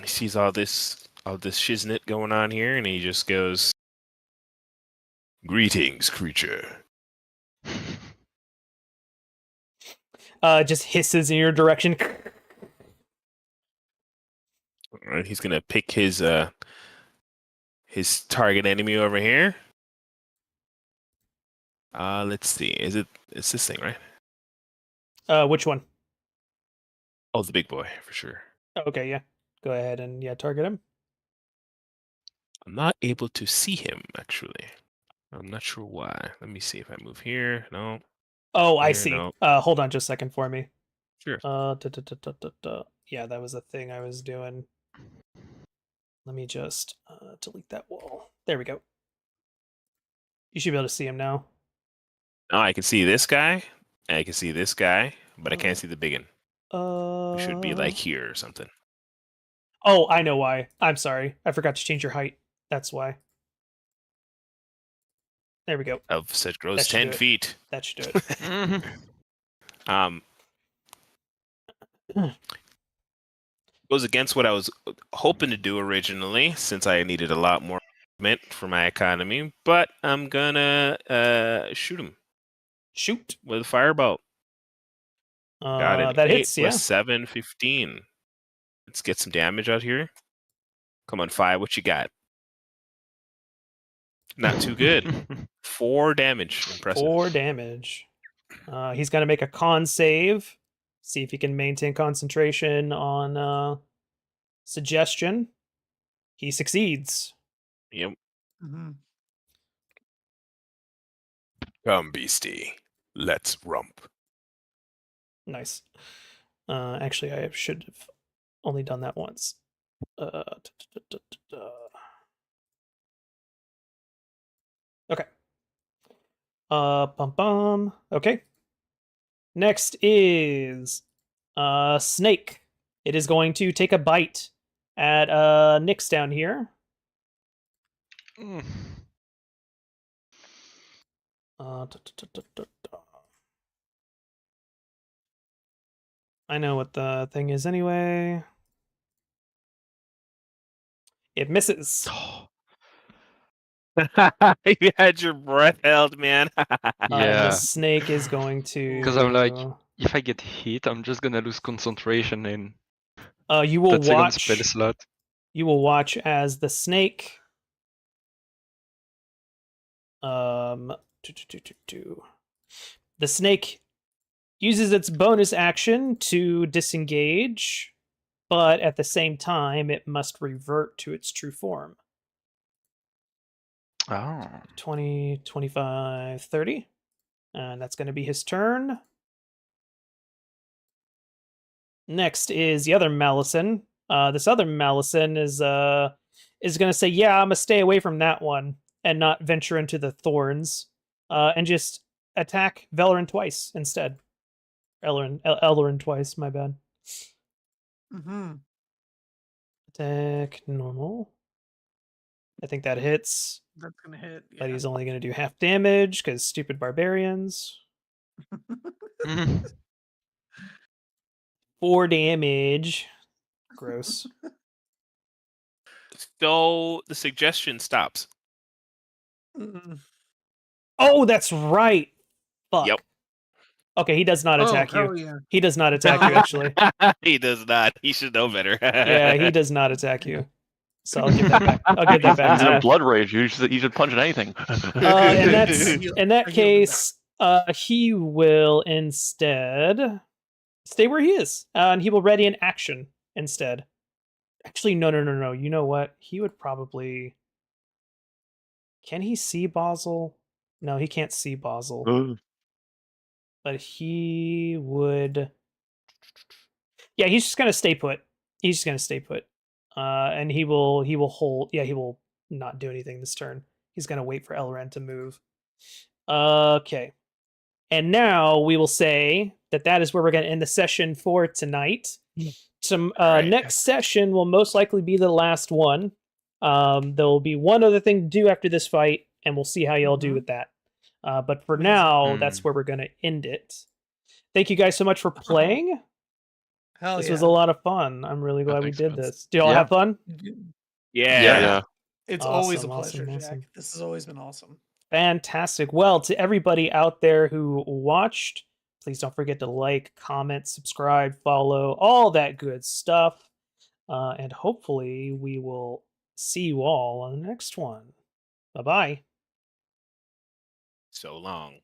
He sees all this shiznit going on here, and he just goes, "Greetings, creature." Just hisses in your direction. All right, he's gonna pick his target enemy over here. Let's see. It's this thing, right? Which one? Oh, the big boy for sure. Okay, yeah. Go ahead and target him. I'm not able to see him actually. I'm not sure why. Let me see if I move here. No. Oh, I Here, see. no. Hold on just a second for me. Sure. Yeah, that was the thing I was doing. Let me just delete that wall. There we go. You should be able to see him now. No, I can see this guy. And I can see this guy, but I can't see the big one. It should be like here or something. Oh, I know why. I'm sorry. I forgot to change your height. That's why. There we go. Of such grows That should 10 do it. feet. That should do it. Goes against what I was hoping to do originally, since I needed a lot more movement for my economy. But I'm gonna shoot him Shoot. with a firebolt. Got it. That 8 hits, plus yeah. 7, 15. Let's get some damage out here. Come on, 5. What you got? Not too good. 4 damage. Impressive. 4 damage. He's gonna make a con save. See if he can maintain concentration on suggestion. He succeeds. Yep. Mm-hmm. Come, beastie. Let's rump. Nice. Actually, I should have only done that once. Okay. Okay. Next is Snake. It is going to take a bite at Nyx down here. I know what the thing is anyway. It misses. You had your breath held, man. And the Yeah, snake is going to. because I'm like, if I get hit, I'm just gonna lose concentration in you will that second watch. spell slot. You will watch as the snake. The snake uses its bonus action to disengage, but at the same time, it must revert to its true form. Oh. 20, 25, 30. And that's going to be his turn. Next is the other Malison. This other Malison is going to say, yeah, I'm going to stay away from that one and not venture into the thorns and just attack Velerin twice instead. Ellerin twice, my bad. Mm-hmm. Attack normal. I think that hits. That's gonna hit. But Yeah. he's only going to do half damage because stupid barbarians. 4 damage. Gross. So the suggestion stops. Mm. Oh, that's right. Fuck. Yep. Okay, he does not attack you. Hell yeah. He does not attack you, actually. He does not. He should know better. Yeah, he does not attack you. So I'll give that back. I'll give that back He's to in a you. blood rage. You should punch at anything. And that's I heal- in I that heal him case, he will instead. stay where he is, and he will ready an action instead. Actually, no. You know what? He would probably. Can he see Basel? No, he can't see Basel. But he would. Yeah, he's just gonna stay put. He's just gonna stay put. And he will hold. Yeah, he will not do anything this turn. He's gonna wait for Elrond to move. Okay. And now we will say that is where we're gonna end the session for tonight. Some Right. next session will most likely be the last one. There will be one other thing to do after this fight, and we'll see how y'all do with that. But for Amazing. now, that's where we're gonna end it. Thank you guys so much for playing. Hell This yeah. was a lot of fun. I'm really glad we thanks, did Vince. this. Did y'all Yeah. have fun? Yeah. It's always a Awesome, pleasure, awesome, Jack. awesome. This has always been awesome. Fantastic. Well, to everybody out there who watched, please don't forget to like, comment, subscribe, follow, all that good stuff. And hopefully we will see you all on the next one. Bye-bye. So long.